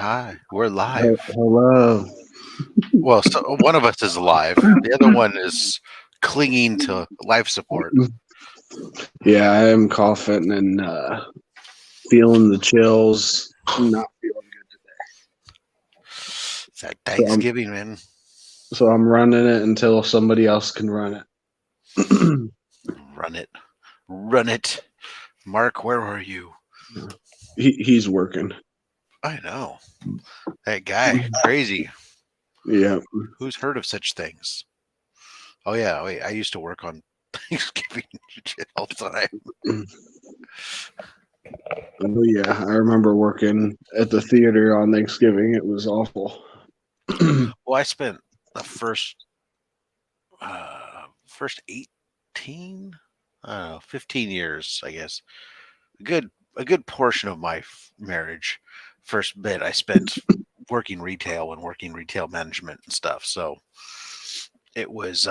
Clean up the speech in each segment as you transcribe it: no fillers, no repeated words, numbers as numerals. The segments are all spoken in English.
Hi, we're live. Hello. Well, so one of us is alive. The other one is clinging to life support. Yeah, I am coughing and feeling the chills. Not feeling good. It's that So I'm Thanksgiving, man. so I'm running it until somebody else can run it. Run it. Run it. Mark, where are you? He's working. I know. That guy, crazy. Yeah. Who's heard of such things? Oh, yeah. Wait, I used to work on Thanksgiving shit all the time. Oh yeah, I remember working at the theater on Thanksgiving. It was awful. Well, I spent the first 18, I don't know, 15 years, I guess. A good a good portion of my marriage first bit I spent working retail and working retail management and stuff. So it was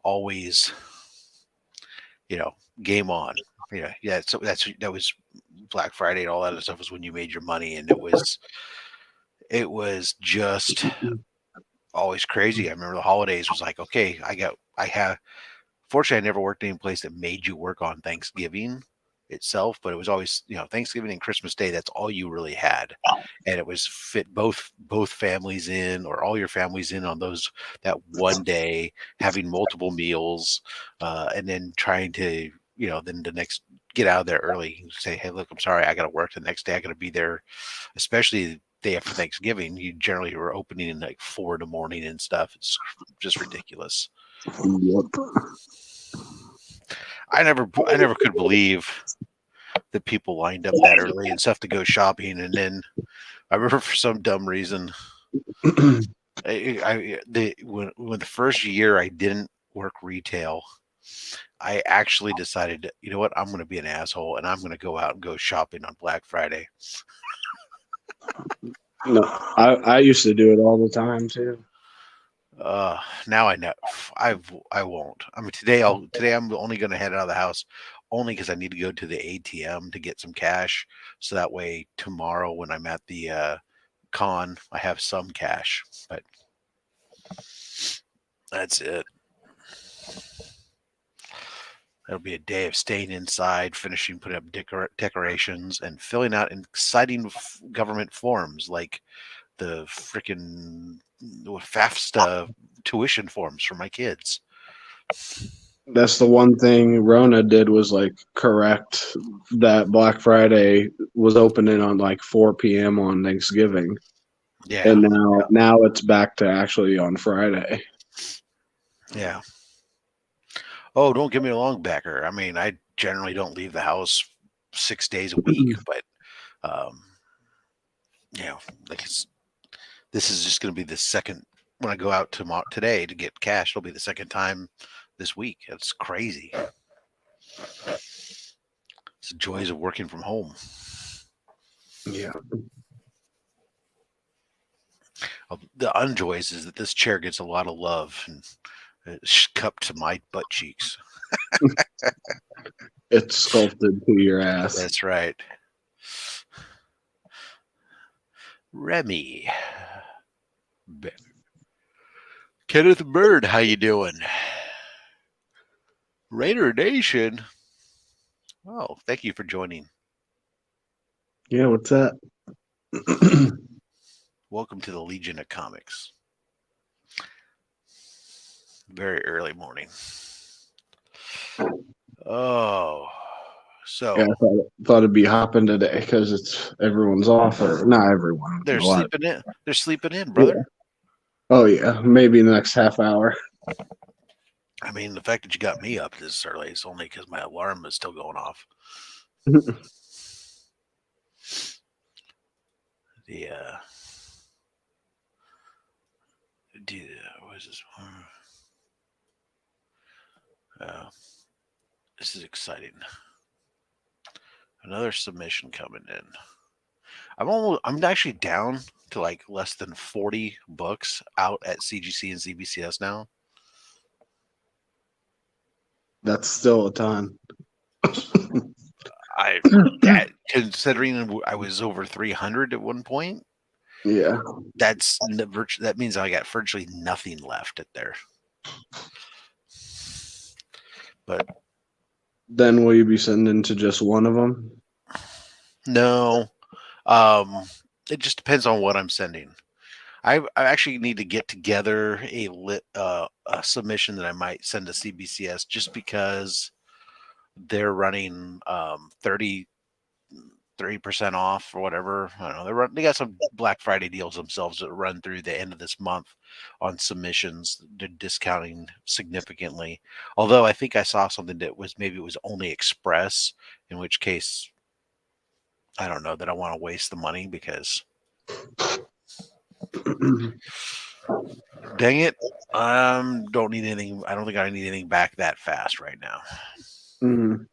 always, game on. Yeah. So that was Black Friday and all that other stuff was when you made your money, and it was just always crazy. I remember the holidays was like, okay, I have. Fortunately, I never worked any place that made you work on Thanksgiving itself, but it was always, Thanksgiving and Christmas Day. That's all you really had, and it was fit both families in, or all your families in on that one day, having multiple meals, and then trying to, then the next get out of there early and say, hey, look, I'm sorry, I got to work the next day. I got to be there, especially the day after Thanksgiving. You generally were opening in like 4 in the morning and stuff. It's just ridiculous. Yep. I never could believe that people lined up that early and stuff to go shopping, and then I remember for some dumb reason, when the first year I didn't work retail, I actually decided, you know what, I'm going to be an asshole and I'm going to go out and go shopping on Black Friday. No, I used to do it all the time too. Now I know I won't. I mean, today I'm only going to head out of the house only because I need to go to the ATM to get some cash, so that way tomorrow when I'm at the con, I have some cash. But that's it. It'll be a day of staying inside, finishing putting up decorations, and filling out exciting government forms like the freaking FAFSA tuition forms for my kids. That's the one thing Rona did was like correct that Black Friday was opening on like 4 p.m. on Thanksgiving. Yeah, And now it's back to actually on Friday. yeah. Oh, don't get me wrong, Becker. I mean, I generally don't leave the house 6 days a week, but um, you know, like this is just going to be the second when I go out today to get cash. It'll be the second time this week. That's crazy. It's the joys of working from home. Yeah. The unjoys is that this chair gets a lot of love and it's cupped to my butt cheeks. It's sculpted to your ass. That's right. Remy. Kenneth Bird, how you doing? Raider Nation. Oh, thank you for joining. Yeah, what's that? Welcome to the Legion of Comics. Very early morning. Oh, Yeah, so thought it'd be hopping today because it's everyone's off, or not everyone. they're A lot. sleeping in. They're sleeping in, brother. Yeah. Oh yeah, maybe the next half hour. I mean, the fact that you got me up this early is only because my alarm is still going off. The what is this? Uh, this is exciting. Another submission coming in. I'm actually down to like less than 40 books out at CGC and CBCS now. That's still a ton. I considering I was over 300 at one point, Yeah. that means I got virtually nothing left at there. But Then will you be sending to just one of them? no, um, it just depends on what I'm sending. I actually need to get together a submission that I might send to CBCS just because they're running 33% off or whatever. I don't know. They got some Black Friday deals themselves that run through the end of this month on submissions. They're discounting significantly. Although I think I saw something that was maybe it was only express, in which case I don't know that I want to waste the money because dang it, don't need anything. I don't think I need anything back that fast right now. Mhm.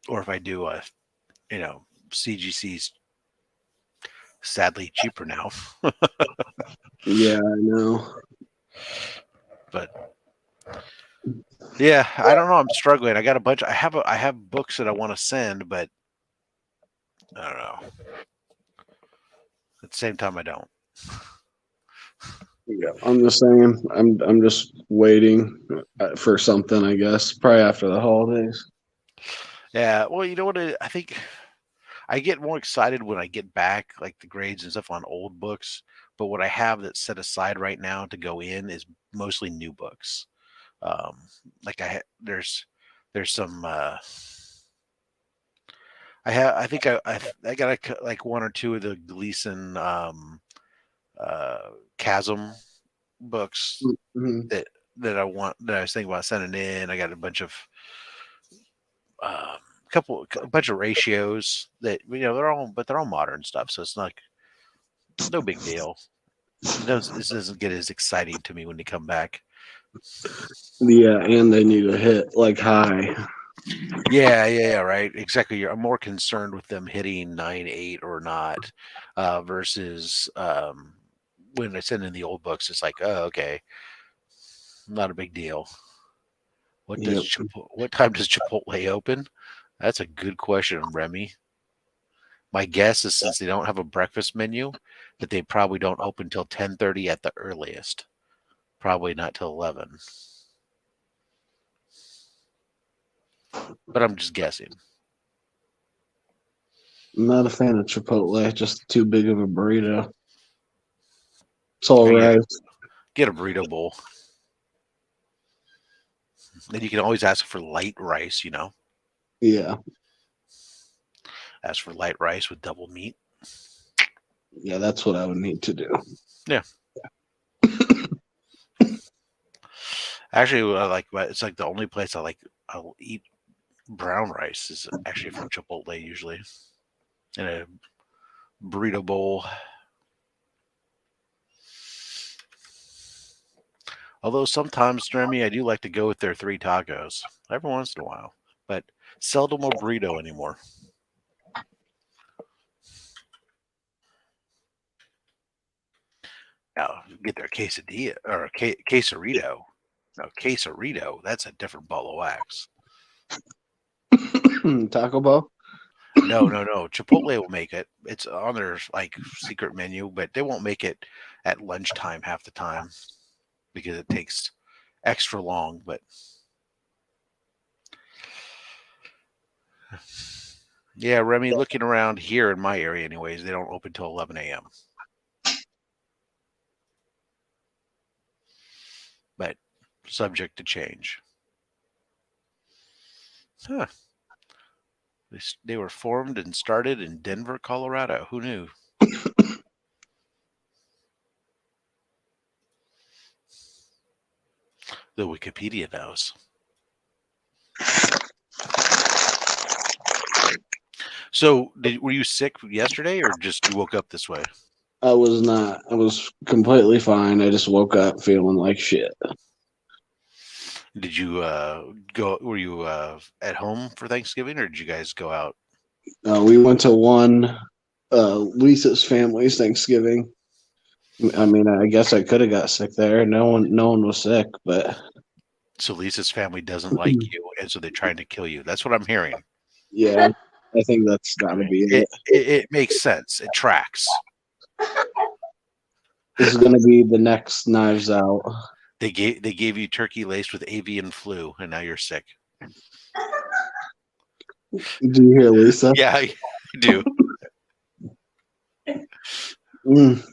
Or if I do, you know, CGC's sadly cheaper now. Yeah, I know. But yeah, I don't know. I'm struggling. I got a bunch. I have books that I want to send, but I don't know. At the same time, I don't. Yeah, I'm the same. I'm just waiting for something, I guess. Probably after the holidays. Yeah. Well, you know what? I think I get more excited when I get back, like the grades and stuff on old books. But what I have that's set aside right now to go in is mostly new books. Um, like there's some. I think I got like one or two of the Gleason Chasm books Mhm. that that I was thinking about sending in. I got a bunch of a bunch of ratios that they're all modern stuff, so it's like no big deal. This doesn't get as exciting to me when they come back. Yeah, and they need to hit like high. Yeah, right. Exactly. I'm more concerned with them hitting 9.8 or not, versus when I send in the old books, it's like, oh, okay, not a big deal. Yep. What time does Chipotle open? That's a good question, Remy. My guess is since they don't have a breakfast menu, that they probably don't open till 10:30 at the earliest. Probably not till 11. But I'm just guessing. I'm not a fan of Chipotle. Just too big of a burrito. It's all I right. get a burrito bowl. Then you can always ask for light rice, Yeah. Ask for light rice with double meat. Yeah, that's what I would need to do. Yeah. Actually, it's like the only place I'll eat brown rice is actually from Chipotle usually in a burrito bowl. Although sometimes, Jeremy, I do like to go with their three tacos every once in a while, but seldom a burrito anymore. Now, get their quesadilla or a quesarito. No, quesarito, that's a different ball of wax. Taco Bell? No. Chipotle will make it. It's on their like secret menu, but they won't make it at lunchtime half the time because it takes extra long. But yeah, Remy, looking around here in my area, anyways, they don't open till 11 a.m. But subject to change. Huh. They were formed and started in Denver, Colorado. Who knew? The Wikipedia knows. So, were you sick yesterday, or just you woke up this way? I was not. I was completely fine. I just woke up feeling like shit. Did you go? Were you at home for Thanksgiving, or did you guys go out? We went to one Lisa's family's Thanksgiving. I mean, I guess I could have got sick there. No one was sick, but So Lisa's family doesn't like you, and so they're trying to kill you. That's what I'm hearing. yeah, I think that's got to be It, it. it it makes sense. It tracks. This is going to be the next Knives Out. They gave you turkey laced with avian flu, and now you're sick. Do you hear Lisa? Yeah, I do. Mm,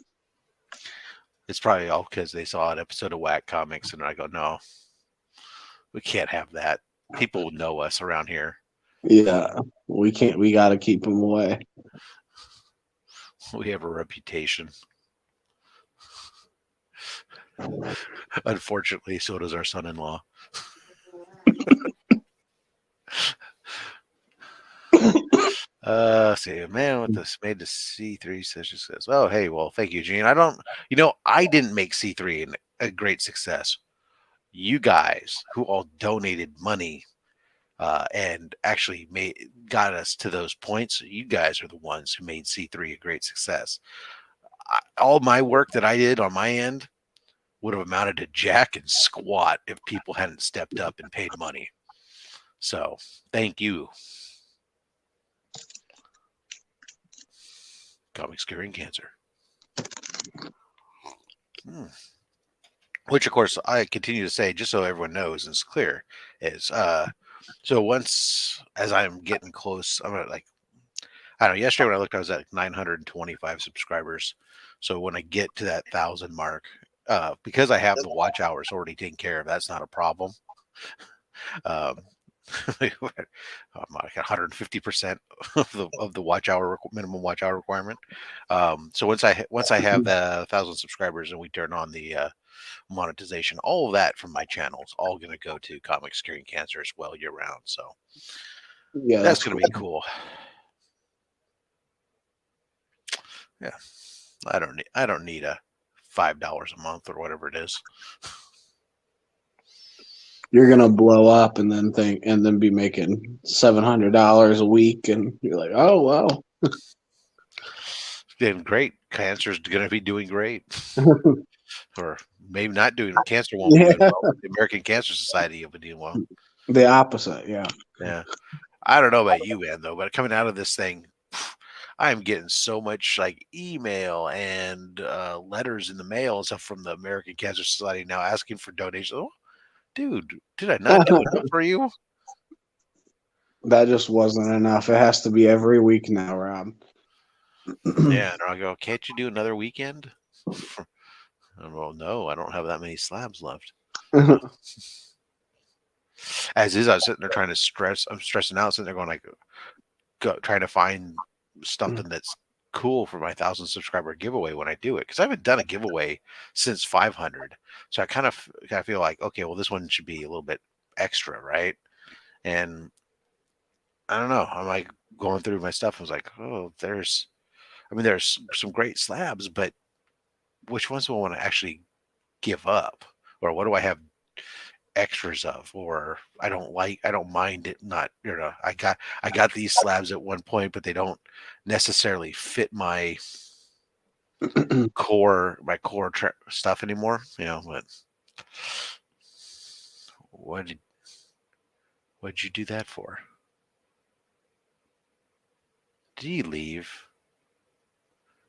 It's probably all because they saw an episode of Whack Comics, and I go, no, we can't have that. People know us around here. yeah, we can't. We got to keep them away. We have a reputation. Unfortunately, so does our son-in-law. See, a man with this made the C3 says, "Oh, hey, well, thank you, Gene. I didn't make C3 a great success. You guys who all donated money and actually got us to those points. You guys are the ones who made C3 a great success. All my work that I did on my end would have amounted to jack and squat if people hadn't stepped up and paid money. So, thank you, Comics Curing Cancer." Hmm. Which, of course, I continue to say, just so everyone knows and it's clear, is so once as I'm getting close, I'm at like, I don't know, yesterday when I looked, I was at 925 subscribers. So when I get to that 1,000 mark, because I have the watch hours already taken care of, that's not a problem. Um, I'm like 150% of the watch hour minimum watch hour requirement. So once I have the 1,000 subscribers and we turn on the monetization, all of that from my channel is all going to go to Comics Curing Cancer as well year round. So Yeah, that's that's going to cool. be cool. Yeah, I don't need a $5 a month or whatever it is. You're gonna blow up and then be making $700 a week, and you're like, oh wow. Doing great. Cancer's going to be doing great, or maybe not doing. Cancer won't be doing Yeah, well, but the American Cancer Society will be doing well. the opposite. Yeah. Yeah, I don't know about you, man, though, but coming out of this thing, I am getting so much like email and letters in the mail and stuff from the American Cancer Society now asking for donations. Oh, dude, did I not do enough for you? That just wasn't enough. It has to be every week now, Rob. Yeah, and I go, can't you do another weekend? Well, no, I don't have that many slabs left. As is, I was sitting there trying to I'm stressing out, sitting there going like, trying to find something that's cool for my 1,000 subscriber giveaway when I do it, because I haven't done a giveaway since 500. So I kind of feel like, okay, well, this one should be a little bit extra, right? And I don't know. I'm like going through my stuff. I was like, oh, there's some great slabs, but which ones do I want to actually give up, or what do I have extras of, or I don't mind it not, I got these slabs at one point, but they don't necessarily fit my core stuff anymore, but what did what'd you do that for? Did he leave?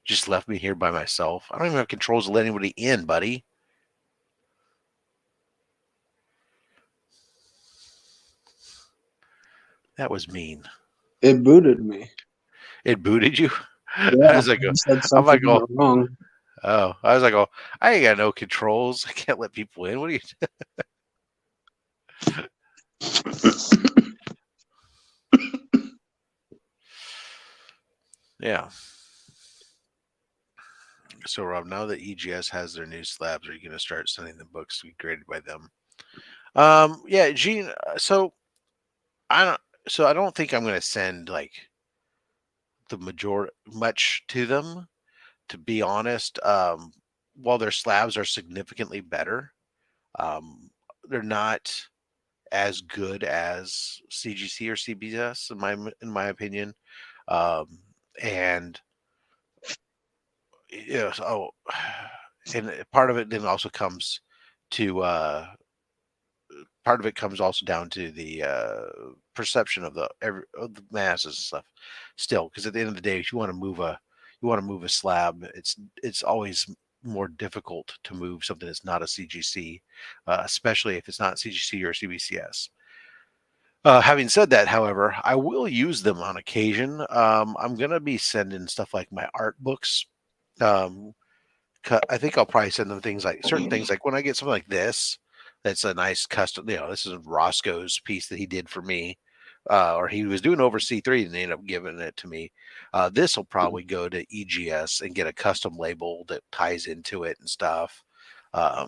Just left me here by myself. I don't even have controls to let anybody in, buddy. That was mean. It booted me. It booted you. I Yeah, was like, I said I'm something like, oh, wrong. I was like, oh, I ain't got no controls. I can't let people in. What are you? Yeah. So Rob, now that EGS has their new slabs, are you going to start sending them books to be graded by them? Yeah, Gene. I don't. So I don't think I'm going to send like the majority much to them. To be honest, while their slabs are significantly better, um, they're not as good as CGC or CBS in my opinion. Um, and oh, and part of it then also comes to part of it comes also down to the perception of of the masses and stuff. Still, because at the end of the day, if you want to move a slab, it's always more difficult to move something that's not a CGC, especially if it's not CGC or CBCS. Having said that, however, I will use them on occasion. I'm gonna be sending stuff like my art books. Um, I think I'll probably send them things like certain things like when I get something like this, that's a nice custom. This is Roscoe's piece that he did for me, or he was doing over C3 and they ended up giving it to me. This will probably go to EGS and get a custom label that ties into it and stuff. Um,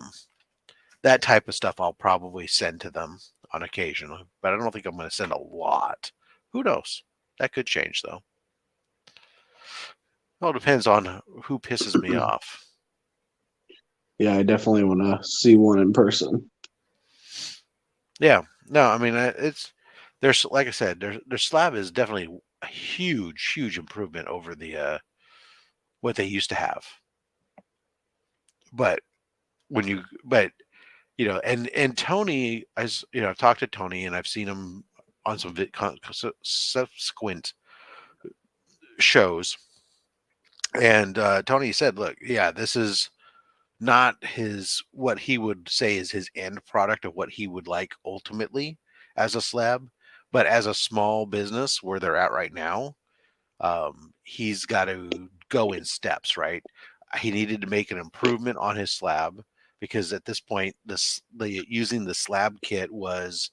that type of stuff I'll probably send to them on occasion, but I don't think I'm going to send a lot. Who knows? That could change though. Well, it depends on who pisses me off. Yeah, I definitely want to see one in person. Yeah, no, I mean there's like I said, their slab is definitely a huge improvement over the what they used to have. But when you but and Tony, as I've talked to Tony and I've seen him on some subsequent shows, and Tony said, "Look, yeah, this is not his what he would say is his end product of what he would like ultimately as a slab, but as a small business where they're at right now, he's got to go in steps, right? He needed to make an improvement on his slab because at this point, the using the slab kit was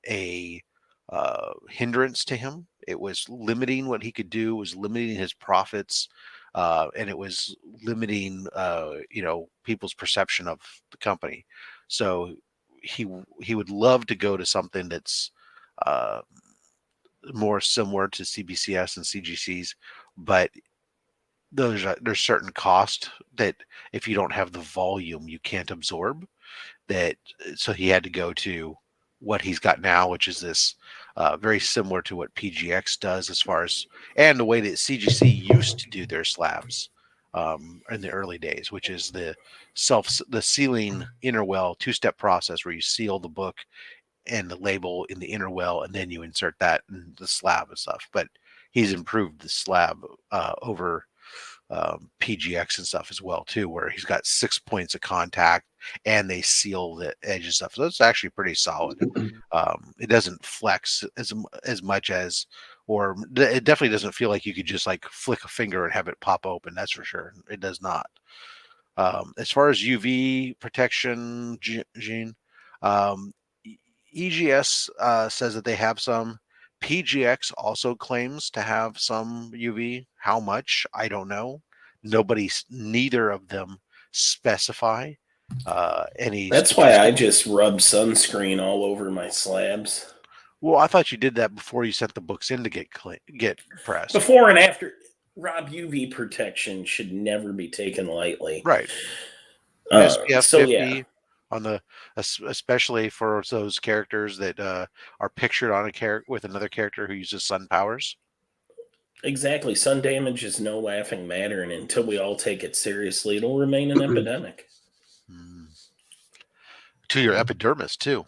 a hindrance to him. It was limiting what he could do. It was limiting his profits, and it was limiting, people's perception of the company. So he would love to go to something that's uh, more similar to CBCS and CGCs, but there's certain cost that if you don't have the volume, you can't absorb. That so he had to go to what he's got now, which is this very similar to what PGX does as far as and the way that CGC used to do their slabs in the early days, which is the sealing inner well two-step process where you seal the book and the label in the inner well, and then you insert that in the slab and stuff. But he's improved the slab over PGX and stuff as well too, where he's got 6 points of contact and they seal the edge and stuff. So it's actually pretty solid. It doesn't flex as much as, or it definitely doesn't feel like you could just like flick a finger and have it pop open. That's for sure. It does not. As far as UV protection, Gene, um, EGS says that they have some. PGX also claims to have some UV. How much? I don't know. Neither of them specify any That's why I specific. just rub sunscreen all over my slabs. Well, I thought you did that before you sent the books in to get pressed. Before and after, Rob, UV protection should never be taken lightly. Right. SPF So 50 yeah, on the especially for those characters that are pictured on a character with another character who uses sun powers. exactly. Sun damage is no laughing matter, and until we all take it seriously, it'll remain an epidemic. To your epidermis too.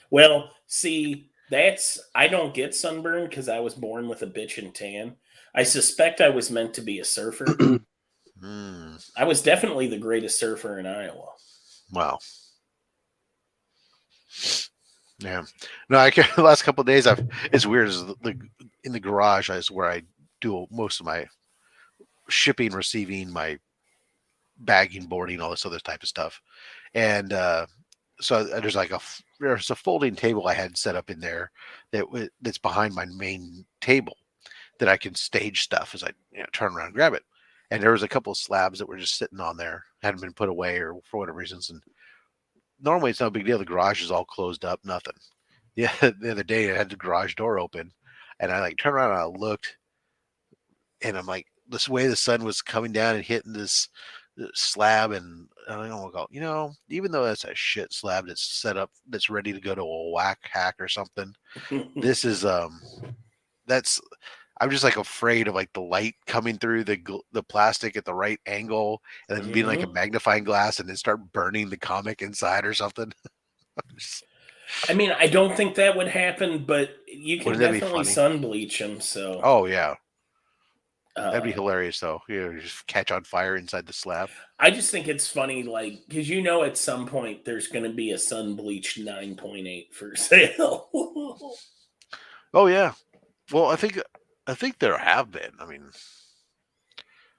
Well, see, I don't get sunburn because I was born with a bitchin' tan. I suspect I was meant to be a surfer. I was definitely the greatest surfer in Iowa. Wow. Yeah. No, the last couple of days it's weird. In the garage is where I do most of my shipping, receiving, my bagging, boarding, all this other type of stuff. And so there's a folding table I had set up in there that's behind my main table that I can stage stuff as I turn around and grab it. And there was a couple of slabs that were just sitting on there, hadn't been put away or for whatever reasons. And normally it's no big deal. The garage is all closed up, nothing. Yeah, the other day I had the garage door open, and I like turned around and I looked, and I'm like, this way the sun was coming down and hitting this slab, and I don't go, even though that's a shit slab that's set up, that's ready to go to a whack hack or something. This is that's I'm just like afraid of like the light coming through the plastic at the right angle and then being like a magnifying glass and then start burning the comic inside or something. I mean, I don't think that would happen, but you can Wouldn't that be definitely funny? sun bleach them. So, Oh yeah, that'd be uh, hilarious though. Just catch on fire inside the slab. I just think it's funny, like, because at some point there's going to be a sun bleached 9.8 for sale. Oh yeah. Well, I think there have been. I mean,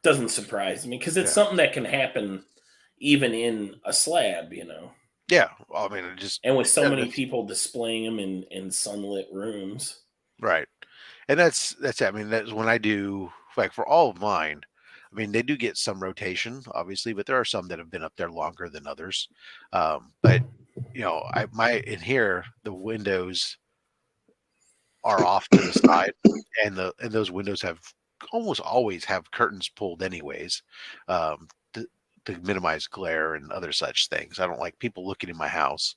Doesn't surprise me because it's yeah, something that can happen even in a slab, yeah. Well, I mean, it just and with so many that's people displaying them in sunlit rooms. right. And that's it. I mean, that's when I do like for all of mine. I mean, they do get some rotation, obviously, but there are some that have been up there longer than others. But in here the windows are off to the side, and those windows have almost always have curtains pulled anyways, to, to minimize glare and other such things. I don't like people looking in my house.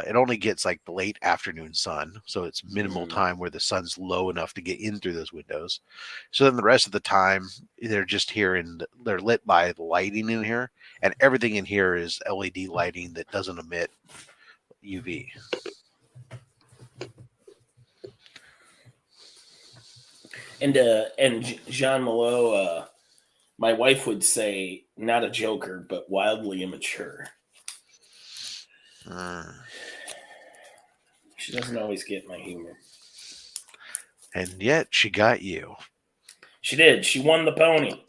It only gets like the late afternoon sun, so it's minimal Mm. time where the sun's low enough to get in through those windows. So then the rest of the time, they're just here and they're lit by the lighting in here, and everything in here is LED lighting that doesn't emit UV. And Jean Malot, my wife would say, not a joker, but wildly immature. Mm. She doesn't always get my humor. And yet she got you. She did. She won the pony.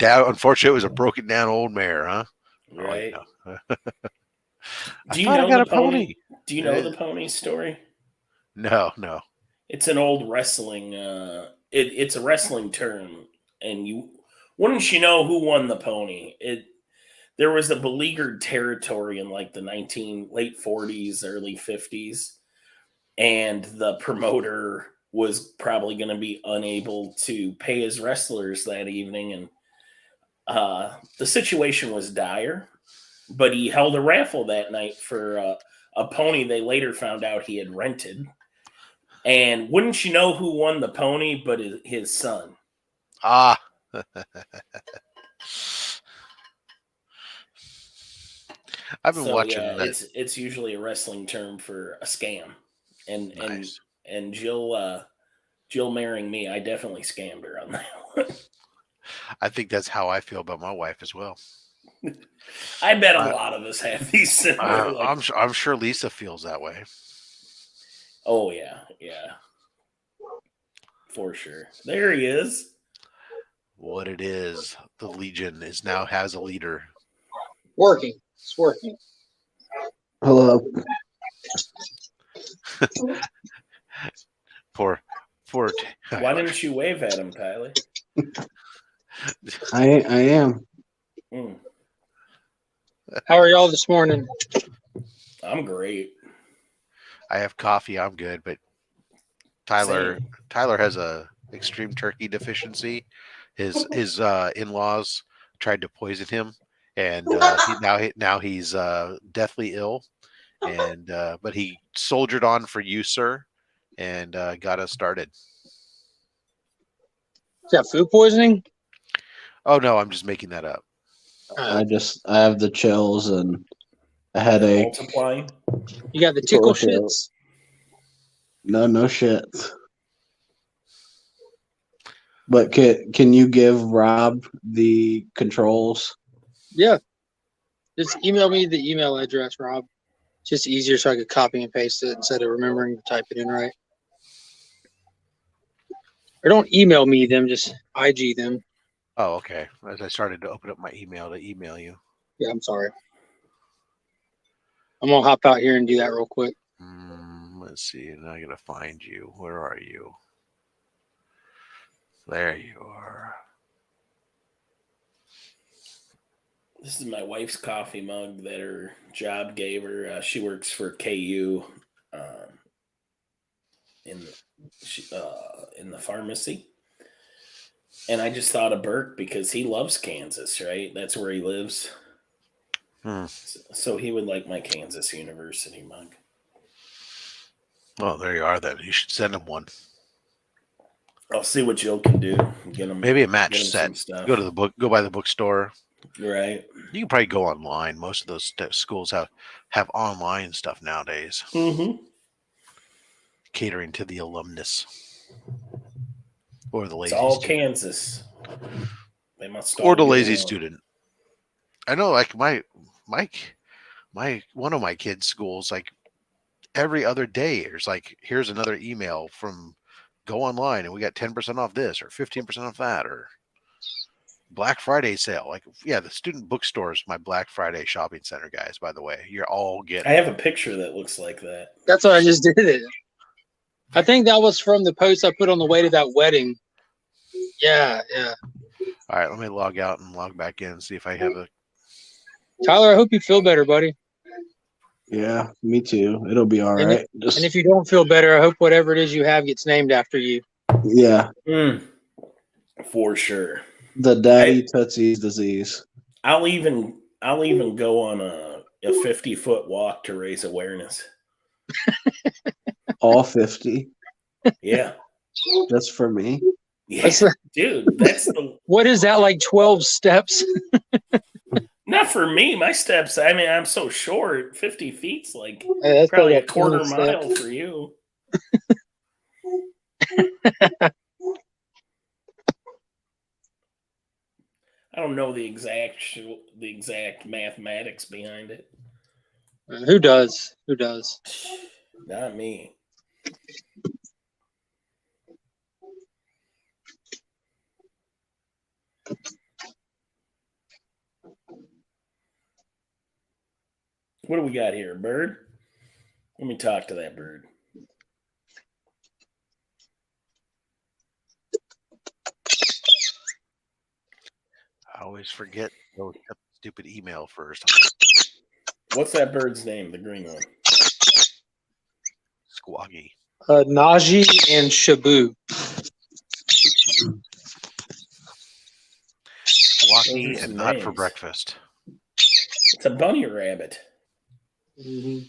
Unfortunately, it was a broken down old mare, huh? Right. Oh, yeah. I Do you thought I know got the a pony. Do you know the pony story? No. It's an old wrestling. It's a wrestling term, and wouldn't you know who won the pony? There was a beleaguered territory in like the late 40s, early 50s, and the promoter was probably going to be unable to pay his wrestlers that evening, and the situation was dire. But he held a raffle that night for a pony they later found out he had rented. And wouldn't you know who won the pony but his son? Ah. I've been So yeah, watching that. it's usually a wrestling term for a scam. And Nice. and Jill marrying me, I definitely scammed her on that one. I think that's how I feel about my wife as well. I bet a I, lot of us have these similar I'm sure Lisa feels that way. Oh yeah, for sure. There he is. What it is, the Legion now has a leader. Working. It's working. Hello. Poor. Why didn't you wave at him, Tyler? I am. Mm, How are y'all this morning? I'm great. I have coffee. I'm good, but Tyler has a extreme turkey deficiency. His in-laws tried to poison him, and now he's deathly ill. And but he soldiered on for you, sir, and got us started. Is that food poisoning? Oh no, I'm just making that up. I have the chills and a headache. Multiplying. You got the tickle Bullshit. shits? No shit. But can you give Rob the controls? Yeah. Just email me the email address, Rob. It's just easier so I could copy and paste it instead of remembering to type it in right. Or don't email me them, just IG them. Oh, okay. As I started to open up my email to email you. Yeah, I'm sorry. I'm going to hop out here and do that real quick. Let's see. Now I gotta find you. Where are you? There you are. This is my wife's coffee mug that her job gave her. She works for KU in the pharmacy. And I just thought of Burke because he loves Kansas, right? That's where he lives. So he would like my Kansas University mug. Well, there you are then. You should send him one. I'll see what Jill can do. Get him Maybe a match get him set. some stuff. Go by the bookstore. Right. You can probably go online. Most of those schools have online stuff nowadays, Mm-hmm. catering to the alumnus or the It's lazy all student Kansas. They must or all the get lazy along. student. I know, like my one of my kids' schools, like every other day, there's like, here's another email from go online and we got 10% off this or 15% off that or Black Friday sale. Like, yeah, the student bookstore is my Black Friday shopping center, guys, by the way. You're all getting I have a picture that looks like that. That's what I just did. It. I think that was from the post I put on the way to that wedding. Yeah, yeah. All right, let me log out and log back in and see if I have a. Tyler, I hope you feel better, buddy. Yeah, me too. It'll be all And right. And if you don't feel better, I hope whatever it is you have gets named after you. Yeah, For sure. the daddy tootsies disease. I'll even go on a 50-foot walk to raise awareness. All 50, Yeah. just for me. Yeah. Dude, that's the What is that, like 12 steps? not for me. My steps, I mean, I'm so short. 50 feet's like Hey, that's probably a like quarter 20 mile steps. for you. I don't know the exact mathematics behind it. Who does? Who does? Not me. What do we got here? A bird? Let me talk to that bird. I always forget to look up the stupid email first. What's that bird's name? The green one. Squawky. Najee and Shabu. Squawky Those are and some not for names. breakfast. It's a bunny rabbit. Mm-hmm.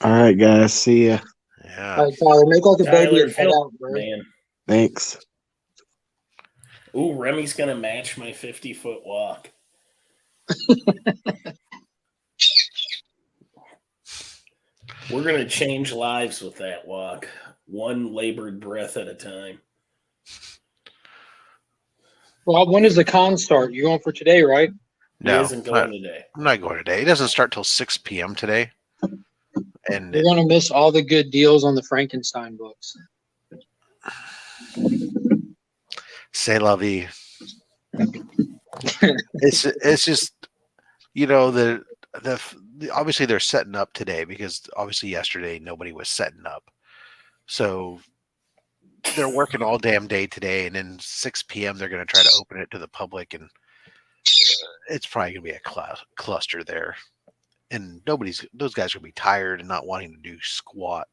All right, guys. See ya. Yeah. All right, Tyler, make like a baby Tyler, and head feel out, bro. man. Thanks. Ooh, Remy's gonna match my 50-foot walk. We're gonna change lives with that walk, one labored breath at a time. Well, when does the con start? You're going for today, right? He No, isn't going today. I'm not going today. It doesn't start till 6 p.m. today. And You're going to miss all the good deals on the Frankenstein books. c'est la vie. It's just, you know, the obviously they're setting up today because obviously yesterday nobody was setting up. So they're working all damn day today, and then 6 p.m. they're going to try to open it to the public, and it's probably going to be a cluster there. And those guys are going to be tired and not wanting to do squat.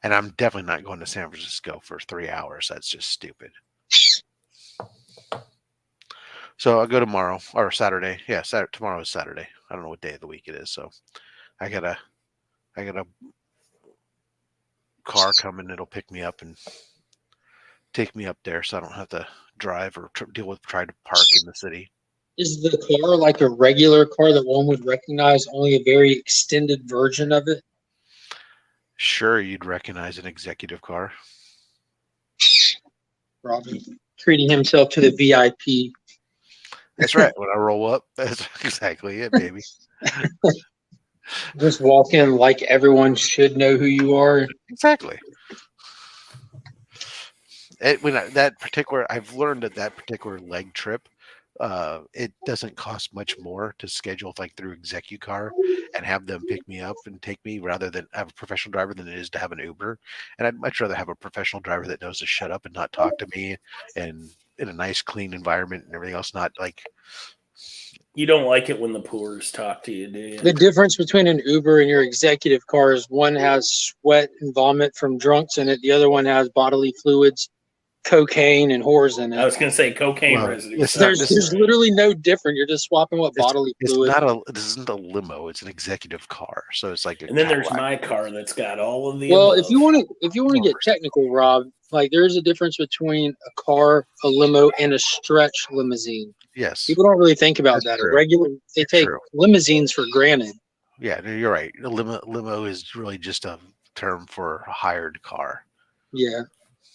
And I'm definitely not going to San Francisco for 3 hours. That's just stupid. So I'll go tomorrow or Saturday. Yeah, tomorrow is Saturday. I don't know what day of the week it is. So I got a car coming. It'll pick me up and take me up there, so I don't have to drive or deal with trying to park in the city. Is the car like a regular car that one would recognize, only a very extended version of it? Sure, you'd recognize an executive car. Robbie treating himself to the VIP. That's right. When I roll up, that's exactly it, baby. Just walk in like everyone should know who you are. Exactly. I've learned that particular leg trip, it doesn't cost much more to schedule like through ExecuCar and have them pick me up and take me rather than have a professional driver than it is to have an Uber. And I'd much rather have a professional driver that knows to shut up and not talk to me and in a nice, clean environment and everything else, not like. You don't like it when the poors talk to you, do you? The difference between an Uber and your executive car is one has sweat and vomit from drunks in it. The other one has bodily fluids cocaine and whores in I it. was going to say cocaine Well, residue. it's not- There's literally no different. You're just swapping what bodily It's fluid. this isn't a limo. It's an executive car. So it's like a And then there's Cadillac. my car that's got all of the Well, above. if you want to get technical, Rob, like there's a difference between a car, a limo, and a stretch limousine. Yes. People don't really think about That's that. true. They take True. limousines for granted. Yeah, no, you're right. A limo is really just a term for a hired car. Yeah.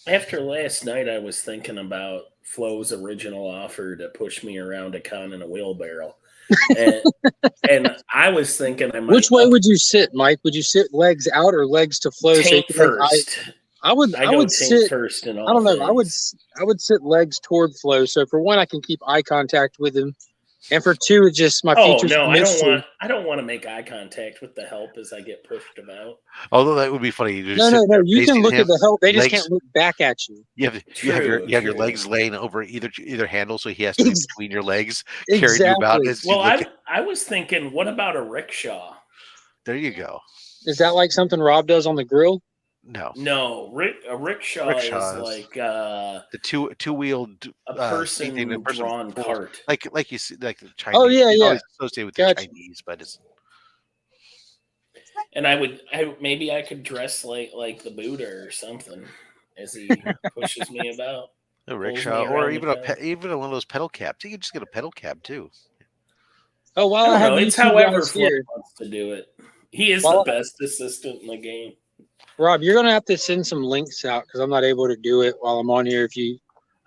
After last night, I was thinking about Flo's original offer to push me around a con in a wheelbarrow. And I was thinking I might. Which way would you sit, Mike? Would you sit legs out or legs to flow? tank so you can make first? I would Tank sit. first in all I don't know. things. I would sit legs toward Flo. So for one, I can keep eye contact with him, and for two, it's just my Oh features. no, I don't want to make eye contact with the help as I get pushed about. Although that would be funny. You just No. sit there You can facing look him, at the help. They just legs- can't look back at you. You have your True. legs laying over either handle, so he has to be Ex- between your legs, carrying you about. Exactly. As you Well, look at- I was thinking, what about a rickshaw? there you go. Is that like something Rob does on the grill? No, No, a rickshaw Rickshaws. is like the two-wheeled a anything person-drawn pulls- cart. like you see, like the Chinese. Oh, yeah, it's yeah. always associated with Gotcha. the Chinese, but it's And maybe I could dress like the Buddha or something as he pushes me about. a me rickshaw, or around even the even one of those pedal caps. You can just get a pedal cap too. Oh, while I, I don't have know. you It's two however guys Flo here, wants to do it. He is Well, the best assistant in the game. Rob, you're gonna have to send some links out because I'm not able to do it while I'm on here. If you,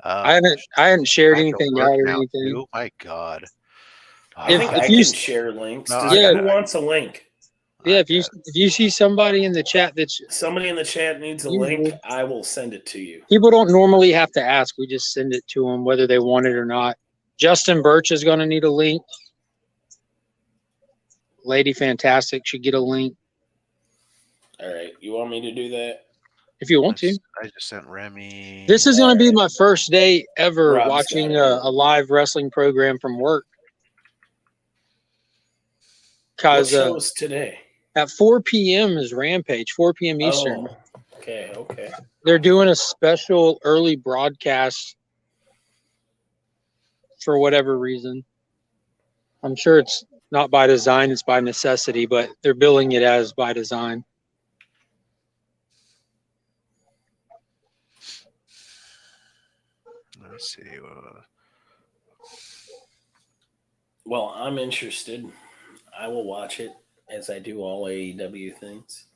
I haven't shared I have to anything work out or now, anything. too. My God. I think If I you can share links. No, Does I got who it. wants a link? Yeah, if you see somebody in the chat that's Somebody in the chat needs a Usually. link. I will send it to you. people don't normally have to ask, we just send it to them whether they want it or not. Justin Birch is going to need a link. Lady Fantastic should get a link All right. You want me to do that? if you want to. I just sent Remy. This is going to be my first day ever Rob's watching got it. a live wrestling program from work. What Because shows today? at 4 p.m. is Rampage, 4 p.m. Eastern. Oh, okay. They're doing a special early broadcast for whatever reason. I'm sure it's not by design, it's by necessity, but they're billing it as by design. Let me see. Well, I'm interested. I will watch it as I do all AEW things.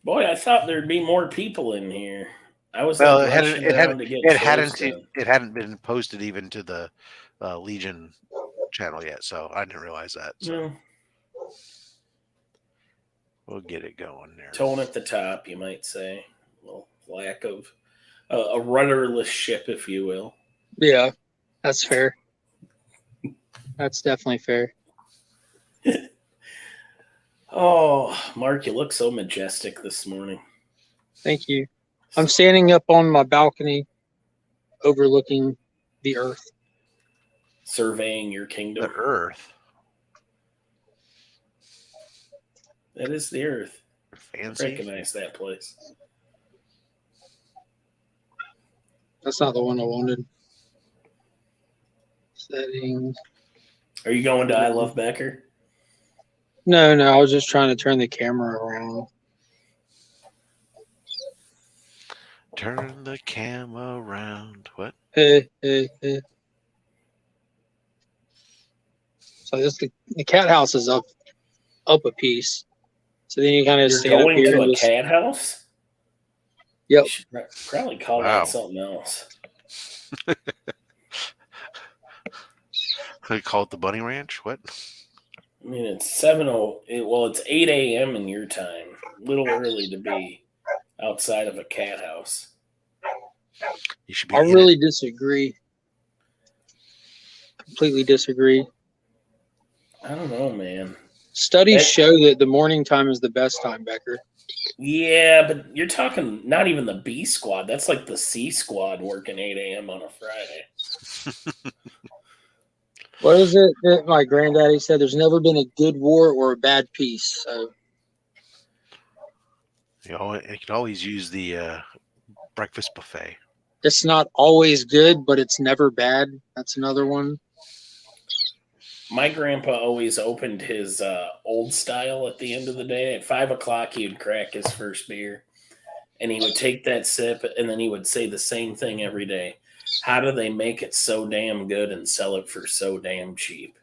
Boy, I thought there'd be more people in here. I was Well, like, rushing around to get shows done. it hadn't been posted even to the Legion channel yet, so I didn't realize that. So No, we'll get it going there. tone at the top, you might say. Well, lack of a rudderless ship, if you will. Yeah, that's fair. That's definitely fair. Oh, Mark, you look so majestic this morning. Thank you. I'm standing up on my balcony overlooking the earth. Surveying your The kingdom. Earth. That is the earth. I Fancy. recognize that place. That's not the one I wanted. Settings. Are you going to I Love Becker? No, I was just trying to turn the camera around. Turn the camera around. What? Hey. So the cat house is up a piece. So then you kind of You're stand up going here to and a just, cat house? Yep. You should probably call Wow. that something else. They call it the Bunny Ranch. What? I mean, it's 8 a.m. in your time. A little early to be outside of a cat house. You should be. I in really disagree. Completely disagree. I don't know, man. Studies show that the morning time is the best time, Becker. Yeah, but you're talking not even the B squad. That's like the C squad working 8 a.m. on a Friday. What is it that my granddaddy said? There's never been a good war or a bad peace. So You know, you can always use the breakfast buffet. It's not always good, but it's never bad. That's another one. My grandpa always opened his old style at the end of the day. At 5 o'clock, he would crack his first beer, and he would take that sip, and then he would say the same thing every day. How do they make it so damn good and sell it for so damn cheap?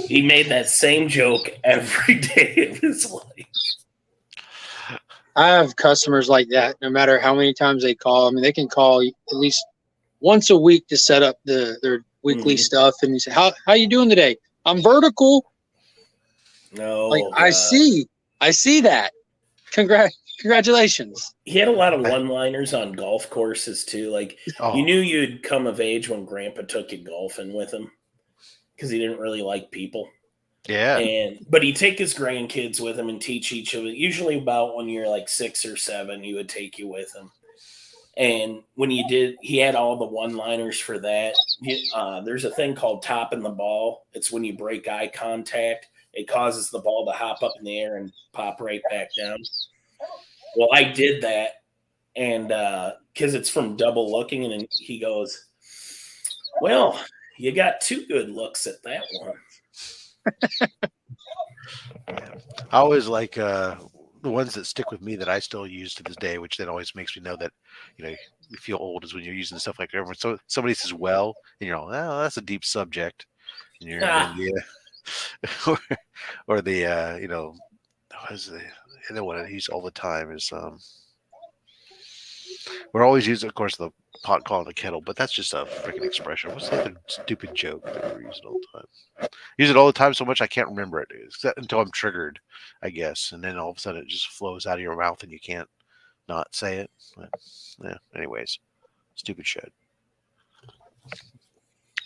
He made that same joke every day of his life. I have customers like that. No matter how many times they call, I mean, they can call at least once a week to set up their weekly stuff. And you say, "How you doing today? I'm vertical." No, Like I see that. Congratulations. he had a lot of one-liners on golf courses too. Like Oh, you knew you'd come of age when Grandpa took you golfing with him because he didn't really like people. yeah. But he'd take his grandkids with him and teach each of it. Usually about when you're like 6 or 7, he would take you with him. And when you did, he had all the one-liners for that. There's a thing called topping the ball. It's when you break eye contact. It causes the ball to hop up in the air and pop right back down. Well, I did that, and because it's from double looking, and then he goes, "Well, you got 2 good looks at that one." I always like the ones that stick with me that I still use to this day, which then always makes me know that, you know, you feel old is when you're using stuff like that. So somebody says, well, and you're like, oh, that's a deep subject. And you're, and or the, you know, what is the other one I use all the time is, we're always using, of course, the pot calling the kettle, but that's just a freaking expression. What's the other stupid joke that we're using all the time? Use it all the time so much I can't remember it until I'm triggered, I guess, and then all of a sudden it just flows out of your mouth and you can't not say it. But, yeah. Anyways, stupid shit.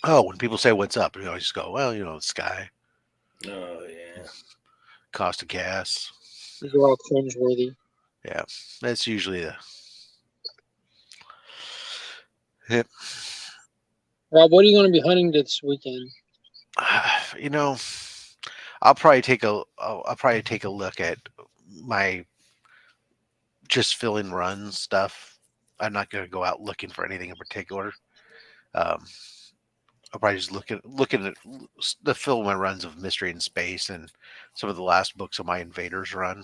Oh, when people say "What's up," you always just go, "Well, you know, sky, Oh yeah. cost of gas." These are all cringeworthy. Yeah, that's usually the. Yep. Rob, what are you going to be hunting this weekend? You know, I'll probably take a look at my just fill in run stuff. I'm not going to go out looking for anything in particular. I'll probably just look at the fill my runs of Mystery in Space and some of the last books of my Invaders run.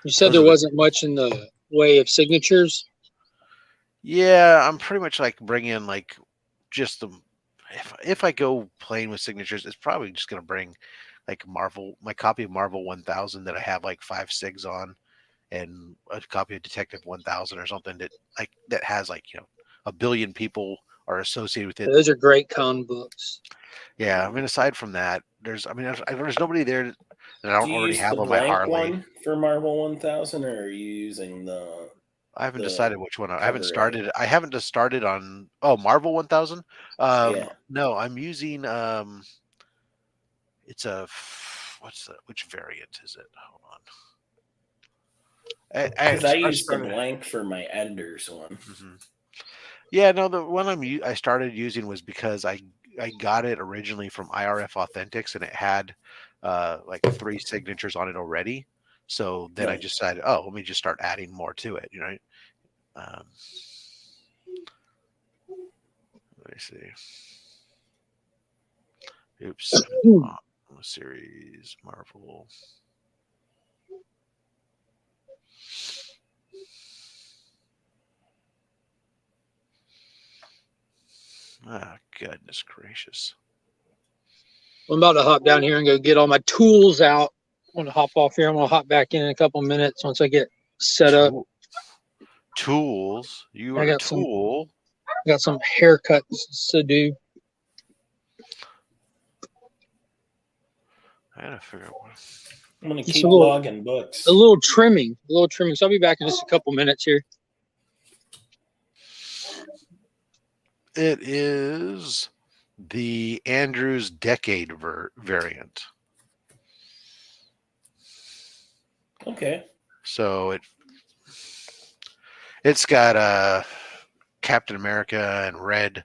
You said there wasn't much in the way of signatures. Yeah, I'm pretty much like bring in like just the if I go playing with signatures, it's probably just going to bring like my copy of Marvel 1000 that I have like 5 sigs on, and a copy of Detective 1000 or something that has like, you know, a billion people are associated with it. Those are great con books. Yeah, I mean, aside from that, there's nobody there that I don't already have on my Harley. One for Marvel 1000, or are you using the? I haven't decided which one. I haven't cover started. I haven't just started on Marvel 1000. Yeah. No, I'm using it's a which variant is it? Hold on. Because I used the blank for my editor's one. Mm-hmm. Yeah, no, the one I started using was because I got it originally from IRF Authentics, and it had like 3 signatures on it already. So then I decided, let me just start adding more to it. You know, let me see. Oops, series Marvel. Ah, goodness gracious. I'm about to hop down here and go get all my tools out. I'm going to hop off here. I'm going to hop back in a couple minutes once I get set up. Tools? You are a tool? I got some haircuts to do. I gotta figure out what. I'm going to keep logging books. A little trimming. So I'll be back in just a couple minutes here. It is the Andrews Decade variant. Okay. So it's got Captain America and Red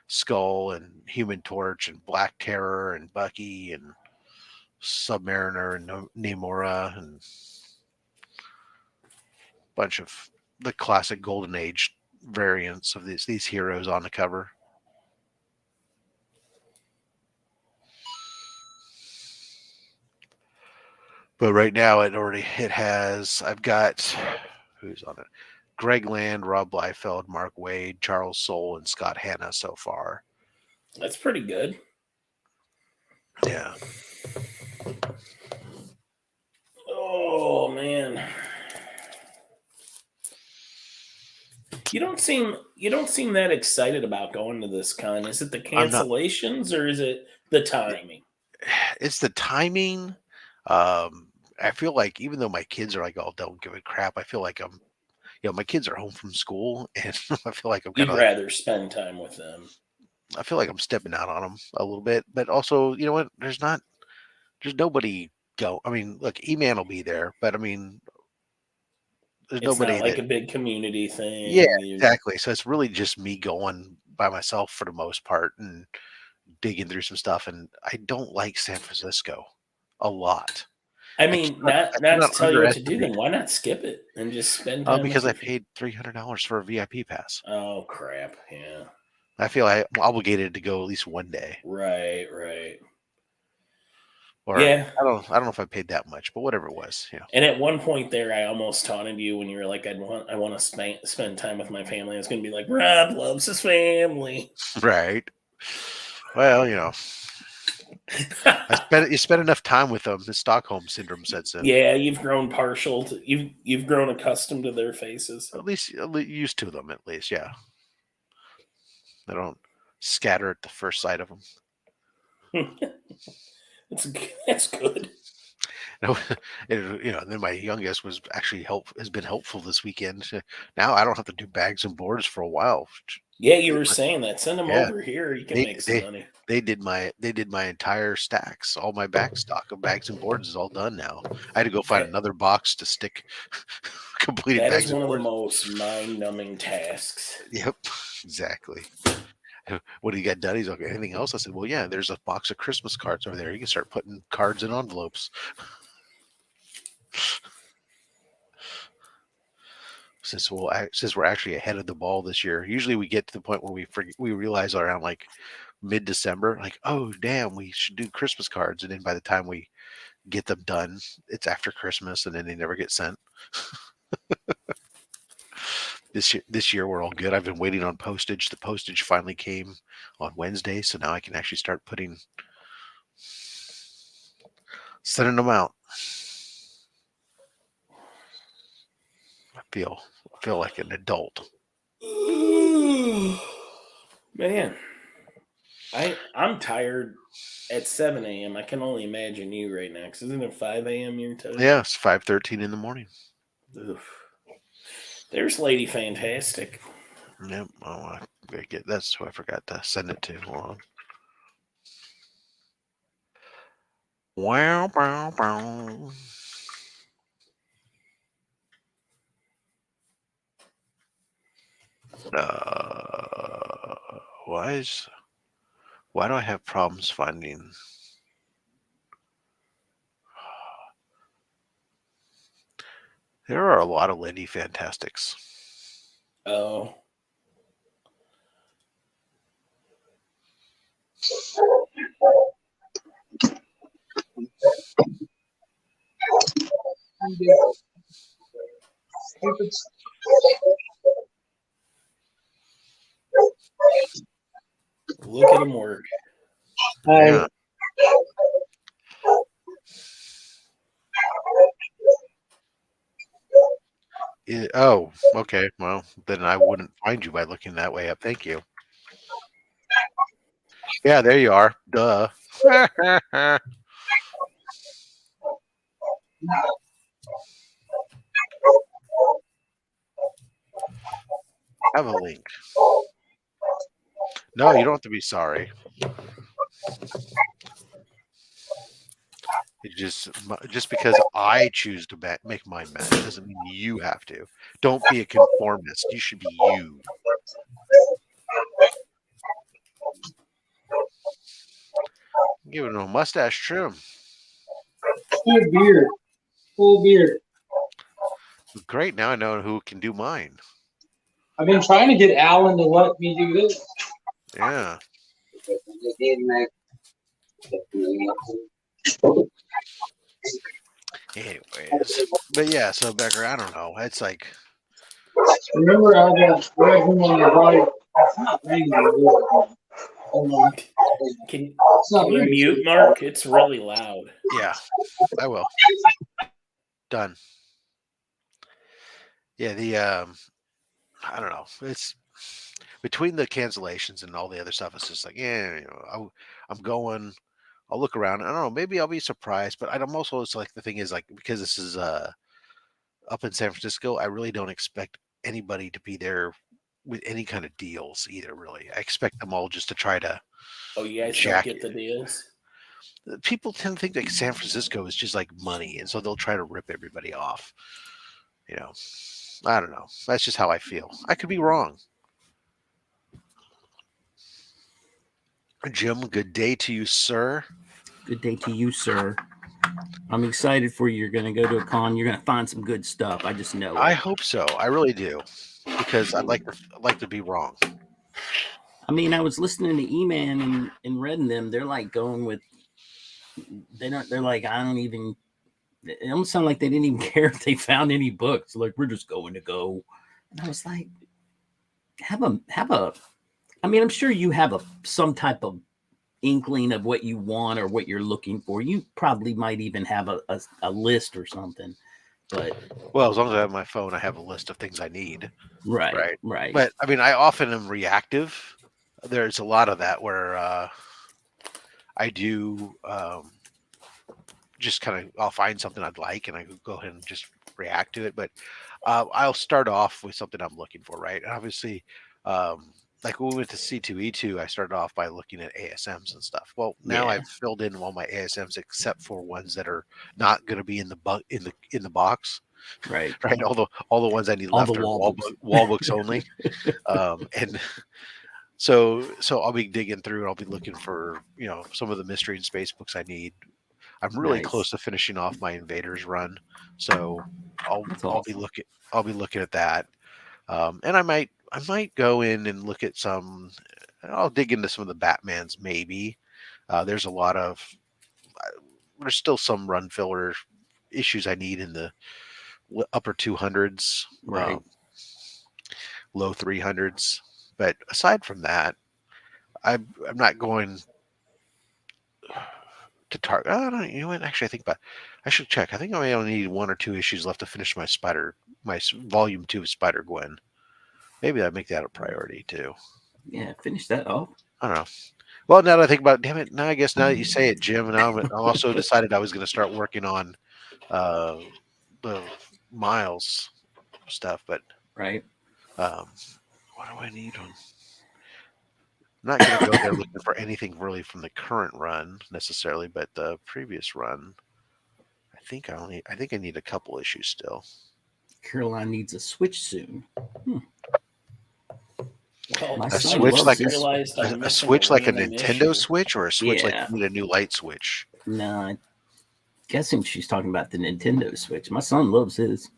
Skull and Human Torch and Black Terror and Bucky and Submariner and Namora and a bunch of the classic Golden Age variants of these heroes on the cover. But right now it has, I've got, who's on it? Greg Land, Rob Liefeld, Mark Wade, Charles Soule, and Scott Hanna so far. That's pretty good. Yeah. Oh man. You don't seem that excited about going to this con. Is it the cancellations or is it the timing? It's the timing. I feel like even though my kids are like, oh, don't give a crap, I feel like I'm, my kids are home from school, and I feel like I'm kind You'd of rather spend time with them. I feel like I'm stepping out on them a little bit, but also, you know what? There's nobody go. I mean, look, E-Man will be there, but I mean, there's It's nobody not like that. a big community thing. Yeah, exactly. So it's really just me going by myself for the most part and digging through some stuff. And I don't like San Francisco a lot. I mean, not to tell you what to do, then underestimate why not skip it and just spend time because I with your paid $300 for a VIP pass. Oh crap! Yeah, I feel I'm obligated to go at least one day. right. Or Yeah, I don't know if I paid that much, but whatever it was, And at one point there, I almost taunted you when you were like, I want to spend time with my family. I was going to be like, Rob loves his family. Right. Well, you spend enough time with them, the Stockholm syndrome sets in. Yeah, you've grown partial to you've grown accustomed to their faces. At least used to them, at least, yeah. I don't scatter at the first sight of them. That's good. Then my youngest was actually has been helpful this weekend. Now I don't have to do bags and boards for a while. Yeah, you were saying that. Send them Yeah. over here. You can make some money. They did my entire stacks. All my back stock of bags and boards is all done now. I had to go find another box to stick completed That bags is and one boards. of the most mind-numbing tasks. Yep, exactly. What do you got done? He's like, anything else? I said, well, yeah, there's a box of Christmas cards over there. You can start putting cards in envelopes. Since we're actually ahead of the ball this year, usually we get to the point where we realize around like mid-December, like, oh damn, we should do Christmas cards, and then by the time we get them done, it's after Christmas, and then they never get sent. This year we're all good. I've been waiting on postage. The postage finally came on Wednesday, so now I can actually start sending them out. I feel like an adult. Man, I'm tired at 7 a.m. I can only imagine you right now, because isn't it 5 a.m. your time? Yeah, it's 5:13 in the morning. Oof. There's Lady Fantastic. Yep. Oh, that's who I forgot to send it to. Hold on. Wow, wow, wow. Why do I have problems finding? There are a lot of Lady Fantastics. Oh. Look at him work. Yeah. Oh, okay. Well, then I wouldn't find you by looking that way up. Thank you. Yeah, there you are. Duh. Have a link. No, you don't have to be sorry. It just because I choose to make mine match doesn't mean you have to. Don't be a conformist. You should be you. Give it a mustache trim. Full beard. Full beard. Great. Now I know who can do mine. I've been trying to get Alan to let me do this. Yeah. Anyways, but yeah. So Becker, I don't know. It's like Remember, I got red on the right. It's not raining. Hold on. Can It's not can you ready. mute Mark? It's really loud. yeah, I will. Done. Yeah. I don't know. It's between the cancellations and all the other stuff. It's just like I'm going. I'll look around. I don't know. Maybe I'll be surprised, but I'm also it's like the thing is like because this is up in San Francisco, I really don't expect anybody to be there with any kind of deals either. Really, I expect them all just to try to Oh, you guys don't jack get the deals? people tend to think like San Francisco is just like money, and so they'll try to rip everybody off. You know, I don't know. That's just how I feel. I could be wrong. Jim, good day to you, sir. Good day to you, sir. I'm excited for you. You're going to go to a con. You're going to find some good stuff. I just know I it. hope so. I really do, because I'd like to be wrong. I mean, I was listening to Eman and reading them. They're like going with. They're like I don't even. It almost sounded like they didn't even care if they found any books. Like we're just going to go, and I was like, have a. I mean, I'm sure you have some type of inkling of what you want or what you're looking for. You probably might even have a list or something. But Well, as long as I have my phone, I have a list of things I need. right. But I mean, I often am reactive. There's a lot of that where I do just kind of I'll find something I'd like and I go ahead and just react to it. But I'll start off with something I'm looking for, right? And obviously, like when we went to C2E2, I started off by looking at ASMs and stuff. Well, now Yeah. I've filled in all my ASMs except for ones that are not going to be in the box. Right. Right. All the ones I need All left the are wall books. wall books only. And so I'll be digging through and I'll be looking for, some of the mystery and space books I need. I'm really Nice. close to finishing off my Invaders run. So I'll That's I'll be awesome. looking at that. And I might go in and look at some. I'll dig into some of the Batmans maybe. There's a lot of there's still some run filler issues I need in the upper 200s, Right. low 300s. But aside from that, I'm not going to target. Oh, no, you know what? Actually, I should check. I think I only need one or two issues left to finish my volume 2 of Spider Gwen. Maybe I'd make that a priority too. Yeah. Finish that off. I don't know. Well, now that I think about it, damn it. Now I guess now that you say it, Jim, now I also decided I was going to start working on the Miles stuff. But Right. what do I need on? I'm not going to go there looking for anything really from the current run necessarily, but the previous run. I think I need a couple issues still. Caroline needs a Switch soon. Well, My A son Switch loves like this. realized I'm a missing Switch like a random Nintendo issue. Switch, or a Switch like Yeah. you need a new light switch. No, I'm guessing she's talking about the Nintendo Switch. My son loves his.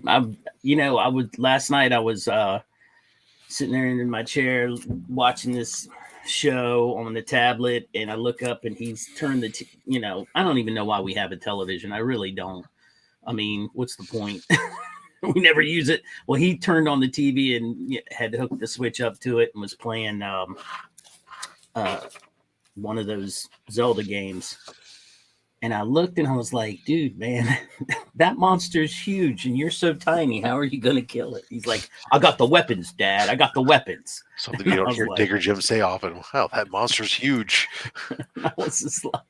Last night I was sitting there in my chair watching this show on the tablet, and I look up and he's turned I don't even know why we have a television. I really don't. I mean, what's the point? We never use it. Well, he turned on the TV and had hooked the Switch up to it and was playing one of those Zelda games. And I looked and I was like, dude, man, that monster's huge and you're so tiny. How are you going to kill it? He's like, I got the weapons, Dad. I got the weapons. Something you I don't was hear like- Digger Jim say often. Wow, that monster's huge. I was just like,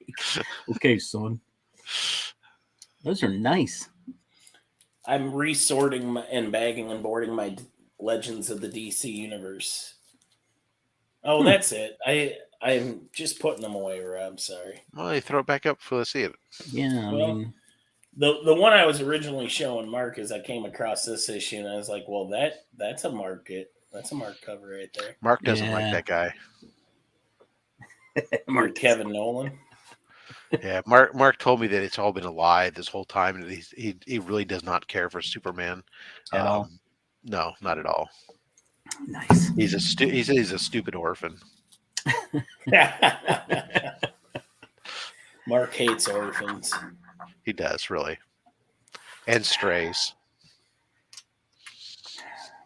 okay, son. Those are nice. I'm resorting and bagging and boarding my Legends of the DC universe. Oh, that's it. I'm just putting them away, Rob. Sorry. Well, they throw it back up for let's see it. Yeah, I Well, mean, The one I was originally showing Mark is I came across this issue and I was like, well, that's a market. That's a Mark cover right there. Mark doesn't like Yeah. that guy. Mark Kevin Nolan. Yeah, Mark told me that it's all been a lie this whole time, and he really does not care for Superman At all. No, not at all. Nice. He's a stupid orphan. Mark hates orphans. He does really, and strays.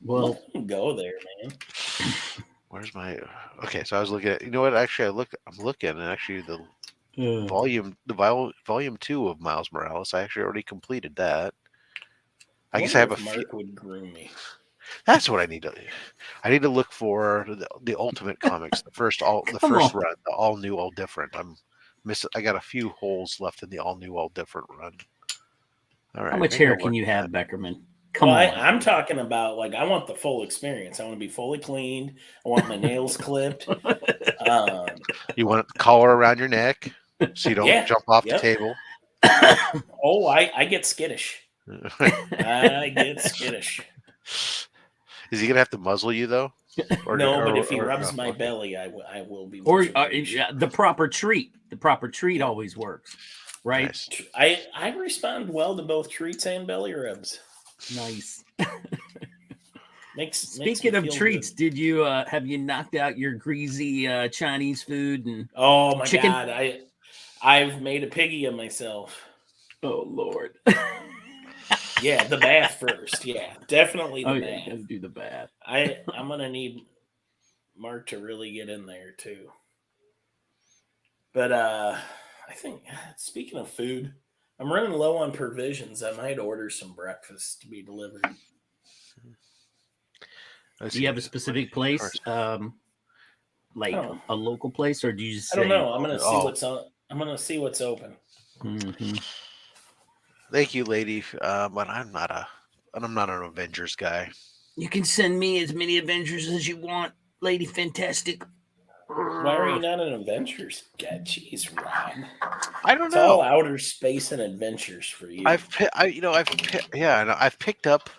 Well, Let him go there, man. Where's my? Okay, so I was looking at. You know what? Actually, I'm looking, and actually the volume 2 of Miles Morales. I actually already completed that. I guess I have a few. Mark would groom me. That's what I need to. I need to look for the Ultimate Comics, the first Come run, the all new, all different. I got a few holes left in the all new, all different run. All right. How much hair can you have, Beckerman? Come on. on. I'm talking about I want the full experience. I want to be fully cleaned. I want my nails clipped. You want a collar around your neck so you don't jump off the table. Oh, I get skittish. I get skittish. Is he gonna have to muzzle you though? But if he rubs my belly, I will be. Or the proper treat. The proper treat always works, right? Nice. I respond well to both treats and belly rubs. Nice. Speaking of treats, good. Did you have you knocked out your greasy Chinese food and oh my chicken? God, I've made a piggy of myself. Oh Lord. Yeah, the bath first. Yeah, definitely the bath. Gotta do the bath. I'm gonna need Mark to really get in there too. But I think speaking of food, I'm running low on provisions. I might order some breakfast to be delivered. Do you have a specific place, like a local place, or do you just? I don't know. I'm gonna see what's on. I'm gonna see what's open. Mm-hmm. Thank you, lady. But I'm not an Avengers guy. You can send me as many Avengers as you want, Lady Fantastic. Why are you not an Avengers guy? Jeez, Rob. I don't know. It's all outer space and adventures for you. I've picked up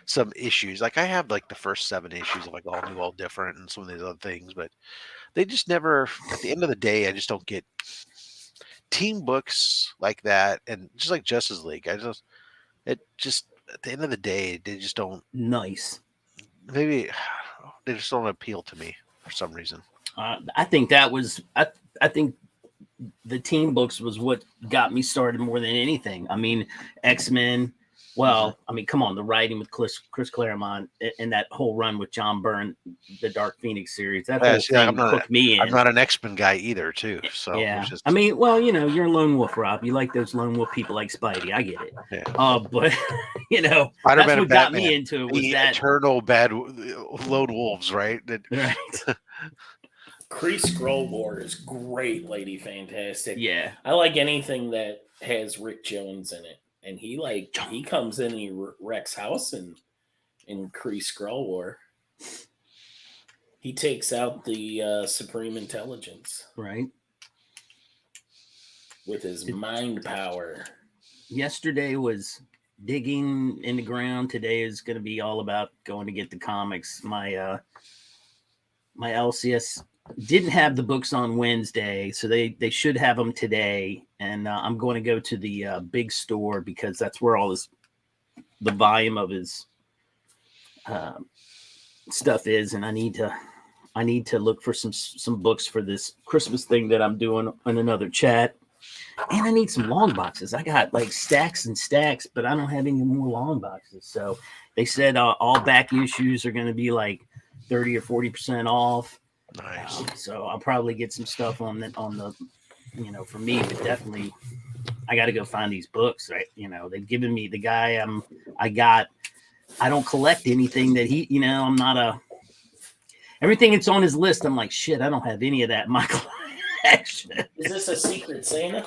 some issues. Like I have like the first 7 issues of like all new, all different, and some of these other things, but they just never. At the end of the day, I just don't get team books like that, and just like Justice League. At the end of the day, they just don't. Nice. Maybe they just don't appeal to me for some reason. I think that was. I think the team books was what got me started more than anything. I mean, X-Men. Well, I mean, come on, the writing with Chris Claremont and that whole run with John Byrne, the Dark Phoenix series, that whole thing hooked me in. I'm not an X-Men guy either, too. So yeah, I mean, well, you're a lone wolf, Rob. You like those lone wolf people like Spidey. I get it. Yeah. But that's what got me into it. Was that eternal bad lone wolves, right? Right. Kree Skrull War is great, Lady Fantastic. Yeah, I like anything that has Rick Jones in it, and he comes in and he wrecks house in Kree Skrull War. He takes out the Supreme Intelligence, right, with his mind power. Yesterday was digging in the ground. Today is going to be all about going to get the comics. My LCS didn't have the books on Wednesday, so they should have them today. And I'm going to go to the big store because that's where all the volume of his stuff is. And I need to look for some books for this Christmas thing that I'm doing in another chat. And I need some long boxes. I got like stacks and stacks, but I don't have any more long boxes. So they said all back issues are going to be like 30 or 40% off. Nice. So I'll probably get some stuff on the for me, but definitely I got to go find these books, right? They've given me the guy I don't collect anything that he, I'm not everything that's on his list. I'm like, shit, I don't have any of that in my collection. Is this a Secret Santa?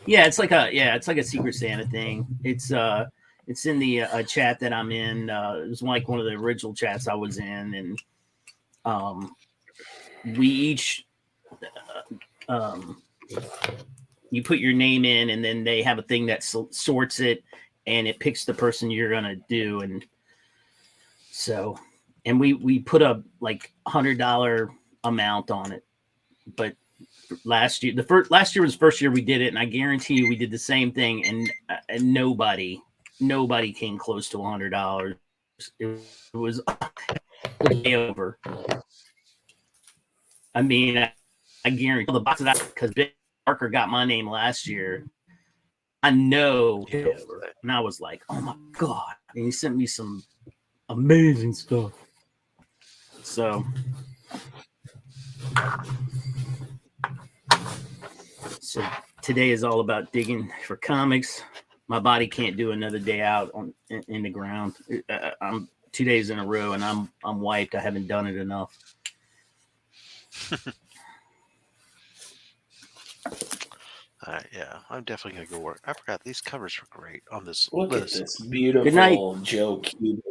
Yeah, it's like a Secret Santa thing. It's in the chat that I'm in. It was like one of the original chats I was in, and we each you put your name in, and then they have a thing that sorts it, and it picks the person you're gonna do, and so, and we put a like $100 amount on it, but last year. Last year was the first year we did it, and I guarantee you we did the same thing, and nobody came close to $100. It was way over. I mean, I guarantee the box of that because Ben Parker got my name last year. I know, and I was like, "Oh my god!" And he sent me some amazing stuff. So today is all about digging for comics. My body can't do another day out in the ground. I'm 2 days in a row, and I'm wiped. I haven't done it enough. Yeah, I'm definitely gonna go work. I forgot these covers were great on this Look list. at this beautiful Joe Cuban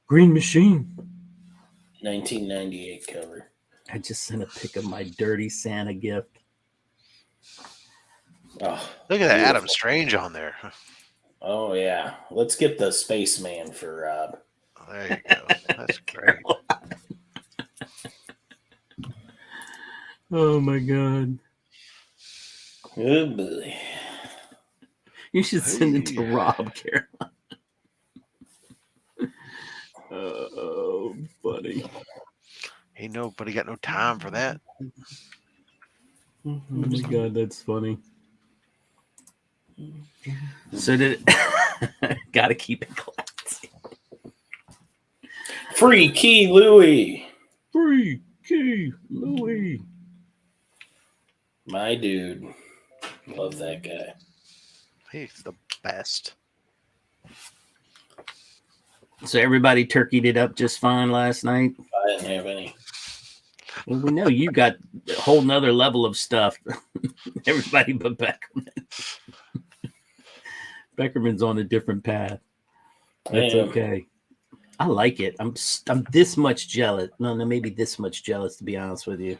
Green Machine 1998 cover. I just sent a pic of my dirty Santa gift. Oh, Look at that beautiful. Adam Strange on there. Oh yeah, let's get the spaceman for Rob. Oh, there you go. That's great. Oh my god! Oh boy. You should send it to Rob, Caroline. Oh, buddy. Ain't nobody got no time for that. Oh my god, that's funny. So did gotta keep it classy. Free Key Louie. Free Key Louie. My dude. Love that guy. He's the best. So everybody turkeyed it up just fine last night. I didn't have any. Well, we know you got a whole nother level of stuff. Everybody but Beckerman. Beckerman's on a different path. That's okay. I like it. I'm this much jealous. No, maybe this much jealous, to be honest with you.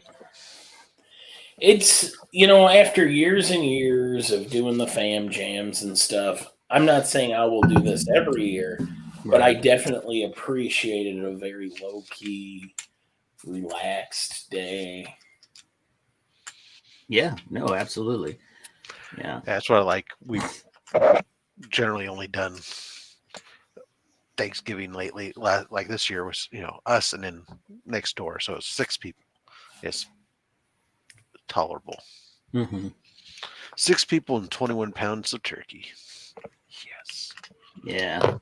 It's, after years and years of doing the fam jams and stuff, I'm not saying I will do this every year, but I definitely appreciated a very low-key, relaxed day. Yeah, no, absolutely. Yeah. That's what I like. We've generally only done Thanksgiving lately. Like this year was, us and then next door. So it's 6 people. It's tolerable. Mm-hmm. 6 people and 21 pounds of turkey. Yes. Yeah.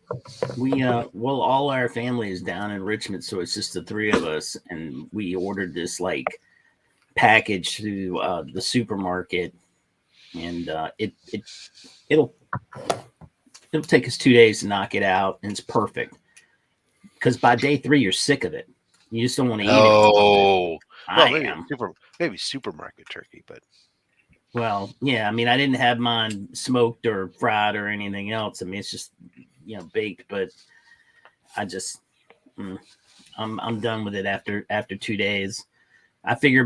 We all our family is down in Richmond, so it's just the 3 of us, and we ordered this package through the supermarket, and it'll take us 2 days to knock it out, and it's perfect. Because by day 3, you're sick of it. You just don't want to eat it. Oh, well, I maybe supermarket turkey, but well, yeah. I mean, I didn't have mine smoked or fried or anything else. I mean, it's just baked. But I just I'm done with it after 2 days. I figure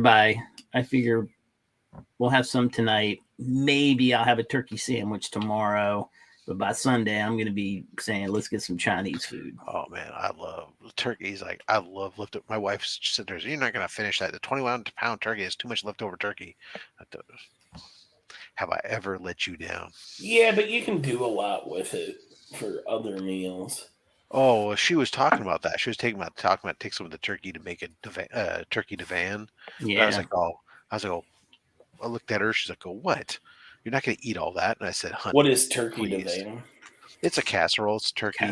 we'll have some tonight. Maybe I'll have a turkey sandwich tomorrow. But by Sunday, I'm going to be saying, let's get some Chinese food. Oh, man, I love turkeys. I love leftover. My wife's sitting there. You're not going to finish that. The 21-pound turkey is too much leftover turkey. Have I ever let you down? Yeah, but you can do a lot with it for other meals. Oh, she was talking about that. She was talking about take some of the turkey to make a turkey divan. Yeah. I was like, I looked at her. She's like, what? You're not going to eat all that? And I said, honey, what is turkey please. divan? It's a casserole. It's turkey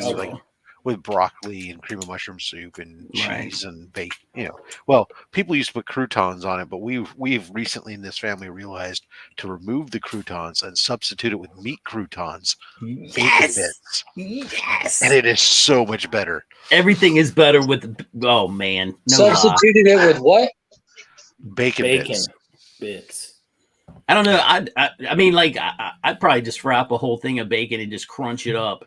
with broccoli and cream of mushroom soup and cheese and bacon. Well, people used to put croutons on it, but we've recently in this family realized to remove the croutons and substitute it with meat croutons. Yes. Yes. And it is so much better. Everything is better with. Oh man. No substituted it with what? Bacon bits. I don't know. I mean, I'd probably just fry up a whole thing of bacon and just crunch it up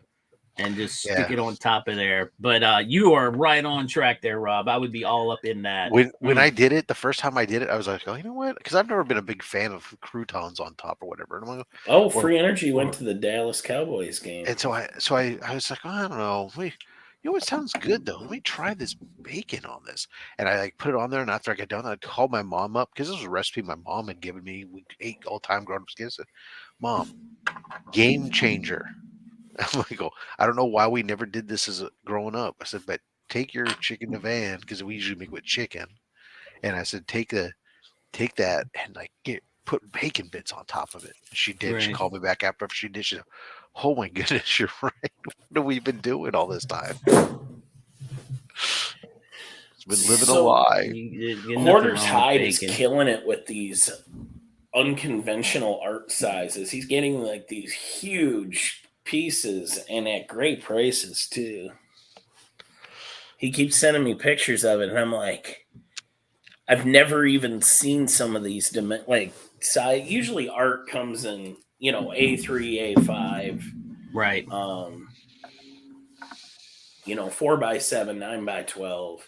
and just stick it on top of there. But you are right on track there, Rob. I would be all up in that. When I did it, the first time I did it, I was like, oh, you know what? Because I've never been a big fan of croutons on top or whatever. And I'm like, Free Energy went to the Dallas Cowboys game. And so I was like, oh, I don't know. You know what sounds good though? Let me try this bacon on this. And I like put it on there, and after I got done, I called my mom up because this was a recipe my mom had given me. We ate all the time growing up as kids. I said, Mom, game changer. I'm like, oh, I don't know why we never did this as growing up. I said, but take your chicken to van because we usually make it with chicken. And I said, take that and like put bacon bits on top of it. She did. She Right. called me back after she did. She said, oh my goodness, you're right. What have we been doing all this time? It's been living a lie. Hoarder's Hide is killing it with these unconventional art sizes. He's getting like these huge pieces and at great prices too. He keeps sending me pictures of it, and I'm like, I've never even seen some of these like size. Usually art comes in, A3, A5, Right. 4x7, 9x12,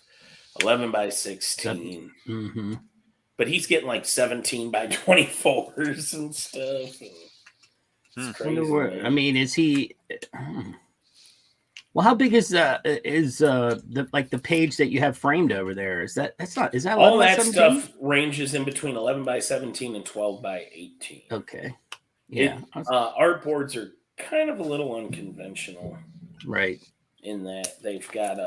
11x16. Mm-hmm. But he's getting like 17x24s and stuff. It's crazy. I mean, is he? Well, how big is the page that you have framed over there? Is that all that stuff ranges in between 11x17 and 12x18? Okay, yeah. Art boards are kind of a little unconventional, right? In that they've got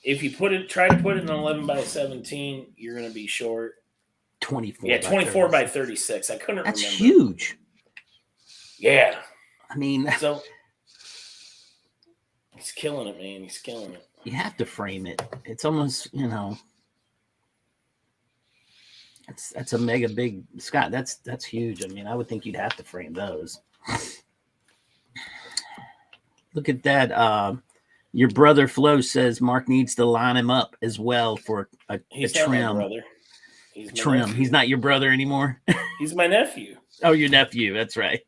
if you try to put it in 11x17, you're going to be short. 24. Yeah, 24x36. I couldn't remember. That's huge. Yeah, I mean, so. He's killing it, man. He's killing it. You have to frame it. It's almost, that's a mega big Scott. That's huge. I mean, I would think you'd have to frame those. Look at that. Your brother Flo says Mark needs to line him up as well for a trim. Not my brother. He's trim. Nephew. He's not your brother anymore. He's my nephew. Oh, your nephew. That's right.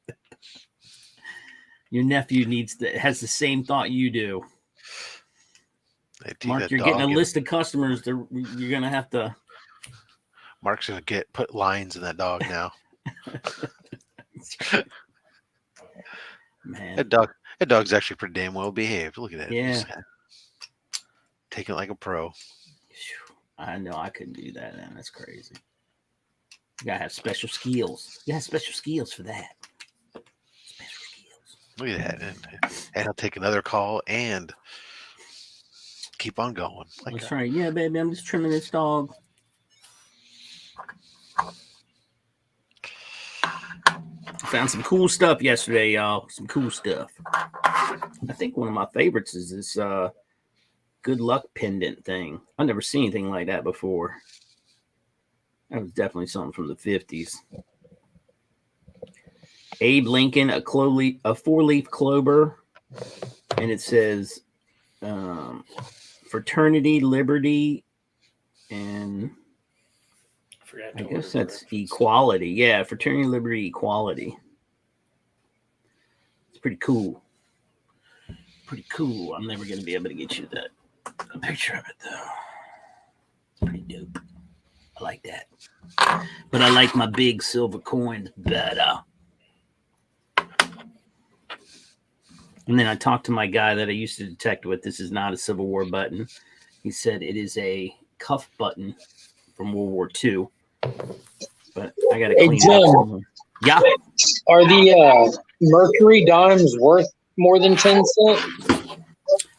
Your nephew has the same thought you do. Mark, you're getting a list of customers. You're gonna have to. Mark's gonna put lines in that dog now. Man, that dog's actually pretty damn well behaved. Look at that. Yeah, taking it like a pro. I know I couldn't do that, man. That's crazy. You gotta have special skills. You have special skills for that. Look at that. And I'll take another call and keep on going. That's right. Yeah, baby, I'm just trimming this dog. Found some cool stuff yesterday, y'all. Some cool stuff. I think one of my favorites is this good luck pendant thing. I've never seen anything like that before. That was definitely something from the 50s. Abe Lincoln, a 4-leaf clover, and it says fraternity, liberty, and I guess that's equality. Yeah, fraternity, liberty, equality. It's pretty cool. Pretty cool. I'm never going to be able to get you a picture of it, though. It's pretty dope. I like that. But I like my big silver coins better. And then I talked to my guy that I used to detect with. This is not a Civil War button. He said it is a cuff button from World War II. But I got to clean it up. Yeah. Are the Mercury dimes worth more than 10 cents?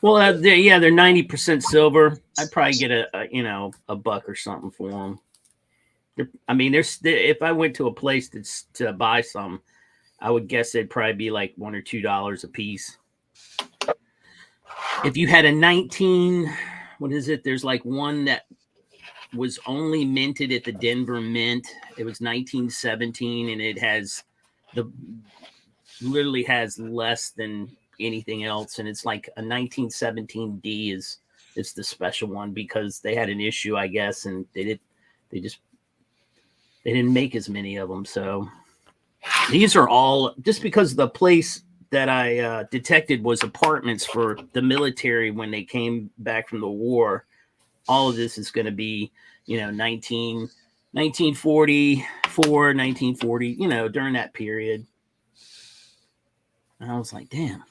Well, they're 90% silver. I'd probably get a buck or something for them. If I went to a place to buy some, I would guess they'd probably be like $1 or $2 a piece. If you had a 19, what is it? There's like one that was only minted at the Denver Mint. It was 1917, and it literally has less than anything else, and it's like a 1917 D is the special one because they had an issue, I guess, and they didn't make as many of them. So these are all just because the place that I detected was apartments for the military when they came back from the war. All of this is going to be, 1944, 1940, during that period. And I was like, damn.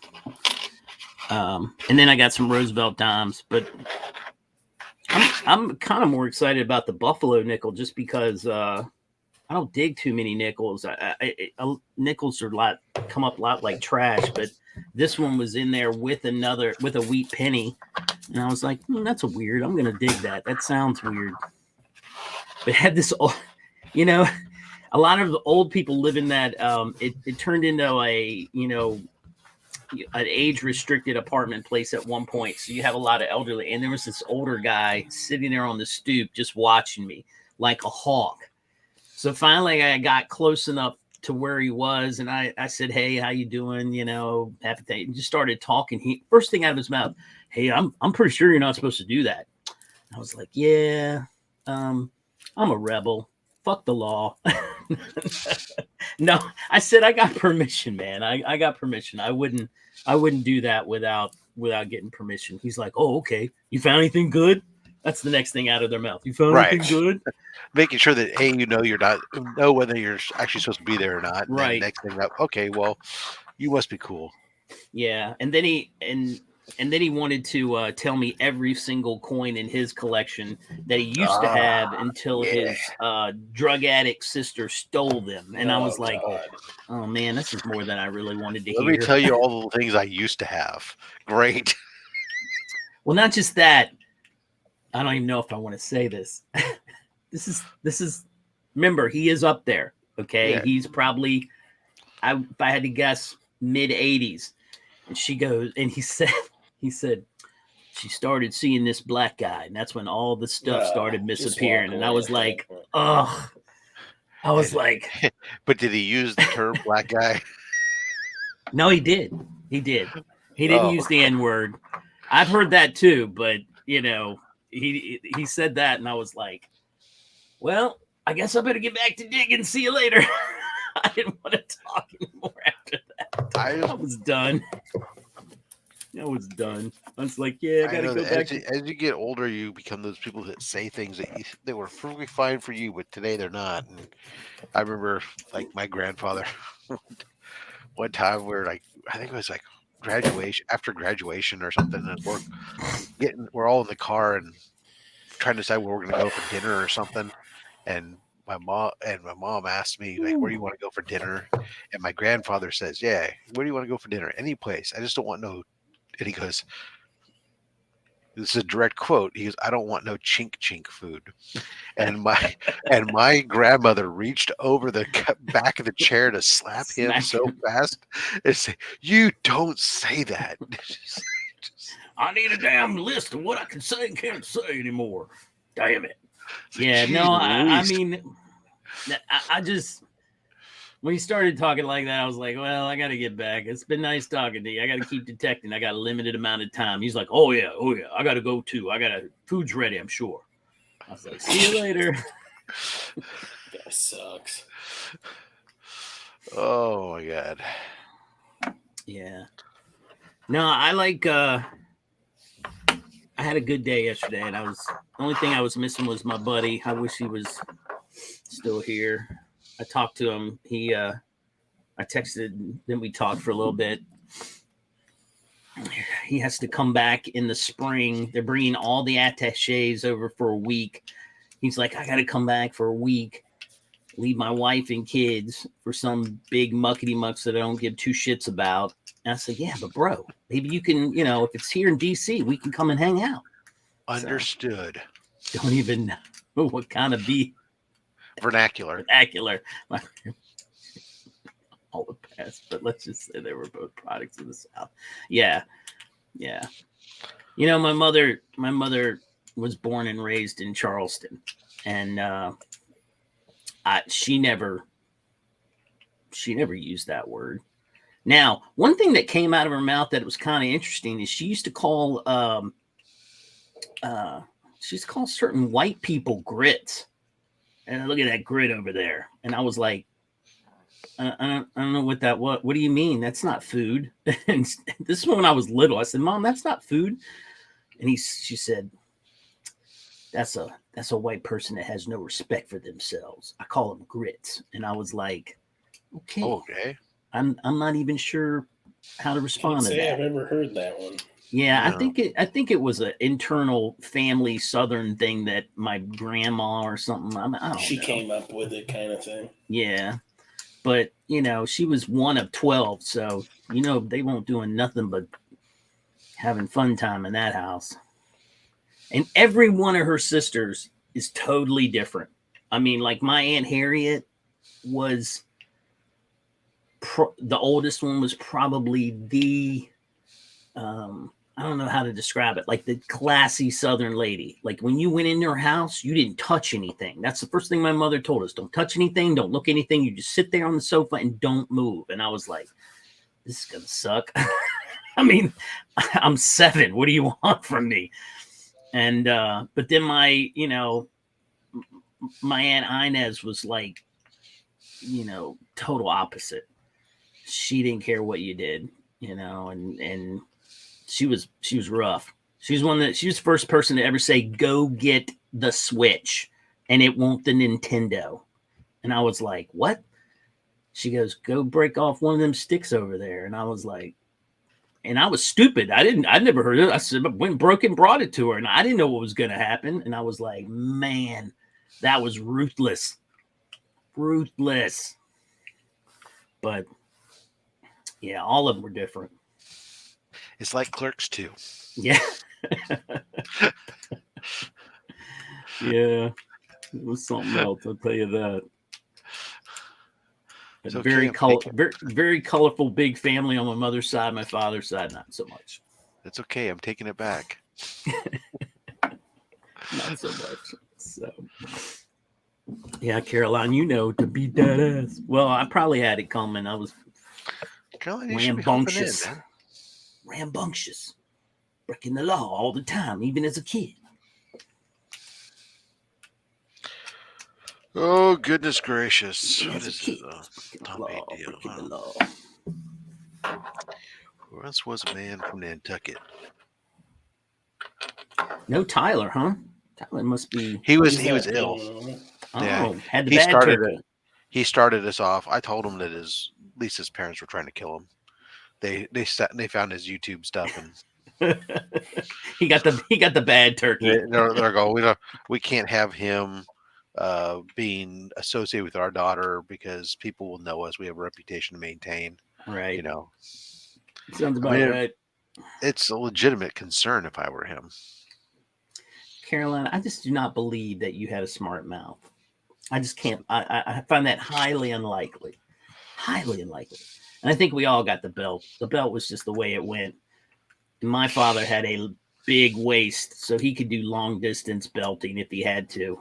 And then I got some Roosevelt dimes, but I'm kind of more excited about the Buffalo nickel just because I don't dig too many nickels. Nickels are come up a lot like trash, but this one was in there with a wheat penny, and I was like, that's a weird. I'm gonna dig that. That sounds weird. But had this, a lot of the old people live in that. It turned into an age restricted apartment place at one point. So you have a lot of elderly, and there was this older guy sitting there on the stoop just watching me like a hawk. So finally I got close enough to where he was, and I said, "Hey, how you doing? Happy," and just started talking. First thing out of his mouth, "Hey, I'm pretty sure you're not supposed to do that." I was like, "Yeah, I'm a rebel. Fuck the law." No, I said I got permission, man. I got permission. I wouldn't do that without getting permission. He's like, "Oh, okay. You found anything good?" That's the next thing out of their mouth. "You found anything good?" Making sure that you're not know whether you're actually supposed to be there or not. And Right. then next thing up, okay, well, you must be cool. Yeah, and then he wanted to tell me every single coin in his collection that he used to have until his drug addict sister stole them. And I was like, "Oh man, this is more than I really wanted to hear." Let me tell you all the things I used to have. Great. Well, not just that. I don't even know if I want to say this. This is. Remember, he is up there. Okay, Yeah. He's probably, if I had to guess, mid 80s. And she goes, and he said, she started seeing this black guy, and that's when all the stuff started disappearing. And I was like, ugh. I was like, but did he use the term black guy? No, he did. He didn't use the N-word. I've heard that too, but he said that, and I was like, well, I guess I better get back to digging. See you later. I didn't want to talk anymore after that. I was done. I was like, yeah, I gotta go back. As you get older, you become those people that say things that were perfectly fine for you, but today they're not. And I remember, like, my grandfather, one time where, like, I think it was like after graduation or something, and we're all in the car and trying to decide where we're gonna go for dinner or something. And my mom asked me, like, where do you want to go for dinner? And my grandfather says, yeah, where do you want to go for dinner? Any place. I just don't want no. And he goes, this is a direct quote. He goes, I don't want no chink food. And my grandmother reached over the back of the chair to slap him so fast and say, you don't say that. I need a damn list of what I can say and can't say anymore. Damn it. Yeah, no, I mean, I just, when he started talking like that, I was like, well, I got to get back. It's been nice talking to you. I got to keep detecting. I got a limited amount of time. He's like, oh yeah. I got to go too. Food's ready, I'm sure. I was like, see you later. That sucks. Oh my God. Yeah. No, I had a good day yesterday, and the only thing I was missing was my buddy. I wish he was still here. I talked to him. I texted, then we talked for a little bit. He has to come back in the spring. They're bringing all the attaches over for a week. He's like, I got to come back for a week, leave my wife and kids for some big muckety mucks that I don't give two shits about. And I said, yeah, but bro, maybe you can, if it's here in DC, we can come and hang out. Understood. So, don't even know what kind of vernacular. All the past, but let's just say they were both products of the South. Yeah. My mother was born and raised in Charleston, and she never used that word. Now, one thing that came out of her mouth that was kind of interesting is she used to call certain white people grits. And look at that grit over there. And I was like, I don't know what that was. What do you mean? That's not food. And this is when I was little. I said, Mom, that's not food. And she said, that's a white person that has no respect for themselves. I call them grits. And I was like, okay. Okay. I'm not even sure how to Can't respond to say I've that. ever heard that one. Yeah, No. I think it was an internal family Southern thing that my grandma or something. I don't She know. came up with it, kind of thing. Yeah, but she was one of 12, so they won't doing nothing but having fun time in that house. And every one of her sisters is totally different. I mean, like my Aunt Harriet was the oldest one was probably the I don't know how to describe it, like the classy Southern lady. Like when you went in her house, you didn't touch anything. That's the first thing my mother told us. Don't touch anything. Don't look anything. You just sit there on the sofa and don't move. And I was like, this is going to suck. I mean, I'm 7. What do you want from me? And, but then my Aunt Inez was like, total opposite. She didn't care what you did, and she was rough. She was the first person to ever say, go get the Switch and it won't the Nintendo. And I was like, what? She goes, go break off one of them sticks over there. And I was like, and I was stupid. I'd never heard of it. I said, went broke and brought it to her and I didn't know what was going to happen. And I was like, man, that was ruthless. Ruthless. But yeah, all of them were different. It's like Clerks 2. Yeah. Yeah. It was something else, I'll tell you that. It's okay, very colorful, big family on my mother's side. My father's side, not so much. It's okay. I'm taking it back. Not so much. So, yeah, Caroline, to beat that ass. Well, I probably had it coming. I was Caroline, you should be hopping in, man. Rambunctious, breaking the law all the time, even as a kid. Oh, goodness gracious. Even What as a is kid, it? Not a big deal. breaking the law. Who else was a man from Nantucket? No Tyler, huh? Tyler must be. He was He's not ill. doing Oh, Yeah. had the He bad started turkey. it. He started us off. I told him that at least his parents were trying to kill him. They found his YouTube stuff and he got the bad turkey. they're going, we can't have him being associated with our daughter because people will know us. We have a reputation to maintain. Right. Sounds about right. It's a legitimate concern if I were him. Caroline, I just do not believe that you had a smart mouth. I just can't. I find that highly unlikely. Highly unlikely. And I think we all got the belt. The belt was just the way it went. And my father had a big waist, so he could do long distance belting if he had to.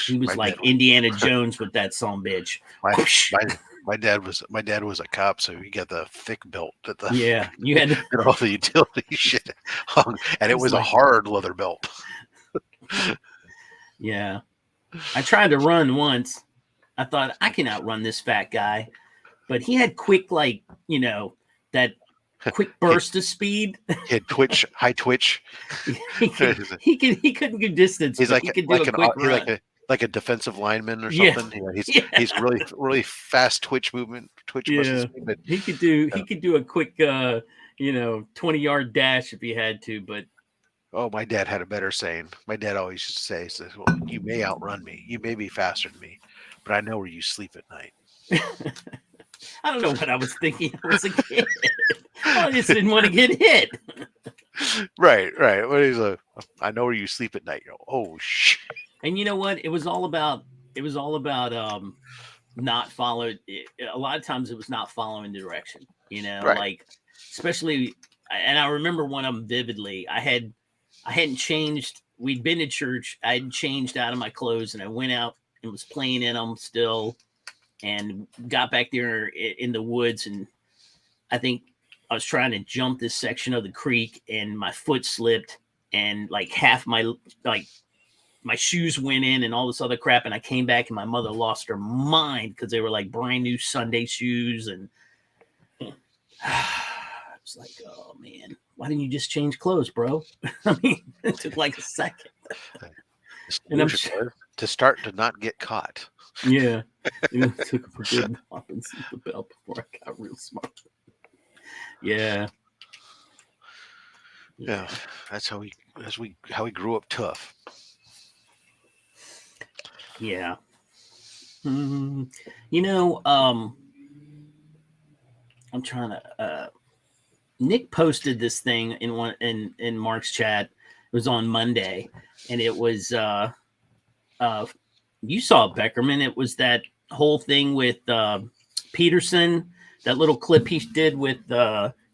He was like Indiana Jones with that sumbitch. My dad was a cop, so he got the thick belt that you had and all the utility shit hung, and it was a hard leather belt. Yeah. I tried to run once. I thought I can outrun this fat guy, but he had quick, that quick burst of speed. He had high twitch. he couldn't do distance. He's like he could do a quick run. Like a defensive lineman or something. Yeah. He's really fast twitch movement. Yeah. But he could do a quick 20-yard dash if he had to, but oh, my dad had a better saying. My dad always used to say, says, well, you may outrun me. You may be faster than me, but I know where you sleep at night. I don't know what I was thinking. I was a kid. I just didn't want to get hit. Right. What he's like, I know where you sleep at night. Oh shit. And you know what? It was all about not following. A lot of times it was not following the direction. Right. Like especially. And I remember one of them vividly. I hadn't changed. We'd been to church. I hadn't changed out of my clothes, and I went out and was playing in them still, and got back there in the woods. And I think I was trying to jump this section of the creek, and my foot slipped, and like half my shoes went in, and all this other crap. And I came back, and my mother lost her mind because they were like brand new Sunday shoes, and I was like, oh man, why didn't you just change clothes, bro? I mean, it took like a second. And I'm to start to not get caught. Yeah. It took a good hop and the belt before I got real smart. Yeah. Yeah, that's how we grew up tough. Yeah. You know, I'm trying to. Nick posted this thing in Mark's chat. It was on Monday, and it was you saw Beckerman. It was that whole thing with Peterson, that little clip he did with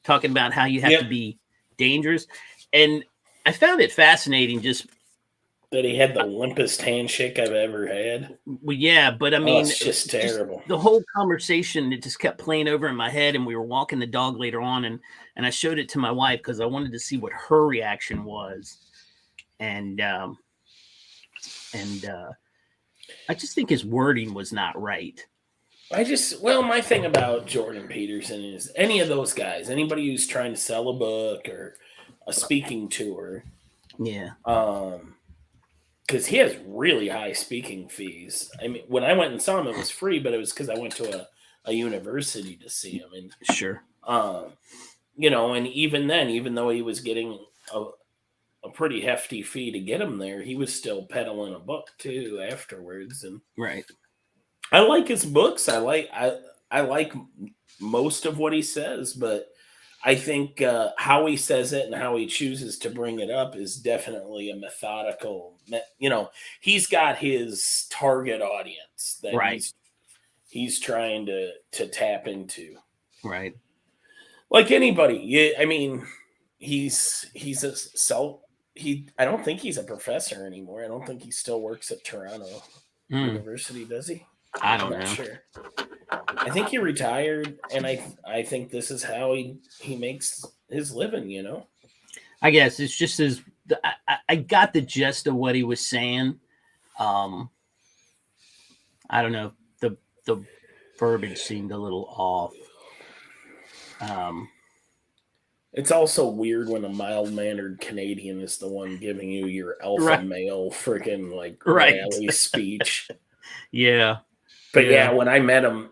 talking about how you have to be dangerous, and I found it fascinating. Just that he had the limpest handshake I've ever had. well, yeah, but I mean, it's just terrible. The whole conversation, it just kept playing over in my head, and we were walking the dog later on, and I showed it to my wife because I wanted to see what her reaction was, and I just think his wording was not right. My thing about Jordan Peterson is any of those guys, anybody who's trying to sell a book or a speaking tour, yeah, because he has really high speaking fees. I mean, when I went and saw him, it was free, but it was because I went to a university to see him. And sure, and even then, even though he was getting a pretty hefty fee to get him there, he was still peddling a book too afterwards. And right. I like his books. I like most of what he says, but I think how he says it and how he chooses to bring it up is definitely a methodical. He's got his target audience that right. he's trying to tap into. Right. Like anybody, I mean, he's a self. I don't think he's a professor anymore. I don't think he still works at Toronto University, does he? I don't know. Sure. I think he retired, and I think this is how he makes his living. I guess it's just I got the gist of what he was saying. I don't know. The verbiage seemed a little off. It's also weird when a mild-mannered Canadian is the one giving you your alpha male freaking rally speech. Yeah. But yeah, when I met him,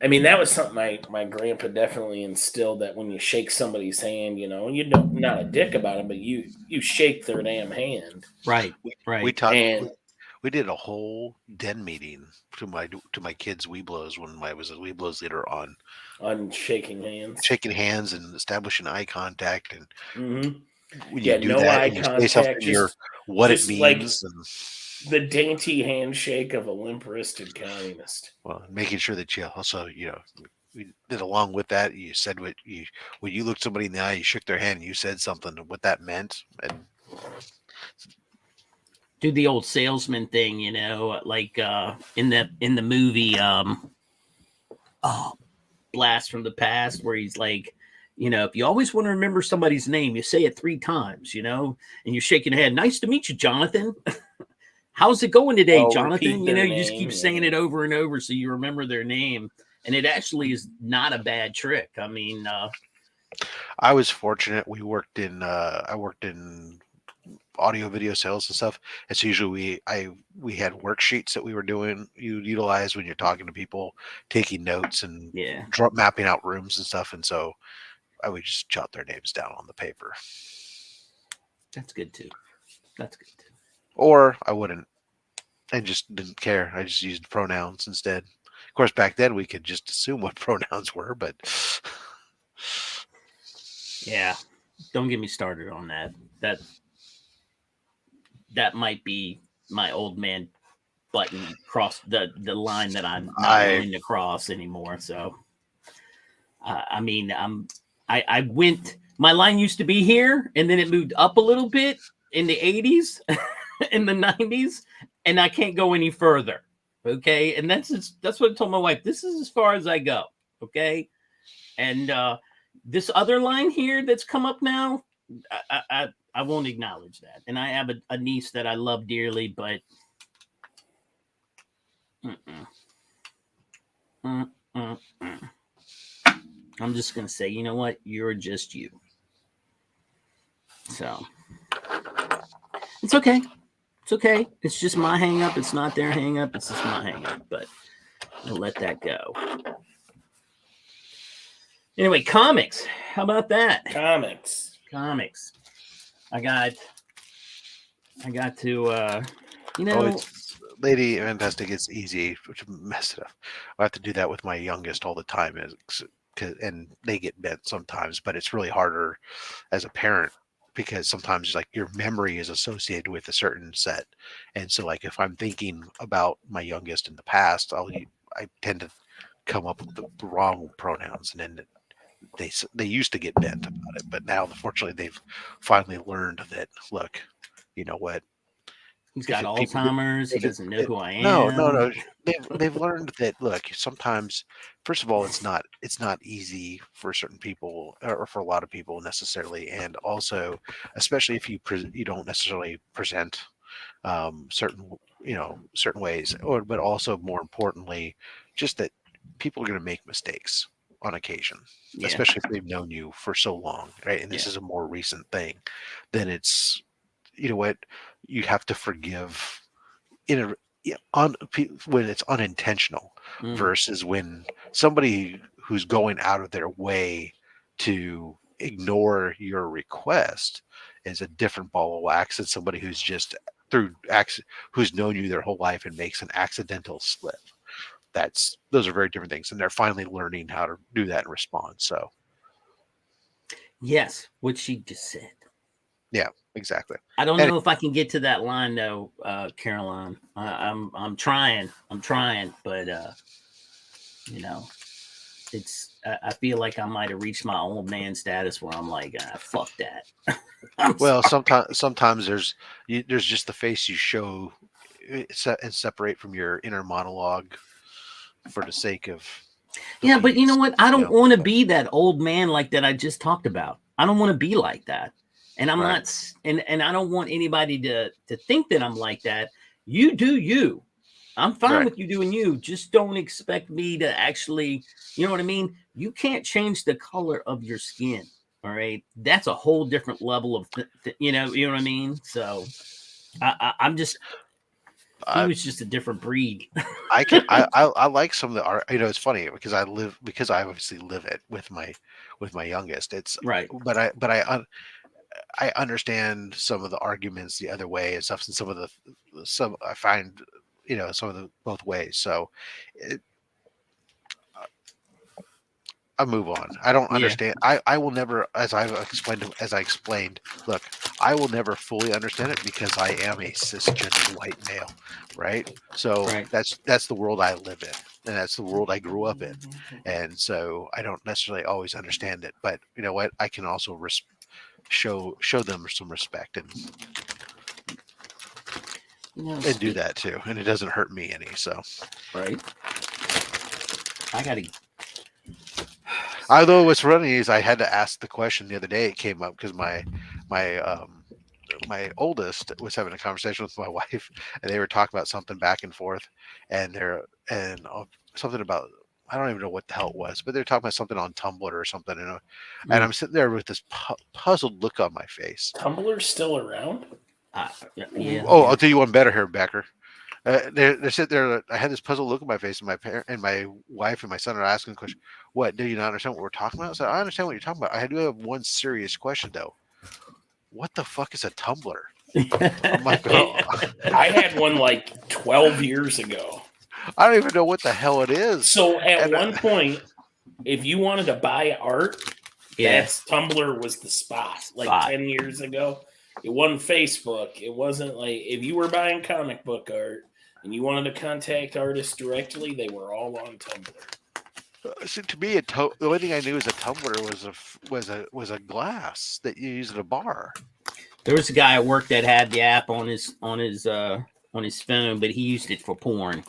I mean, that was something my grandpa definitely instilled, that when you shake somebody's hand, and you're not a dick about it, but you shake their damn hand. Right. We did a whole den meeting to my kids' Weeblos when I was a Weeblos leader on shaking hands and establishing eye contact, and when you do that, eye contact, what it means, and the dainty handshake of a limp-wristed communist. Well, making sure that you also, we did along with that. You said when you looked somebody in the eye, you shook their hand, and you said something, what that meant, and do the old salesman thing, like in the movie Blast from the Past, where he's like, if you always want to remember somebody's name, you say it 3 times, and you're shaking your head. Nice to meet you, Jonathan. How's it going today, Jonathan? You just keep saying it over and over so you remember their name. And it actually is not a bad trick. I mean, I was fortunate. I worked in audio video sales and stuff. It's usually we had worksheets that we were doing. You utilize when you're talking to people, taking notes and mapping out rooms and stuff. And so I would just jot their names down on the paper. That's good too. Or I wouldn't. I just didn't care. I just used pronouns instead. Of course, back then we could just assume what pronouns were, but yeah, don't get me started on that. That might be my old man button cross the line that I'm not willing to cross anymore. So, I mean, I went. My line used to be here, and then it moved up a little bit in the 80s, in the 90s, and I can't go any further. Okay, and that's what I told my wife. This is as far as I go. Okay, and this other line here that's come up now, I won't acknowledge that. And I have a niece that I love dearly, but I'm just gonna say, you know what? You're just you. So it's okay. It's okay. It's just my hang up. It's not their hang up. It's just my hang up. But I'll let that go. Anyway, comics. How about that? Comics. I got to It's Lady Fantastic. It's easy to mess it up. I have to do that with my youngest all the time, and they get bent sometimes. But it's really harder as a parent because sometimes like your memory is associated with a certain set, and so like if I'm thinking about my youngest in the past, I tend to come up with the wrong pronouns, and then they used to get bent about it, but now fortunately they've finally learned that. Look, you know what? he's got Alzheimer's. He doesn't know who I am. No. They've learned that. Look, sometimes, first of all, it's not easy for certain people or for a lot of people necessarily, and also, especially if you don't necessarily present certain certain ways, but also more importantly, just that people are going to make mistakes on occasion, especially if they've known you for so long, right? And this is a more recent thing. Then it's what you have to forgive when it's unintentional versus when somebody who's going out of their way to ignore your request is a different ball of wax than somebody who's just who's known you their whole life and makes an accidental slip. Those are very different things, and they're finally learning how to do that and respond. So yes, what she just said. Yeah, exactly. I don't know if I can get to that line though, Caroline. I'm trying, but it's. I feel like I might have reached my old man status where I'm like, fuck that. Well, sometimes there's just the face you show and separate from your inner monologue for the sake of. Yeah, but you know what? I don't want to be that old man like that I just talked about. I don't want to be like that. And I'm not, and I don't want anybody to think that I'm like that. You do you. I'm fine with you doing you. Just don't expect me to actually, you know what I mean? You can't change the color of your skin. All right. That's a whole different level of, you know what I mean? So I'm just, he was just a different breed. I like some of the art. It's funny because I obviously live it with my youngest. It's right. But I understand some of the arguments the other way and stuff, and some I find, some of the both ways. So I move on. I don't understand. I will never, as I explained, look, I will never fully understand it because I am a cisgender white male, right? So that's the world I live in, and that's the world I grew up in, and so I don't necessarily always understand it. But you know what? I can also show them some respect and do that too, and it doesn't hurt me any. So although what's funny is I had to ask the question the other day. It came up because my oldest was having a conversation with my wife, and they were talking about something back and forth, and something about, I don't even know what the hell it was, but they're talking about something on Tumblr or something, and I'm sitting there with this puzzled look on my face. Tumblr's still around? I'll tell you one better here, Becker. They're sitting there. I had this puzzled look on my face, and my wife and my son are asking the question, "What? Do you not understand what we're talking about?" I said, "I understand what you're talking about. I do have one serious question though. What the fuck is a Tumblr?" I'm like, I had one like 12 years ago. I don't even know what the hell it is. So at one point, if you wanted to buy art, Tumblr was the spot. Like 10 years ago, it wasn't Facebook. It wasn't like if you were buying comic book art and you wanted to contact artists directly, they were all on Tumblr. So to me, the only thing I knew as a Tumblr was a glass that you use at a bar. There was a guy at work that had the app on his phone, but he used it for porn.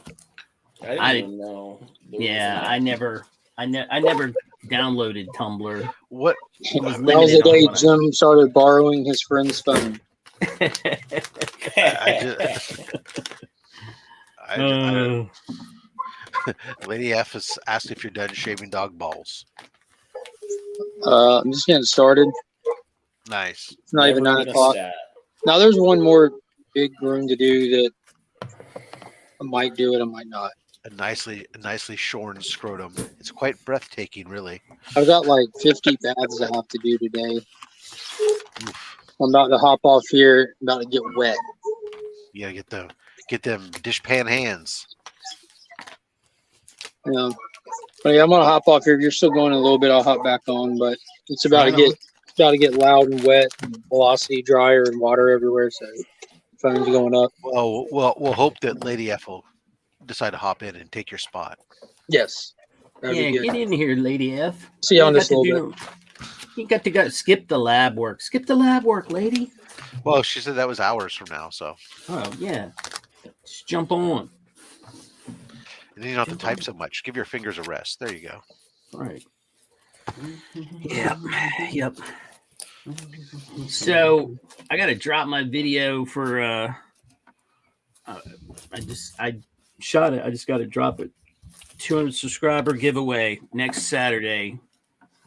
I didn't know. I never downloaded Tumblr. What? That was the day Jim started borrowing his friend's phone. Lady F has asked if you're done shaving dog balls. I'm just getting started. Nice. It's not even 9 o'clock. Now there's one more big groom to do that I might do it, I might not. a nicely shorn scrotum. It's quite breathtaking, really. I've got like 50 baths I have to do today. Oof. I'm about to hop off here. I'm about to get wet. You gotta get them dishpan hands. Yeah. But yeah, I'm gonna hop off here. If you're still going a little bit, I'll hop back on. But it's about Right to get loud and wet, and velocity dryer and water everywhere. So phone's going up. Well, we'll hope that Lady F will decide to hop in and take your spot. Yes. That'd Yeah, be good. get in here, Lady F. See you on this a got to little bit. You got to go skip the lab work. Skip the lab work, lady. Well, she said that was hours from now, so. Oh yeah, just jump on. And then you don't have to type so much. Give your fingers a rest. There you go. All right. Yep. So I got to drop my video for. I shot it. I just got to drop it. 200 subscriber giveaway next Saturday.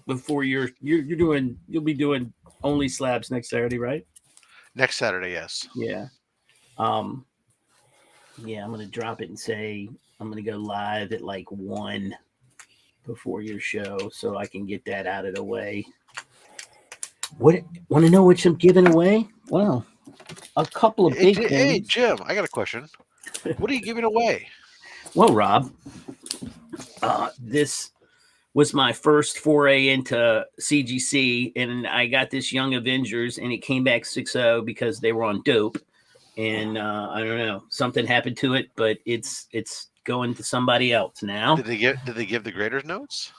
Before you'll be doing only slabs next Saturday, right? Next Saturday, yes. Yeah. Yeah, I'm gonna drop it and say I'm gonna go live at like 1 before your show so I can get that out of the way. What want to know what I'm giving away? Well, a couple of big things. Hey, Jim, I got a question. What are you giving away? Well, Rob, this was my first foray into CGC, and I got this Young Avengers, and it came back 6-0 because they were on dope, and I don't know, something happened to it, but it's going to somebody else now. Did they give the graders notes?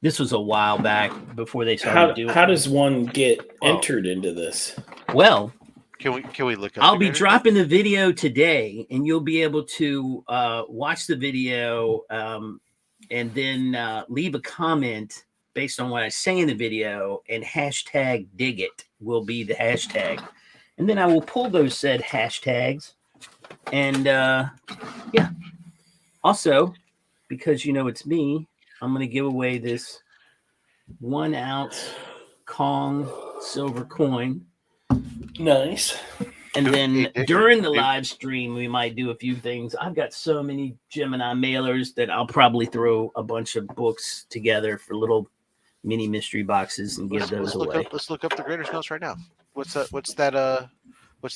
This was a while back before they started doing. How does one get entered into this? Well, can we look up? I'll be dropping the video today, and you'll be able to watch the video. And then leave a comment based on what I say in the video, and hashtag dig it will be the hashtag. And then I will pull those said hashtags. And yeah, also, because it's me, I'm going to give away this 1 ounce Kong silver coin. Nice. And then during the live stream, we might do a few things. I've got so many Gemini mailers that I'll probably throw a bunch of books together for little mini mystery boxes and give those away. Let's look up the graders notes right now. What's that? What's the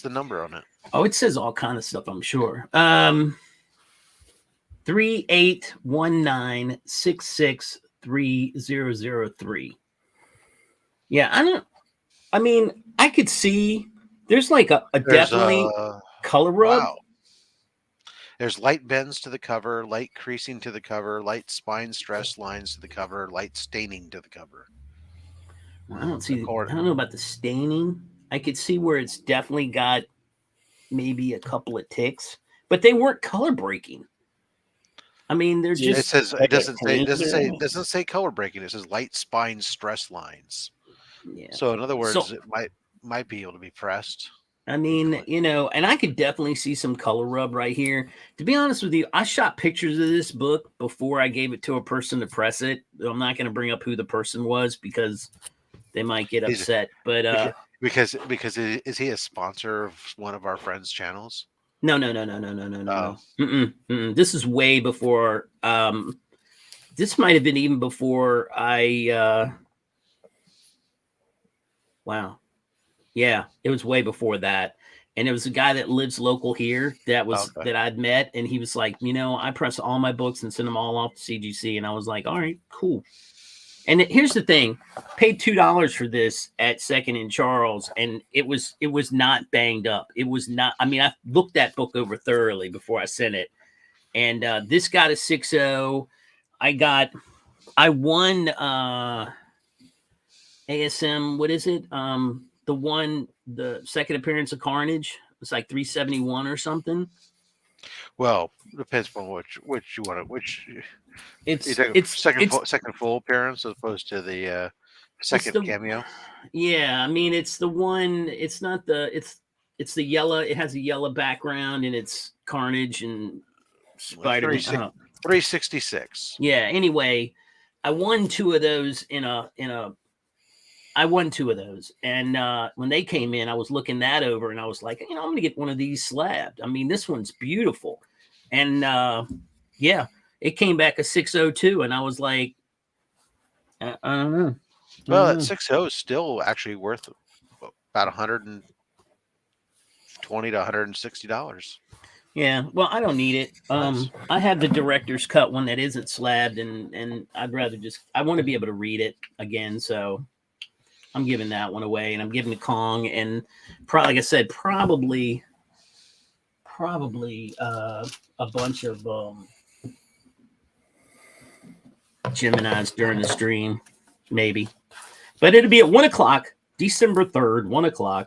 number on it? Oh, it says all kind of stuff, I'm sure. 3819663003. Yeah, I could see there's like a definitely color rub. Wow. There's light bends to the cover, light creasing to the cover, light spine stress lines to the cover, light staining to the cover. I don't know about the staining. I could see where it's definitely got maybe a couple of ticks, but they weren't color breaking. They're just. It doesn't say color breaking. It says light spine stress lines. Yeah. So in other words, it might be able to be pressed. And I could definitely see some color rub right here. To be honest with you, I shot pictures of this book before I gave it to a person to press it. I'm not going to bring up who the person was because they might get upset. But because is he a sponsor of one of our friends' channels? No. This is way before. This might have been even before I. Wow. Yeah, it was way before that. And it was a guy that lives local here that I'd met. And he was like, I press all my books and send them all off to CGC. And I was like, all right, cool. And here's the thing, paid $2 for this at 2nd and Charles. And it was not banged up. It was not, I looked that book over thoroughly before I sent it. And this got a 6.0. I won ASM, what is it? The second appearance of Carnage was like 371 or something. Well, depends on which you want to. It's second full appearance as opposed to the second cameo. Yeah, it's the one. It's not the. It's the yellow. It has a yellow background and it's Carnage and Spider-Man. 366. Yeah. Anyway, I won 2 of those I won 2 of those. And when they came in, I was looking that over and I was like, I'm going to get one of these slabbed. This one's beautiful. And Yeah, it came back a 602, and I was like, I don't know. Well, that 6.0 is still actually worth about $120 to $160. Yeah, well, I don't need it. Nice. I have the director's cut one that isn't slabbed, and I'd rather I want to be able to read it again, so I'm giving that one away, and I'm giving the Kong, and probably, like I said, probably a bunch of Geminis during the stream, maybe, but it'll be at 1:00, December 3rd, 1:00.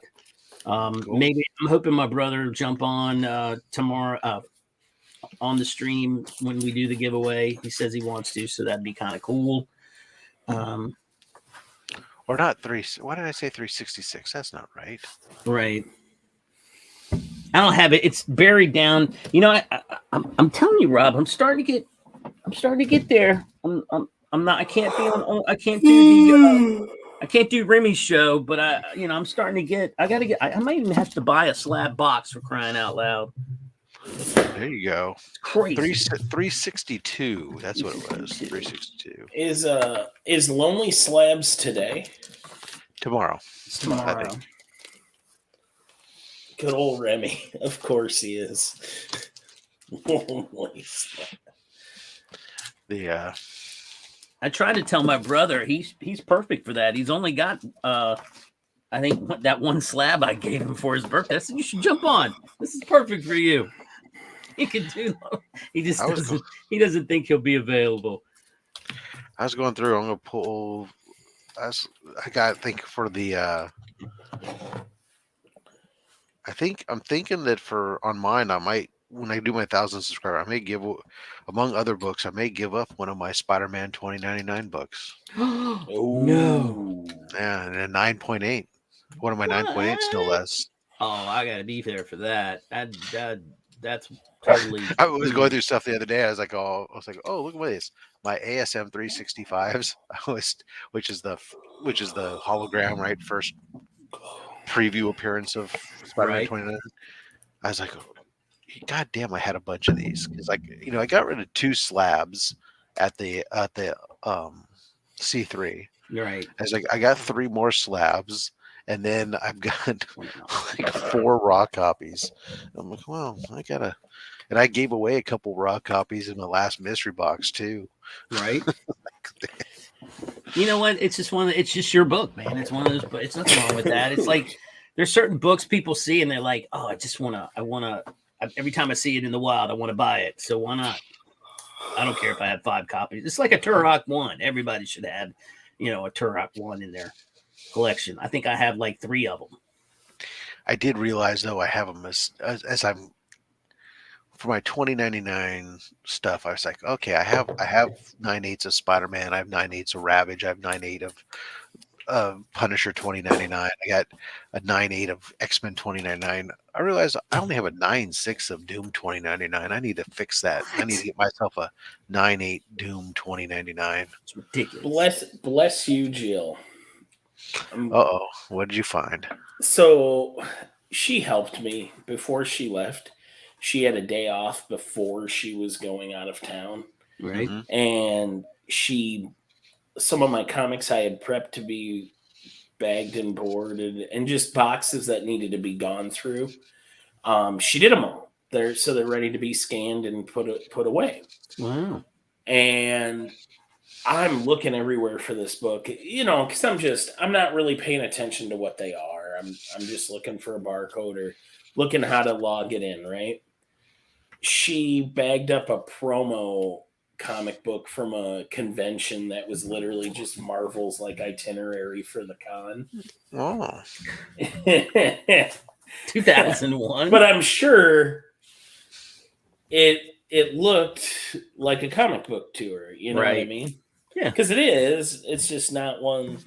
Cool. Maybe I'm hoping my brother will jump on tomorrow on the stream when we do the giveaway. He says he wants to, so that'd be kind of cool. Or not 3. Why did I say 366? That's not right. Right. I don't have it. It's buried down. You know, I'm telling you, Rob. I'm starting to get there. I'm not. I can't be on. I can't do the. I can't do Remy's show, but I'm starting to get. I gotta get. I might even have to buy a slab box, for crying out loud. There you go. It's crazy. 362. That's what it was. 362. Is Lonely Slabs today? Tomorrow. It's tomorrow. I think. Good old Remy. Of course he is. Lonely Slabs. I tried to tell my brother he's perfect for that. He's only got I think that one slab I gave him for his birthday. I said you should jump on. This is perfect for you. He can do. He just doesn't. He doesn't think he'll be available. I was going through. I'm gonna pull. I think for the. I'm thinking that on mine, I might, when I do my 1,000 subscriber, I may give, among other books, I may give up one of my Spider-Man 2099 books. Oh no! Yeah, and a 9.8. One of my 9.8 still less. Oh, I gotta be there for that. That's totally. I was going through stuff the other day. I was like, oh, look at this. My ASM 365s, which is the hologram, right? First preview appearance of Spider-Man 29. I was like, God damn, I had a bunch of these because, like, I got rid of 2 slabs at the C3. You're right. I was like, I got 3 more slabs, and then I've got like 4 raw copies. I'm like, well, and I gave away a couple raw copies in the last mystery box too. Right. You know what? It's just your book, man. It's one of those. It's nothing wrong with that. It's like there's certain books people see and they're like, oh, I wanna. Every time I see it in the wild, I want to buy it. So why not? I don't care if I have 5 copies. It's like a Turok 1. Everybody should have, a Turok 1 in their collection. I think I have like 3 of them. I did realize though I have them as I'm for my 2099 stuff. I was like, okay, I have 9/8 of Spider-Man. I have 9/8 of Ravage. I have 9/8 of Punisher 2099. I got a 9/8 of X-Men 2099. I realized I only have a 9/6 of Doom 2099. I need to fix that. I need to get myself a 9/8 Doom 2099. It's ridiculous. Bless you, Jill. Uh-oh. What did you find? So she helped me before she left. She had a day off before she was going out of town. Right. Mm-hmm. And some of my comics I had prepped to be bagged and boarded and just boxes that needed to be gone through. She did them all. They're ready to be scanned and put away. Wow. And I'm looking everywhere for this book, because I'm not really paying attention to what they are. I'm just looking for a barcode or looking how to log it in, right? She bagged up a promo comic book from a convention that was literally just Marvel's like itinerary for the con. Oh. 2001. But I'm sure it looked like a comic book to her, you know what I mean? Yeah. Because it is. It's just not one.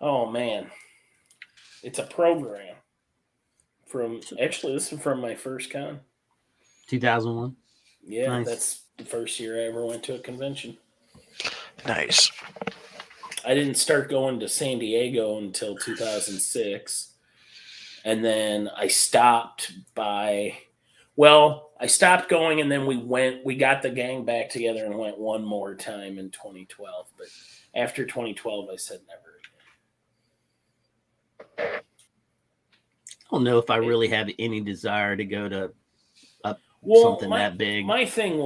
Oh man. It's a program. This is from my first con. 2001. Yeah, nice. That's the first year I ever went to a convention. Nice. I didn't start going to San Diego until 2006. And then I stopped by Well, I stopped going, and then we got the gang back together and went one more time in 2012. But after 2012, I said never again. I don't know if I really have any desire to go to something that big. My thing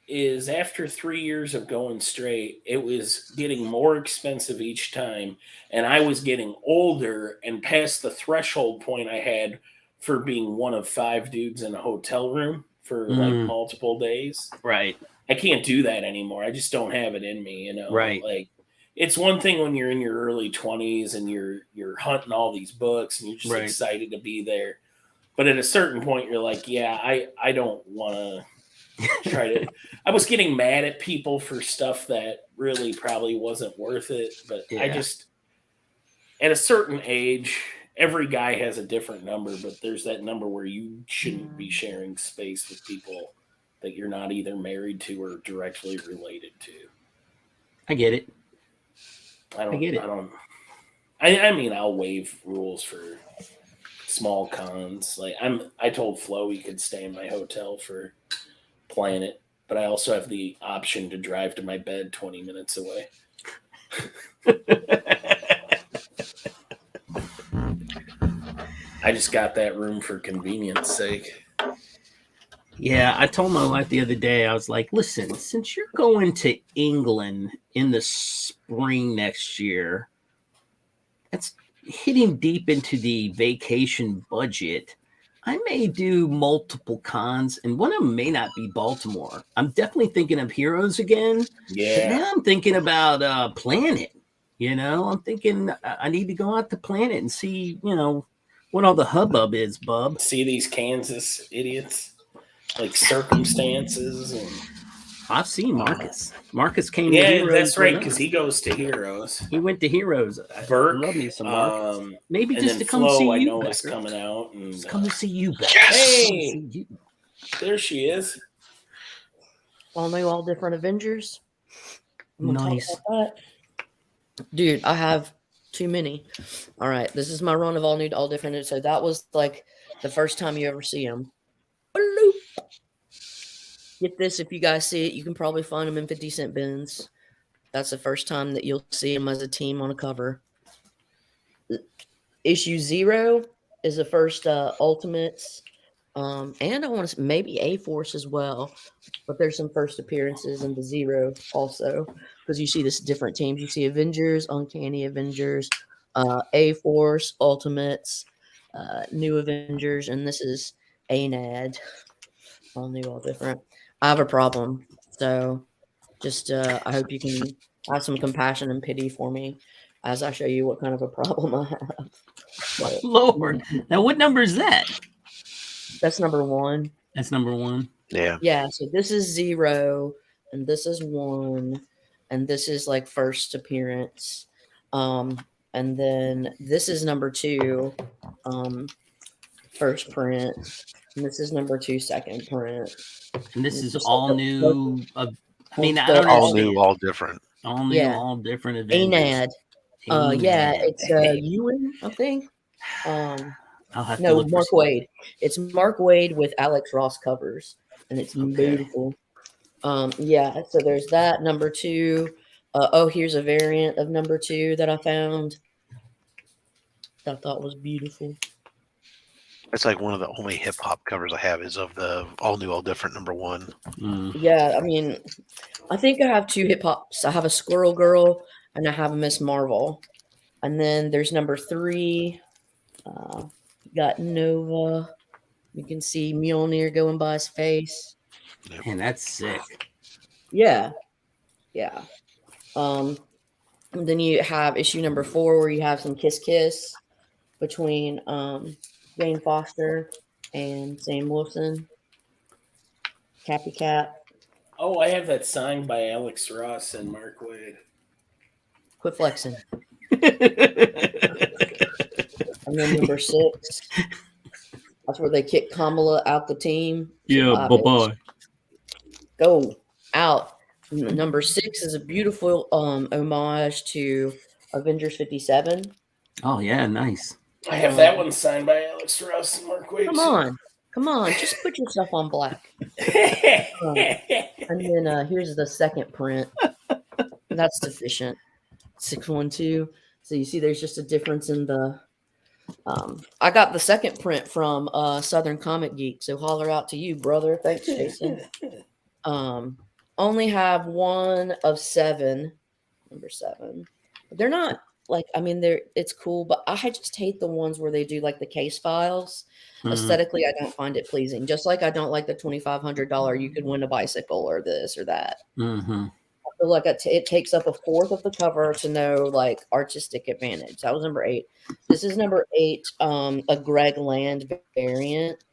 is after 3 years of going straight, it was getting more expensive each time, and I was getting older and past the threshold point I had for being one of 5 dudes in a hotel room for like multiple days. Right. I can't do that anymore. I just don't have it in me, you know. Right. Like, it's one thing when you're in your early 20s and you're hunting all these books and you're just excited to be there. But at a certain point, you're like, yeah, I don't want to try to. I was getting mad at people for stuff that really probably wasn't worth it. But I just, at a certain age, every guy has a different number, but there's that number where you shouldn't be sharing space with people that you're not either married to or directly related to. I get it. I mean, I'll waive rules for small cons. Like I told Flo he could stay in my hotel for Planet, but I also have the option to drive to my bed 20 minutes away. I just got that room for convenience sake. Yeah, I told my wife the other day, I was like, listen, since you're going to England in the spring next year, that's hitting deep into the vacation budget. I may do multiple cons, and one of them may not be Baltimore. I'm definitely thinking of Heroes again. Yeah. But now I'm thinking about Planet. You know, I'm thinking I need to go out to Planet and see, you know, what all the hubbub is, bub. See these Kansas idiots? Like Circumstances and I've seen Marcus. Marcus came to yeah, Heroes. that's right, because he goes to Heroes. He went to Heroes. Burke, I love me some Marcus. Maybe and just then to come Flo, see I you. know is Becker. coming out. And Just come to see you, Becker. Hey, there she is. All new, all different Avengers. I'm gonna Nice. talk about that. Dude, I have too many. All right, this is my run of all new, all different. So that was like the first time you ever see them. Bloop. Get this, if you guys see it, you can probably find them in 50-cent bins. That's the first time that you'll see them as a team on a cover. Issue 0 is the first Ultimates. And I want to maybe A-Force as well. But there's some first appearances in the 0 also. Because you see this different teams. You see Avengers, Uncanny Avengers, A-Force, Ultimates, New Avengers, and this is ANAD. All new, all different. I have a problem. So just I hope you can have some compassion and pity for me as I show you what kind of a problem I have. But, Lord. Now, what number is that? that's number 1. That's number 1. Yeah. Yeah, so this is 0, and this is 1, and this is like first appearance. And then this is number 2, first print. And this is number 2, second print. And this It's is just all like new. I mean, I all don't All understand. new, all different. All new, Yeah. all different Avengers. ANAD. Yeah, it's Ewan, I think. I'll have to No, look for Mark some. Wade. It's Mark Wade with Alex Ross covers, and it's beautiful. Yeah, so there's that. Number 2. Here's a variant of number 2 that I found. That I thought was beautiful. It's like one of the only hip hop covers I have is of the all new, all different number 1. Yeah, I mean, I think I have 2 hip hops. I have a Squirrel Girl and I have a Miss Marvel. And then there's number 3. Got Nova. You can see Mjolnir going by his face. Man, that's sick. Yeah. Yeah. And then you have issue number 4 where you have some kiss between Jane Foster and Sam Wilson. Cappy Cat. Oh, I have that signed by Alex Ross and Mark Wade. Quit flexing. And then number 6. That's where they kick Kamala out the team. Yeah, bye-bye. Go out. Number 6 is a beautiful homage to Avengers 57. Oh, yeah, nice. I have that one signed by Alex Ross and Mark Wade. Come on. Come on, just put your stuff on black. And then here's the second print. That's sufficient. 612. So you see there's just a difference in the I got the second print from Southern Comic Geek, so holler out to you, brother. Thanks, Jason. Only have one of 7, number 7. They're not like, I mean, it's cool, but I just hate the ones where they do like the case files. Aesthetically, I don't find it pleasing. Just like I don't like the $2,500 you could win a bicycle or this or that. I feel like it takes up a fourth of the cover to no like artistic advantage. That was number 8. This is number 8, a Greg Land variant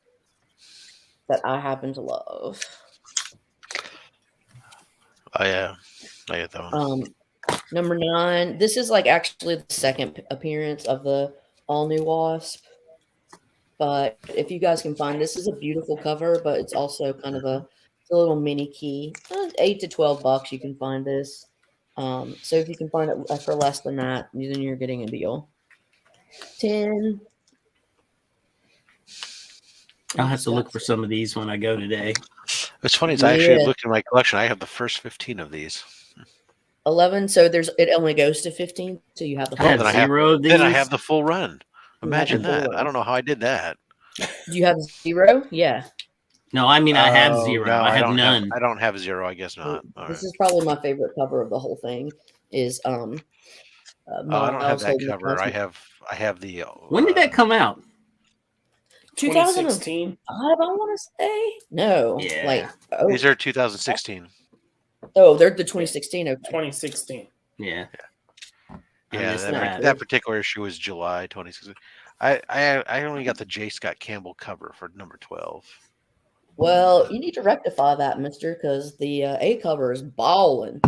that I happen to love. Oh yeah, I get that one. Number 9. This is like actually the second appearance of the all new Wasp. But if you guys can find, this is a beautiful cover, but it's also kind of a little mini key. $8 to $12 you can find this. So if you can find it for less than that, then you're getting a deal. 10. I'll have to look for some of these when I go today. It's funny. It's actually looked in my collection. I have the first 15 of these. 11. So it only goes to 15. So you have the I have full run. 0 of these. Then I have the full run. Imagine the full that. run. I don't know how I did that. Do you have 0? Yeah. No, I mean I have 0. No, I have none. I don't have 0. I guess not. All This right. is probably my favorite cover of the whole thing. Is I don't have that cover. I have the. When did that come out? 2016. I want to say no. Yeah. Like These are 2016. Oh, they're the 2016. Okay. 2016. Yeah. Yeah, that particular issue was July 2016. I only got the J. Scott Campbell cover for number 12. Well, you need to rectify that, mister, because the A cover is balling.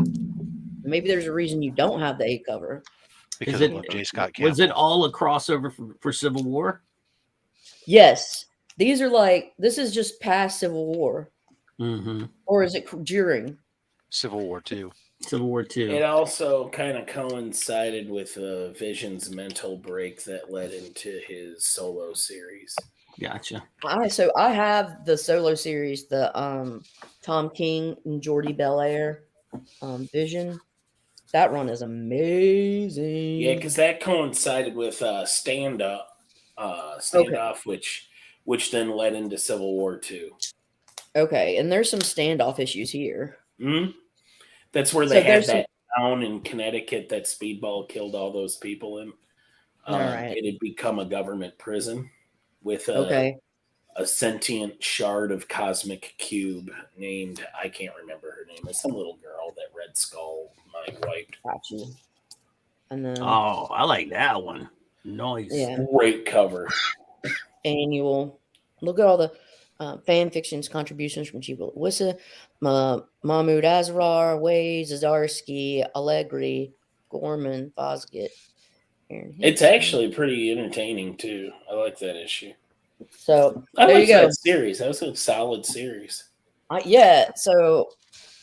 Maybe there's a reason you don't have the A cover. Because I love J. Scott Campbell. Was it all a crossover for Civil War? Yes. These are like, this is just past Civil War. Mm-hmm. Or is it during? Civil War 2. Civil War 2. It also kind of coincided with Vision's mental break that led into his solo series. Gotcha. So I have the solo series, the Tom King and Jordy Belair Vision. That run is amazing. Yeah, because that coincided with Standoff, which then led into Civil War 2. Okay, and there's some standoff issues here. Mm-hmm. That's where they had that town in Connecticut that Speedball killed all those people in. It had become a government prison with a sentient shard of cosmic cube named, I can't remember her name. It's some little girl that Red Skull mind wiped. Gotcha. And then, I like that one. Nice. Yeah. Great cover. Annual. Look at all the fan fiction's contributions from Chiba Wissa, Mahmoud Azrar, Waze, Zazarsky, Allegri, Gorman, Fosgit. It's actually pretty entertaining too. I like that issue. So I there like you go. that series. That was a solid series. Yeah. So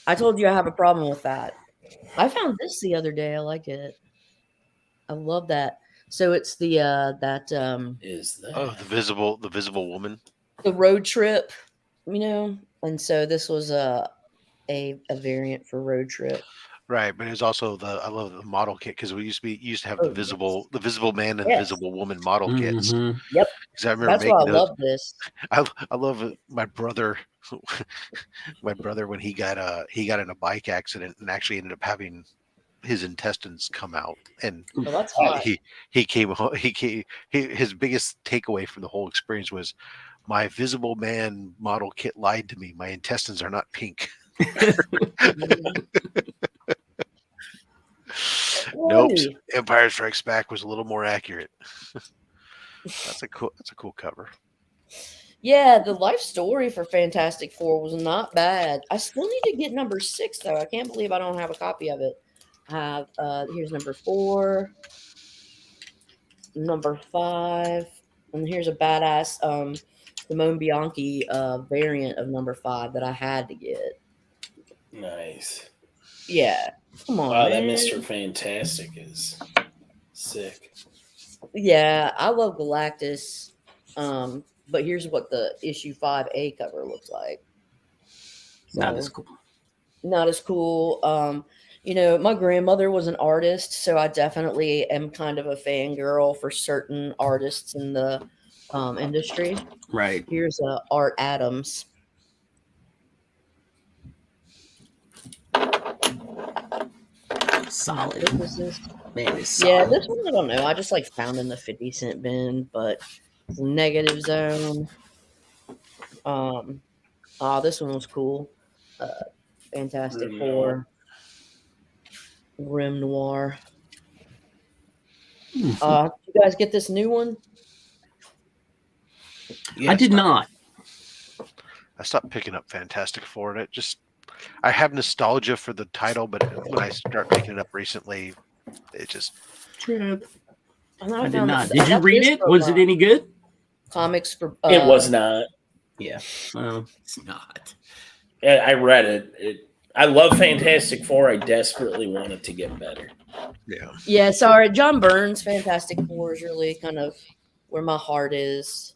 I told you I have a problem with that. I found this the other day. I like it. I love that. So it's the Is that the visible woman, the road trip, and so this was a variant for road trip. right? But it's also I love the model kit because we used to have the visible man and the visible woman model kits. Mm-hmm. Yep. Because I remember That's why I love this. I love my brother. My brother, when he got in a bike accident and actually ended up having his intestines come out, and that's hot. he came home. His biggest takeaway from the whole experience was, my visible man model kit lied to me. My intestines are not pink. Nope. Empire Strikes Back was a little more accurate. That's a cool cover. Yeah, the life story for Fantastic Four was not bad. I still need to get number 6 though. I can't believe I don't have a copy of it. I have here's number 4, number 5, and here's a badass Simone Bianchi variant of number 5 that I had to get. Nice. Yeah. Come on. Wow, man. that Mr. Fantastic is sick. Yeah, I love Galactus. but here's what the issue 5A cover looks like. Not as cool. Not as cool. My grandmother was an artist, so I definitely am kind of a fangirl for certain artists in the industry. Right. Here's Art Adams. Solid. Man, it's solid. Yeah, this one I don't know. I just found in the 50-cent bin, but Negative Zone. This one was cool. Fantastic Four. Grim Noir. Did you guys get this new one? Yes, I did not. I stopped picking up Fantastic Four, and I have nostalgia for the title, but when I start picking it up recently, it just. I did not. Did you read it? Was it any good? Comics for. It was not. Yeah. It's not. I read it. I love Fantastic Four. I desperately want it to get better. Yeah. Yeah. Sorry, John Byrne's Fantastic Four is really kind of where my heart is.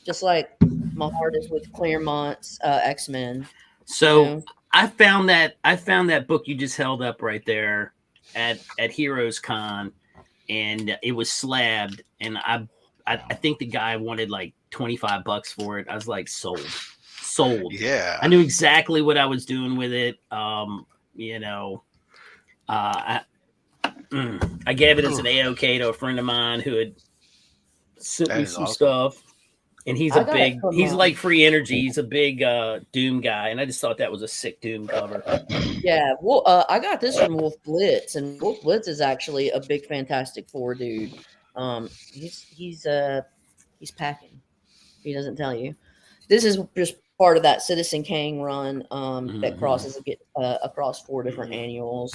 Just like my heart is with Claremont's X-Men. So I found that book you just held up right there at Heroes Con, and it was slabbed, and I think the guy wanted like $25 for it. I was like, sold. Yeah. I knew exactly what I was doing with it. I gave it as an A-OK to a friend of mine who had sent me some stuff. And he's like free energy. He's a big Doom guy. And I just thought that was a sick Doom cover. Yeah. Well, I got this from Wolf Blitz, and Wolf Blitz is actually a big Fantastic Four dude. He's packing. He doesn't tell you. This is just part of that Citizen Kang run that crosses across 4 different annuals.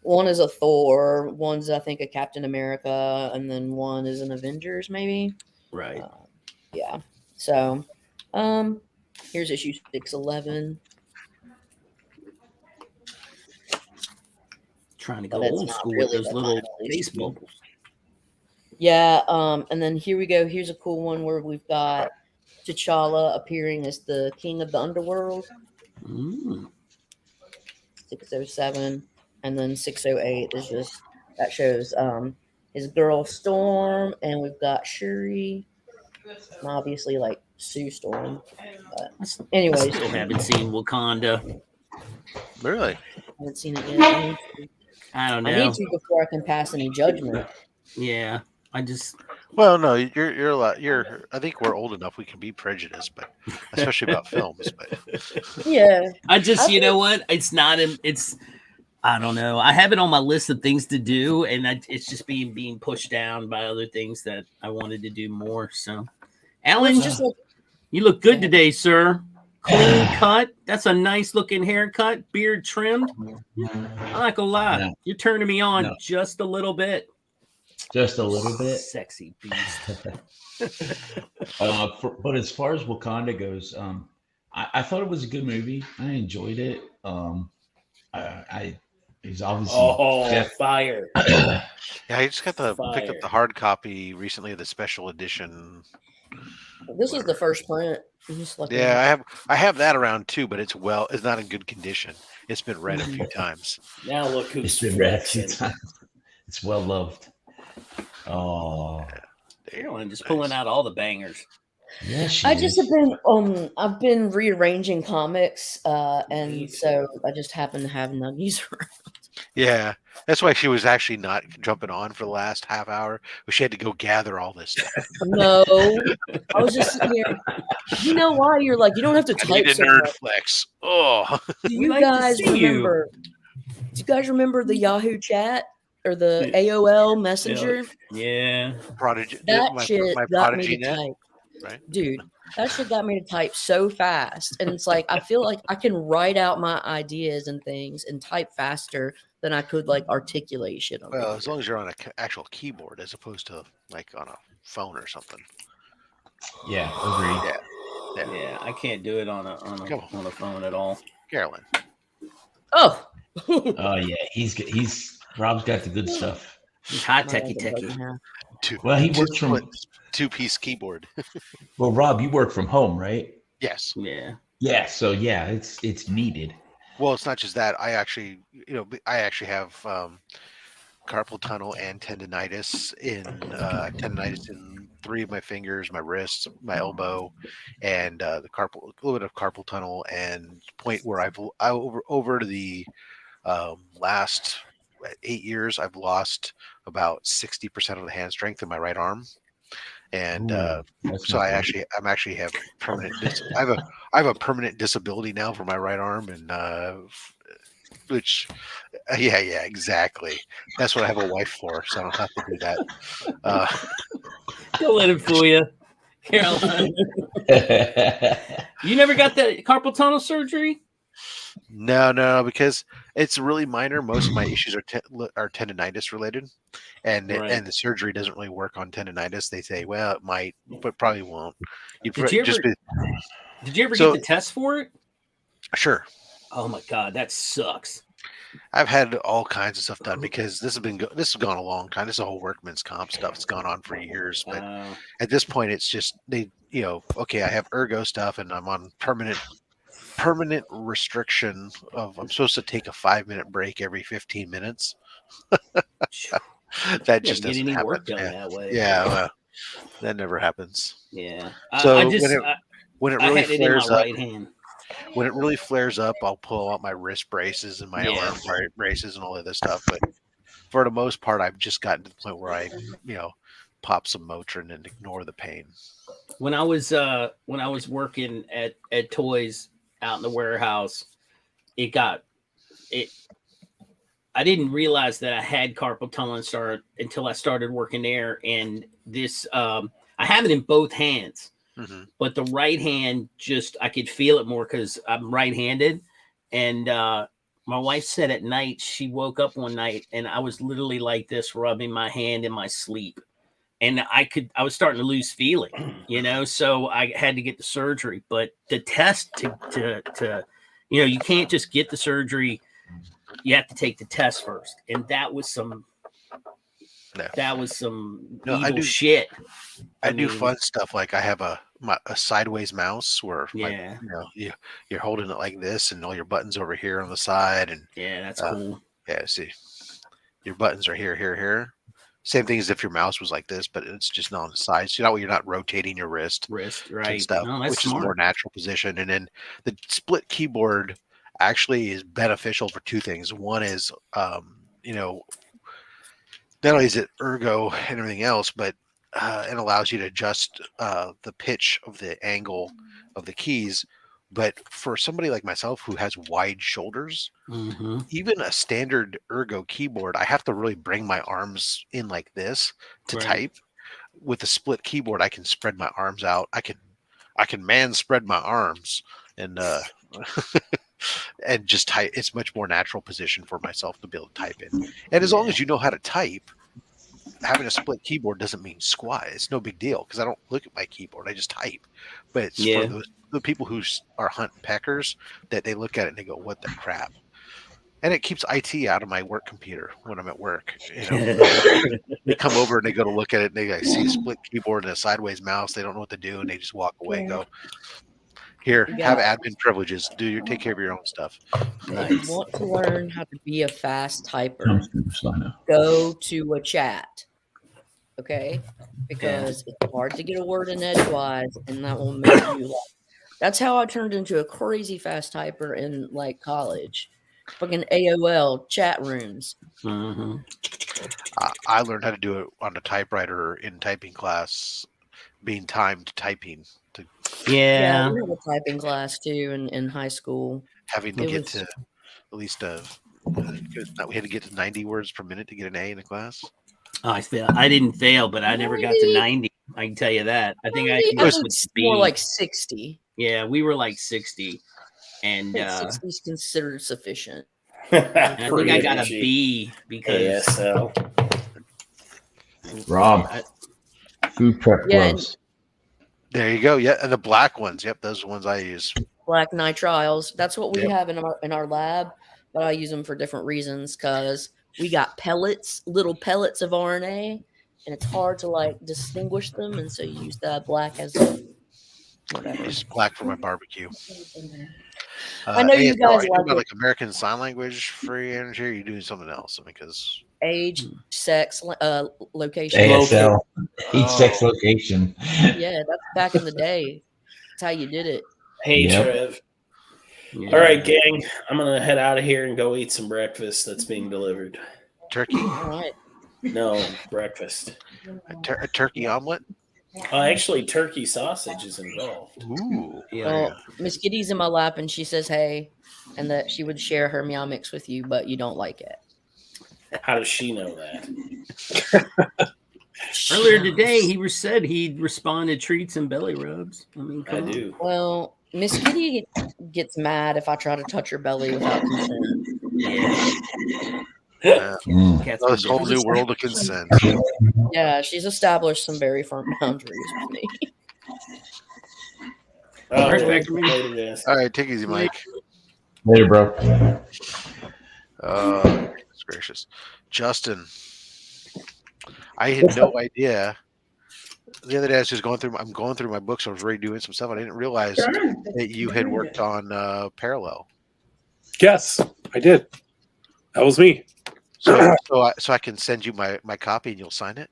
One is a Thor, one's I think a Captain America, and then one is an Avengers, maybe. Right. Yeah. So, here's issue 611. Trying to go old school with those little face bubbles. Yeah. And then here we go. Here's a cool one where we've got T'Challa appearing as the King of the Underworld. 607, and then 608 is just that shows his girl Storm, and we've got Shuri. And obviously, like Sue Storm. But anyways, I still haven't seen Wakanda. Really? I haven't seen it yet. I don't know. I need to before I can pass any judgment. Yeah, I just. Well, no, you're a lot. I think we're old enough we can be prejudiced, but especially about films. But yeah, you know what? It's not. I don't know. I have it on my list of things to do, and it's just being pushed down by other things that I wanted to do more. So, Alan, you look good today, sir. Clean cut. That's a nice looking haircut. Beard trimmed. I'm not gonna lie. No. You're turning me on just a little bit. Just a little bit. Sexy beast. But as far as Wakanda goes, I thought it was a good movie. I enjoyed it. He's obviously fire. Yeah, I just picked up the hard copy recently of the special edition. This is the first print. Yeah, I have that around too, but it's not in good condition. It's been read a few times. Now look who's it's been read a few times. It's well loved. Oh, Carolyn just pulling out all the bangers. Yeah, I've been rearranging comics, and so I just happen to have Nuggies around. Yeah, that's why she was actually not jumping on for the last half hour, but she had to go gather all this stuff. No, I was just sitting here. You know why? You're like, you don't have to type. I need a nerd flex. Oh, do you guys remember? Do you guys remember the Yahoo chat or the AOL Messenger? Yeah, Prodigy. That shit got me to type. Right, dude, that shit got me to type so fast, and it's like I feel like I can write out my ideas and things and type faster than I could like articulate shit on. Well, as long as you're on an actual keyboard as opposed to like on a phone or something. Yeah, agreed. Yeah, I can't do it on a phone at all. Carolyn. Oh. Oh yeah, he's Rob's got the good stuff. He's high techie. Well, he works from 2-piece keyboard. Well, Rob, you work from home, right? Yes. Yeah. Yeah. So yeah, it's needed. Well, it's not just that. I actually have carpal tunnel and tendonitis in 3 of my fingers, my wrists, my elbow, and a little bit of carpal tunnel, and point where over the last 8 years, I've lost about 60% of the hand strength in my right arm, and Ooh, that's so not good. I'm actually have permanent. I have a permanent disability now for my right arm, and which yeah, exactly. That's what I have a wife for, so I don't have to do that. Uh, Don't let him fool you, Caroline. You never got that carpal tunnel surgery? no, because it's really minor. Most of my issues are tendonitis related, and Right. and the surgery doesn't really work on tendonitis. They say, well, it might, but probably won't. Did you ever get So- the test for it? Sure. Oh my god, that sucks. I've had all kinds of stuff done because this has gone a long time. This is a whole workman's comp stuff. It's gone on for years, but at this point, it's just okay, I have ergo stuff, and I'm on permanent restriction of I'm supposed to take a 5-minute break every 15 minutes. That just get doesn't any happen. work done that way. Yeah, well, that never happens. Yeah. So when it I really had it in my flares up, right hand. when it really flares up, I'll pull out my wrist braces and my Yeah. arm braces and all that other stuff. But for the most part, I've just gotten to the point where I, pop some Motrin and ignore the pain. When I was working at Toys out in the warehouse, I didn't realize that I had carpal tunnel until I started working there. And this, I have it in both hands, but the right hand I could feel it more because I'm right-handed. And my wife said at night, she woke up one night and I was literally like this, rubbing my hand in my sleep. And I was starting to lose feeling, so I had to get the surgery. But the test to you can't just get the surgery. You have to take the test first. And that was some evil shit. I do fun stuff. Like I have a sideways mouse where you're holding it like this and all your buttons over here on the side. And yeah, that's cool. Yeah. See, your buttons are here. Same thing as if your mouse was like this, but it's just not on the side. So you're not rotating your wrist right? And stuff, No, that's which smart. is a more natural position. And then the split keyboard actually is beneficial for 2 things. One is, not only is it ergo and everything else, but it allows you to adjust the pitch of the angle of the keys. But for somebody like myself who has wide shoulders, even a standard ergo keyboard, I have to really bring my arms in like this to type. With a split keyboard, I can spread my arms out. I can spread my arms and and just type. It's much more natural position for myself to be able to type in. And as long as you know how to type, having a split keyboard doesn't mean squat. It's no big deal because I don't look at my keyboard. I just type. But it's for the people who are hunt peckers that they look at it and they go, "What the crap?" And it keeps IT out of my work computer when I'm at work. They come over and they go to look at it and they see a split keyboard and a sideways mouse. They don't know what to do and they just walk away. And go, here, have admin privileges. Take care of your own stuff. If you want to learn how to be a fast typer, go to a chat. Okay, because it's hard to get a word in edgewise, and that will make you laugh. That's how I turned into a crazy fast typer in college. Fucking AOL chat rooms. I learned how to do it on a typewriter in typing class, being timed typing. Yeah, we had a typing class too in high school. Having to get to at least we had to get to 90 words per minute to get an A in the class. Oh, I failed. I didn't fail, but I never got to 90. I can tell you that. I think I was more like 60. Yeah, we were like 60. And 60 is considered sufficient. I think I got a B because Rob, food prep gloves. There you go. Yeah, and the black ones. Yep, those are the ones I use. Black nitriles. That's what we have in our lab, but I use them for different reasons because we got pellets, little pellets of RNA, and it's hard to like distinguish them, and so you use the black as whatever. Use black for my barbecue. I know you ASL, guys are you like talking about it. like American Sign Language free energy, or are you doing something else? I mean, because Age, sex, location. ASL, each sex Oh. location. Yeah, that's back in the day. That's how you did it. Hey, Yep. Trev. Yeah. All right, gang. I'm gonna head out of here and go eat some breakfast that's being delivered. turkey, All right. No, breakfast. a turkey omelet. Actually, turkey sausage is involved. Ooh, Yeah. Well, Miss Kitty's in my lap, and she says, "Hey," and that she would share her meow mix with you, but you don't like it. How does she know that? Earlier today, he said he'd respond to treats and belly rubs. I mean, I come on. do. Well, Miss Kitty gets mad if I try to touch her belly without consent. Yeah. Mm. Cats oh, are this whole different. new world of consent. Yeah, she's established some very firm boundaries with me. Oh, Right back to me. later, guys. All right, take it easy, Mike. Later, bro. Goodness gracious, Justin. I had no idea. The other day, I was just going through. I'm going through my books. I was redoing some stuff. I didn't realize that you had worked on Parallel. Yes, I did. That was me. So I can send you my copy and you'll sign it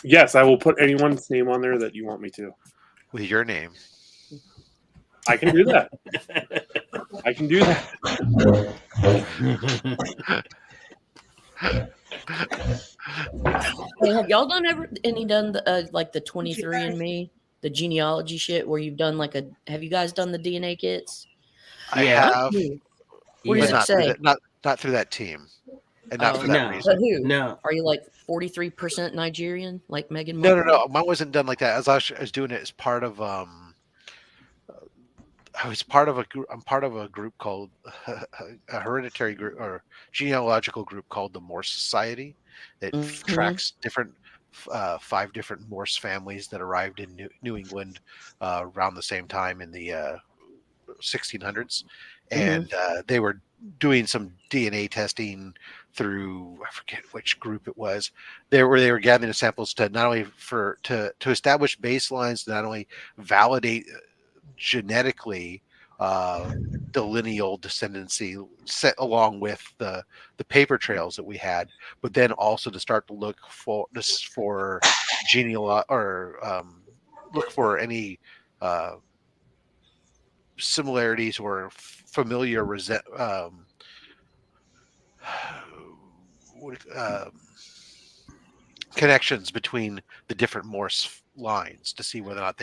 Yes, I will put anyone's name on there that you want me to. with your name. I can do that. I can do that. Hey, have y'all done done the like the 23andMe, the genealogy shit, where you've done like have you guys done the DNA kits? I Yeah. have, What but does it not through say? that, not through that team, and not Oh, for that no. reason. But who? No. Are you like 43% Nigerian, like Meghan No, Markle? no. Mine wasn't done like that. As I was doing it as part of I was part of a group. I'm part of a group called a hereditary group or genealogical group called the Morse Society that tracks different 5 different Morse families that arrived in New England around the same time in the 1600s, and they were doing some DNA testing through, I forget which group it was. They were gathering the samples to not only to establish baselines, to not only validate genetically the lineal descendancy set along with the paper trails that we had, but then also to start to look for genealogy or look for any similarities or familiar connections between the different Morse lines to see whether or not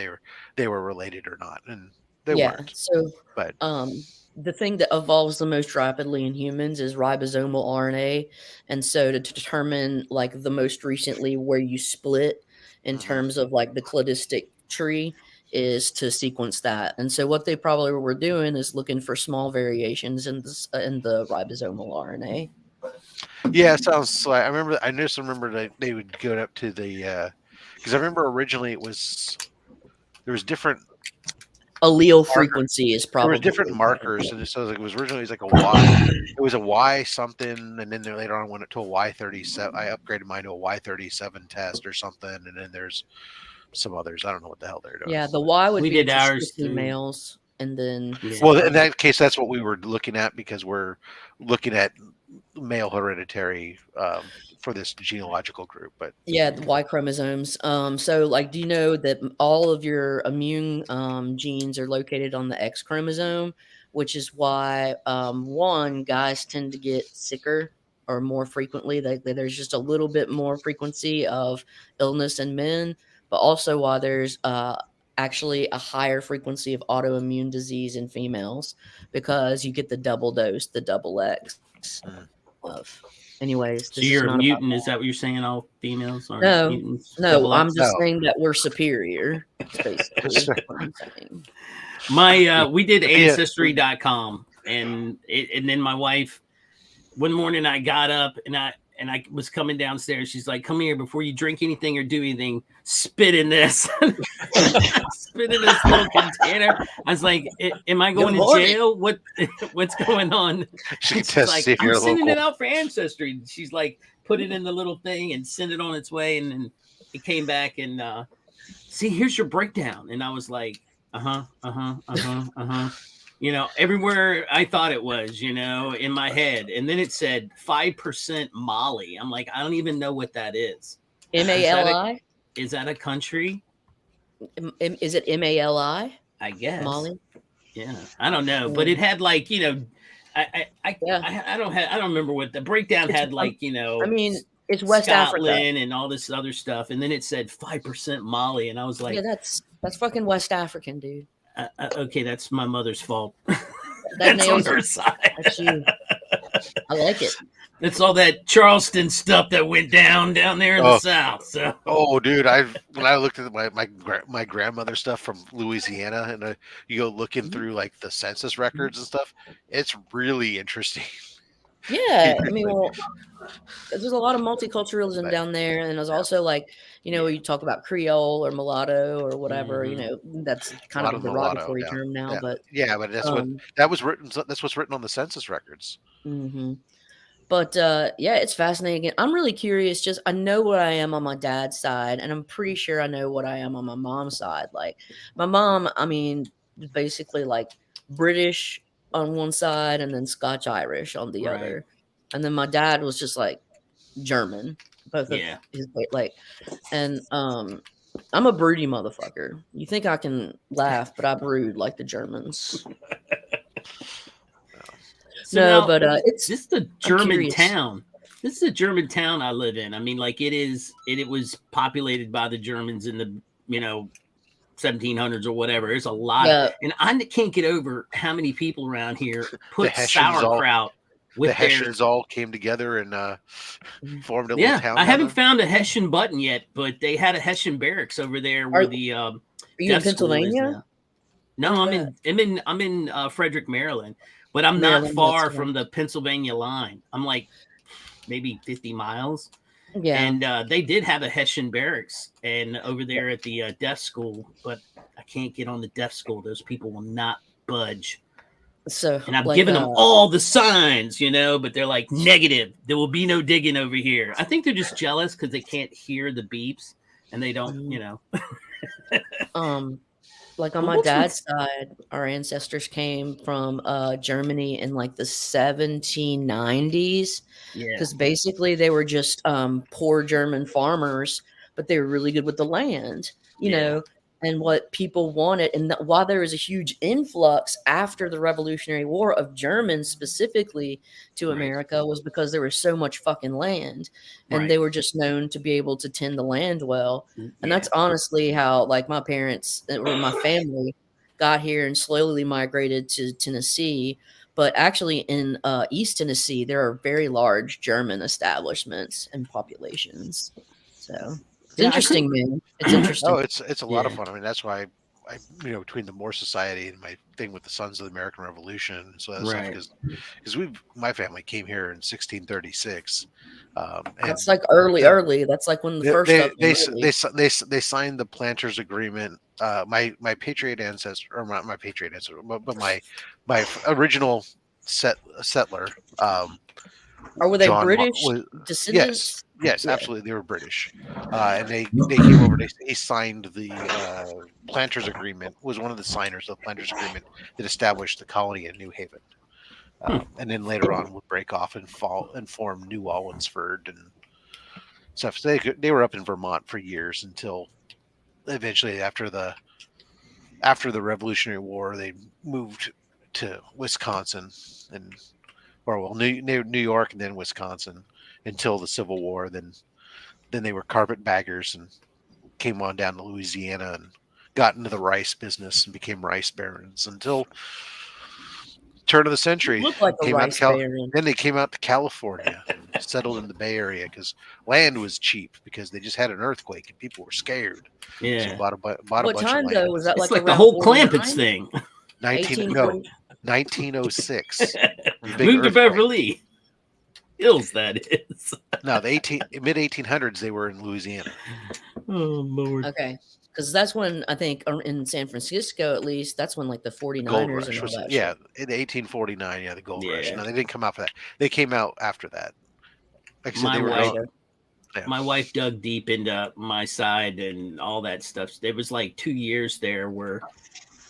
they were related or not, and they weren't. So, But the thing that evolves the most rapidly in humans is ribosomal RNA, and so to determine like the most recently where you split in terms of like the cladistic tree is to sequence that. And so what they probably were doing is looking for small variations in the ribosomal RNA. yeah, it sounds like I just remember that they would go up to the because I remember originally there was different Allele frequency is probably there was different markers, and so it was originally like a Y. It was a Y something, and then later on went to a Y37. I upgraded mine to a Y37 test or something, and then there's some others. I don't know what the hell they're doing. Yeah, the Y would We be did to ours strictly too. males, and then Well, in that case, that's what we were looking at because we're looking at male hereditary for this genealogical group. But yeah, the Y chromosomes. So like, do you know that all of your immune genes are located on the X chromosome, which is why one, guys tend to get sicker or more frequently. There's just a little bit more frequency of illness in men, but also why there's actually a higher frequency of autoimmune disease in females because you get the double dose, the double X of. Anyways, So this you're is a not mutant? about Is that what you're saying? All females are No, mutants? no. Double I'm X? just No. saying that we're superior. That's basically what I'm saying. My we did Yeah. ancestry.com and then my wife one morning I got up and and I was coming downstairs. She's like, "Come here, before you drink anything or do anything, spit in this." Spit in this little container. I was like, "Am I going to jail? What's going on?" She She's tests like, if "I'm you're sending local. it out for Ancestry." She's like, "Put it in the little thing and send it on its way." And then it came back and see, here's your breakdown. And I was like, everywhere I thought it was, in my head. And then it said 5% Mali. I'm like, I don't even know what that is. MALI? Is that a country? Is it MALI? I guess. Mali? Yeah, I don't know, but it had like, I don't remember what the breakdown had, like, I mean, it's West Scotland Africa and all this other stuff, and then it said 5% Mali, and I was like, yeah, that's fucking West African, dude. Okay, that's my mother's fault. That That's on nails her it. side. That's you. I like it. It's all that Charleston stuff that went down there in the South. So, Dude, when I looked at my grandmother stuff from Louisiana, and you go looking through like the census records and stuff, it's really interesting. Yeah, I mean, well, there's a lot of multiculturalism down there, and there's also like, you talk about Creole or mulatto or whatever, that's kind of a derogatory term now, but that's that was written. That's what's written on the census records. Mm-hmm. But yeah, it's fascinating. I'm really curious. I know what I am on my dad's side, and I'm pretty sure I know what I am on my mom's side. Like my mom, I mean, basically like British on one side and then Scotch Irish on the other, and then my dad was just like German. Both of his and I'm a broody motherfucker. You think I can laugh, but I brood like the Germans. So no, now, but it's just a German town. This is a German town I live in. I mean, like it was populated by the Germans in the 1700s or whatever. There's a lot, and I can't get over how many people around here put sauerkraut. The Hessians all came together and formed a little town. I haven't found a Hessian button yet, but they had a Hessian barracks over there where the are you in Pennsylvania? No, I'm in Frederick, Maryland, but I'm not far from the Pennsylvania line. I'm like maybe 50 miles. Yeah, and they did have a Hessian barracks and over there at the deaf school, but I can't get on the deaf school. Those people will not budge. So, and I've given them all the signs, but they're like, negative. There will be no digging over here. I think they're just jealous because they can't hear the beeps and they don't, Like on my dad's side, our ancestors came from Germany in like the 1790s. Yeah. Because basically they were just poor German farmers, but they were really good with the land, you know, and what people wanted. And while there was a huge influx after the Revolutionary War of Germans specifically to America was because there was so much fucking land and they were just known to be able to tend the land well. And that's honestly how like my parents or my family got here and slowly migrated to Tennessee. But actually in East Tennessee, there are very large German establishments and populations. So it's interesting, man. It's interesting. Oh, it's a lot of fun. I mean, that's why I between the Moore Society and my thing with the Sons of the American Revolution, so that's stuff because my family came here in 1636. That's like early. That's like when the first they signed the Planters Agreement. My patriot ancestor, or not my patriot ancestor, but my original settler. Or were they British descendants? Yes, absolutely. They were British, and they came over. They signed the Planters Agreement. Was one of the signers of the Planters Agreement that established the colony in New Haven, and then later on would break off and form New Alwensford and stuff. So they were up in Vermont for years until eventually after the Revolutionary War they moved to Wisconsin New York and then Wisconsin until the Civil War. Then they were carpetbaggers and came on down to Louisiana and got into the rice business and became rice barons until turn of the century. Look like a rice baron. Then they came out to California and settled in the Bay Area because land was cheap because they just had an earthquake and people were scared. Yeah. So bought a what bunch time of land. though was that? It's like the whole Clampets thing. 1906. Moved to Beverly. hills that is. No, the mid 1800s they were in Louisiana. Oh Lord. Okay. Because that's when I think in San Francisco, at least, that's when like the The gold 49ers rush and all was that yeah, shit. in 1849. Yeah, the gold rush. Yeah. No, they didn't come out for that. They came out after that. Like I said, My they were wife, going. Yeah. my wife dug deep into my side and all that stuff. There was like 2 years there where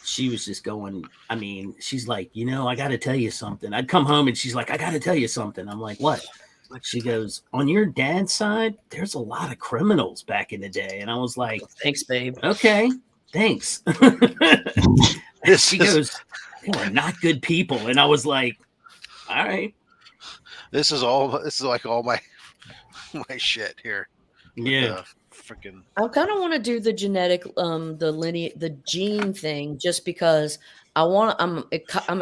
she was just going. I mean, she's like, I got to tell you something. I'd come home and she's like, I got to tell you something. I'm like, what? She goes, on your dad's side, there's a lot of criminals back in the day. And I was like, Thanks, babe. okay, thanks. She goes, they were not good people. And I was like, all right. This is like all my shit here. Yeah. Freaking. I kind of want to do the genetic, the gene thing, just because I'm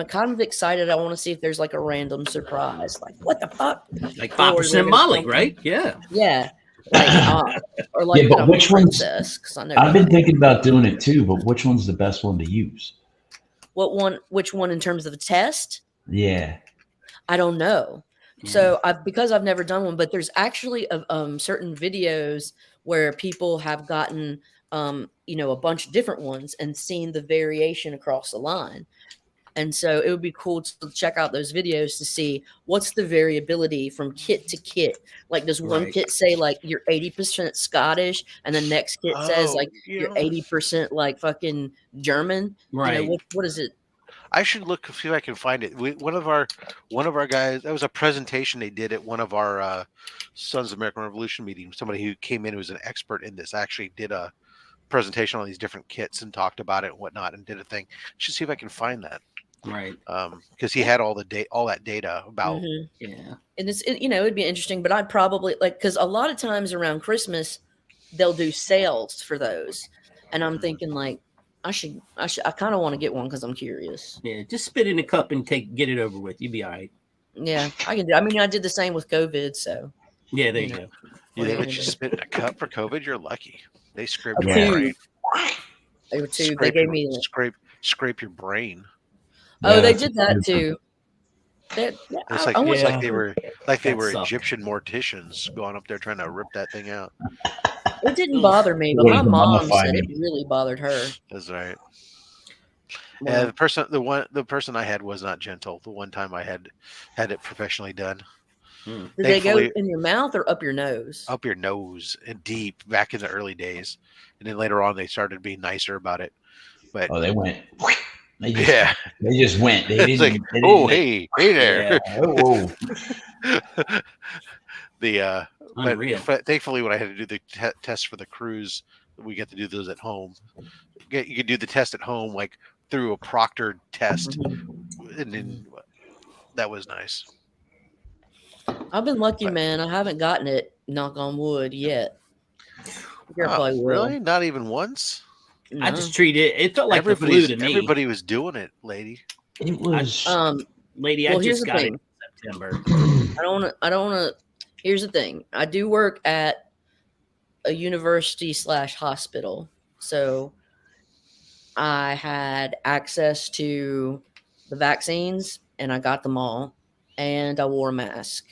kind of excited. I want to see if there's like a random surprise, like what the fuck, Like Or 5% there's Molly, something- right? Yeah. Yeah, like or like Yeah, but that I'm a which one's- princess, 'cause I know I've been that. thinking about doing it too, but which one's the best one to use? Which one in terms of the test? Yeah. I don't know. So because I've never done one, but there's actually certain videos where people have gotten a bunch of different ones and seen the variation across the line. And so it would be cool to check out those videos to see what's the variability from kit to kit. Like, does one Right. kit say like you're 80% Scottish, and the next kit says like you're 80% like fucking German? Right. What is it? I should see if I can find it. One of our guys. That was a presentation they did at one of our Sons of American Revolution meetings. Somebody who came in who was an expert in this actually did a presentation on these different kits and talked about it and whatnot and did a thing. Should see if I can find that. Right. Because he had all that data about. Mhm. Yeah. And it'd be interesting, but I'd probably because a lot of times around Christmas they'll do sales for those, and I'm thinking like I kind of want to get one because I'm curious. Yeah. Just spit in a cup and get it over with. You'll be all right. Yeah, I can do. I mean, I did the same with COVID, so Yeah, there You you know. go. You What are think you it's gonna just spit in a cup for COVID? You're lucky. They scraped A your Yeah. brain. they were too. They Scrape gave your- me. scrape your brain. Oh, Yeah, they that's did what I'm that doing. too. Yeah, It's I like want it's like they Yeah. were That sucked. Egyptian morticians going up there trying to rip that thing out. It didn't Oof. bother me, but Way my to mom mummify said me. it really bothered her. That's right. Well, Yeah, the person I had was not gentle. The one time I had it professionally done. did they go Thankfully- in your mouth or up your nose? Up your nose and deep back in the early days, and then later on they started being nicer about it. But Oh, they went. They just, yeah, they just went. They it's didn't. like, they didn't oh like- hey there. Yeah. Oh, The Unreal. thankfully when I had to do the test for the cruise, we get to do those at home. You could do the test at home like through a proctored test, and then that was nice. I've been lucky, But- man. I haven't gotten it. Knock on wood yet. You're Oh, probably will. really? Not even once? I No. just treated it felt like the flu to me. Everybody was doing it, lady. it was. Lady, Well, I here's just the got it thing. in September. I don't want to. Here's the thing. I do work at a university / hospital, so I had access to the vaccines, and I got them all, and I wore a mask.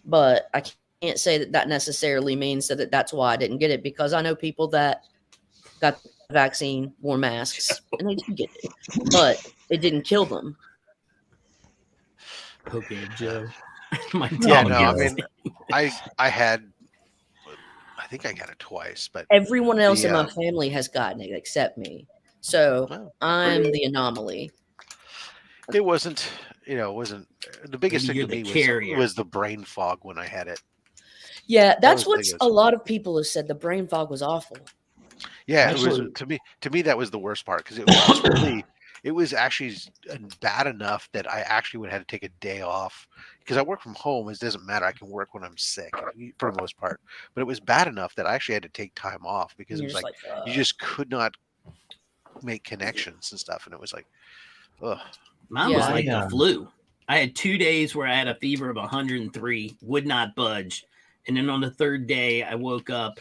But I can't say that necessarily means that that's why I didn't get it, because I know people that got the vaccine, wore masks, and they did get it, but it didn't kill them. Okay, Joe. My Yeah, dog no, I is- mean, I think I got it twice, but Everyone else in The, my family has gotten it except me, so well, I'm the anomaly. it wasn't. It wasn't the biggest Maybe thing to you're me the carrier. was the brain fog when I had it. Yeah, that's was the what biggest. a lot of people have said. The brain fog was awful. Yeah, Actually- it was to me that was the worst part because it was just really it was actually bad enough that I actually would have had to take a day off because I work from home. It doesn't matter. I can work when I'm sick for the most part. But it was bad enough that I actually had to take time off because it You're was just like you just could not make connections and stuff. And it was like, ugh. Mine was Yeah. like Yeah. the flu. I had 2 days where I had a fever of 103, would not budge. And then on the third day, I woke up,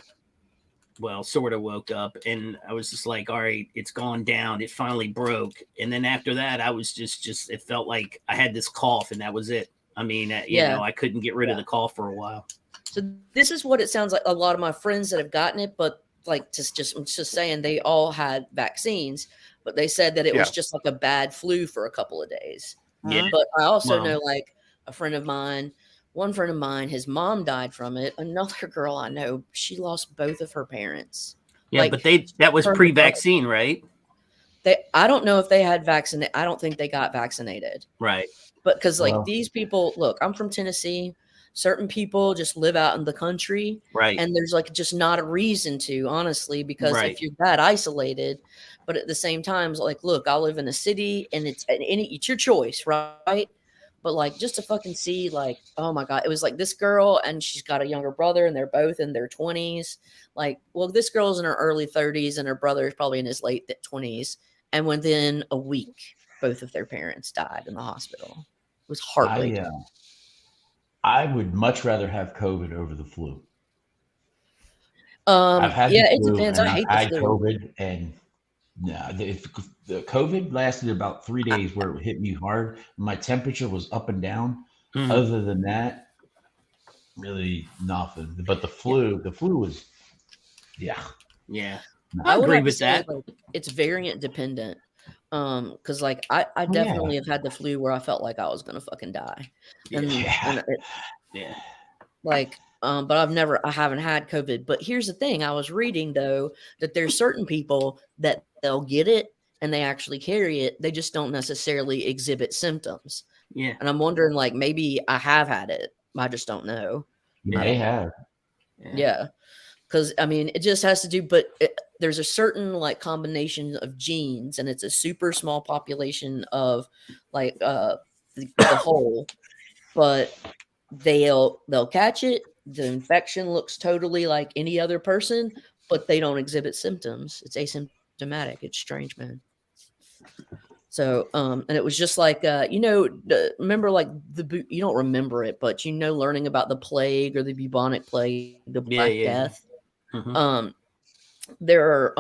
well, sort of woke up, and I was just like, all right, it's gone down. It finally broke. And then after that, I was just it felt like I had this cough, and that was it. I mean, you Yeah. know, I couldn't get rid of Yeah. the cough for a while. So this is what it sounds like. A lot of my friends that have gotten it, but like I'm just saying they all had vaccines, but they said that it was Yeah. just like a bad flu for a couple of days. Yeah. But I also Well. know like one friend of mine, his mom died from it. Another girl I know, she lost both of her parents. Yeah, Like, but that was her- pre-vaccine, right? I don't know if they had vaccinated. I don't think they got vaccinated. Right. But because like Well- these people, look, I'm from Tennessee. Certain people just live out in the country, Right. and there's like just not a reason to, honestly, because Right. if you're that isolated, but at the same time, it's like, look, I live in a city, and it's your choice, right? But like just to fucking see, like, oh my god, it was like this girl, and she's got a younger brother, and they're both in their 20s. Like, well, this girl's in her early 30s, and her brother is probably in his late 20s, and within a week, both of their parents died in the hospital. It was heartbreaking. I would much rather have COVID over the flu. I've had Yeah, the it flu depends. and I I've hate the had flu. COVID, and the COVID lasted about 3 days where it hit me hard. My temperature was up and down. Mhm. Other than that, really nothing. But the flu was, yeah. Yeah. No. I would agree have to with say, that. like, it's variant dependent. Because like I yeah. definitely have had the flu where I felt like I was gonna fucking die. And, Yeah. Yeah. like but I haven't had COVID. But here's the thing, I was reading though that there's certain people that they'll get it and they actually carry it, they just don't necessarily exhibit symptoms. Yeah. And I'm wondering, like, maybe I have had it, I just don't know. You Yeah. may have. Yeah. Because I mean, it just has to do, but there's a certain like combination of genes, and it's a super small population of like the whole, but they'll catch it. The infection looks totally like any other person, but they don't exhibit symptoms. It's asymptomatic. It's strange, man. So, and it was just like, remember like you don't remember it, but learning about the plague or the bubonic plague, the Black Death. Mhm. There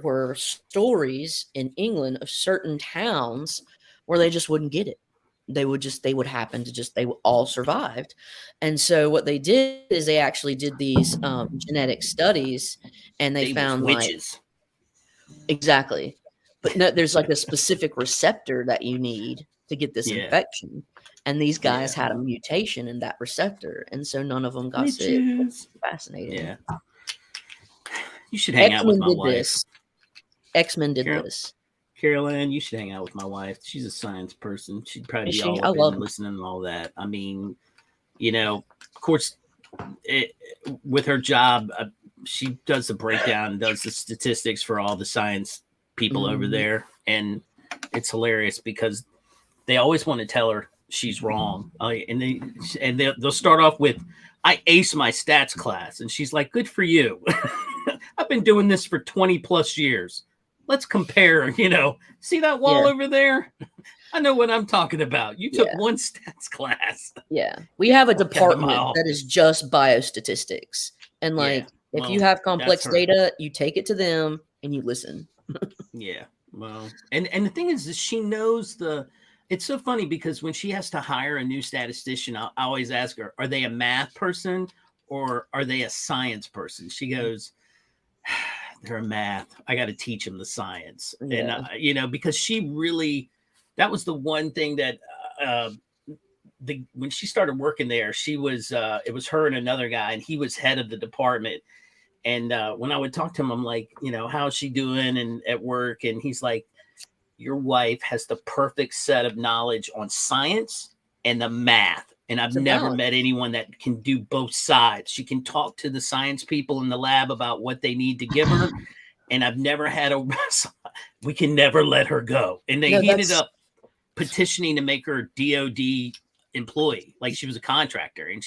were stories in England of certain towns where they just wouldn't get it. They would happen to they all survived. And so what they did is they actually did these genetic studies, and they found witches. Exactly. But no, there's like a specific receptor that you need to get this Yeah. infection. And these guys had a mutation in that receptor, and so none of them got sick. Witches. Fascinating. Yeah. You should hang out with X-Men my did wife. this. X-Men did Carol- this. Carolyn, you should hang out with my wife. She's a science person. She'd probably Is be she? all I up love in her. listening and all that. I mean, of course, with her job, she does the breakdown, does the statistics for all the science people over Mhm. there, and it's hilarious because they always want to tell her she's wrong, and they'll start off with, "I ace my stats class," and she's like, "Good for you." I've been doing this for 20 plus years. Let's compare, see that wall over there? I know what I'm talking about. You took one stats class. Yeah. We have a Look at 'em department all. that is just biostatistics. And like, if you have complex that's her. data, you take it to them and you listen. Yeah. Well, and the thing is she knows it's so funny because when she has to hire a new statistician, I always ask her, are they a math person or are they a science person? She goes, they're a math. I got to teach them the science. Yeah. And, because she really, that was the one thing that, when she started working there, she was, it was her and another guy, and he was head of the department. And when I would talk to him, I'm like, how's she doing and at work? And he's like, your wife has the perfect set of knowledge on science and the math. And I've never met anyone that can do both sides. She can talk to the science people in the lab about what they need to give her. And I've never had we can never let her go. And he ended up petitioning to make her a DOD employee. Like she was a contractor, and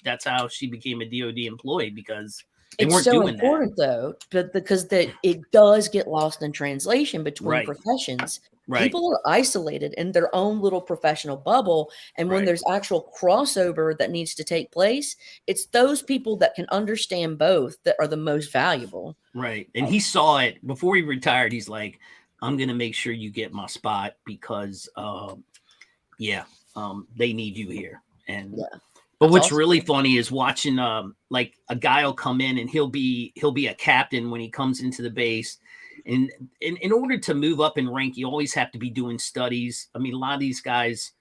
that's how she became a DOD employee, because they it's weren't so doing important though, but because it does get lost in translation between Right. professions. Right. People are isolated in their own little professional bubble, and when there's actual crossover that needs to take place, it's those people that can understand both that are the most valuable. Right. And he saw it before he retired. He's like, I'm going to make sure you get my spot because, they need you here. And Yeah. but That's what's awesome. really funny is watching like a guy will come in and he'll be a captain when he comes into the base. And in order to move up in rank, you always have to be doing studies. I mean, a lot of these guys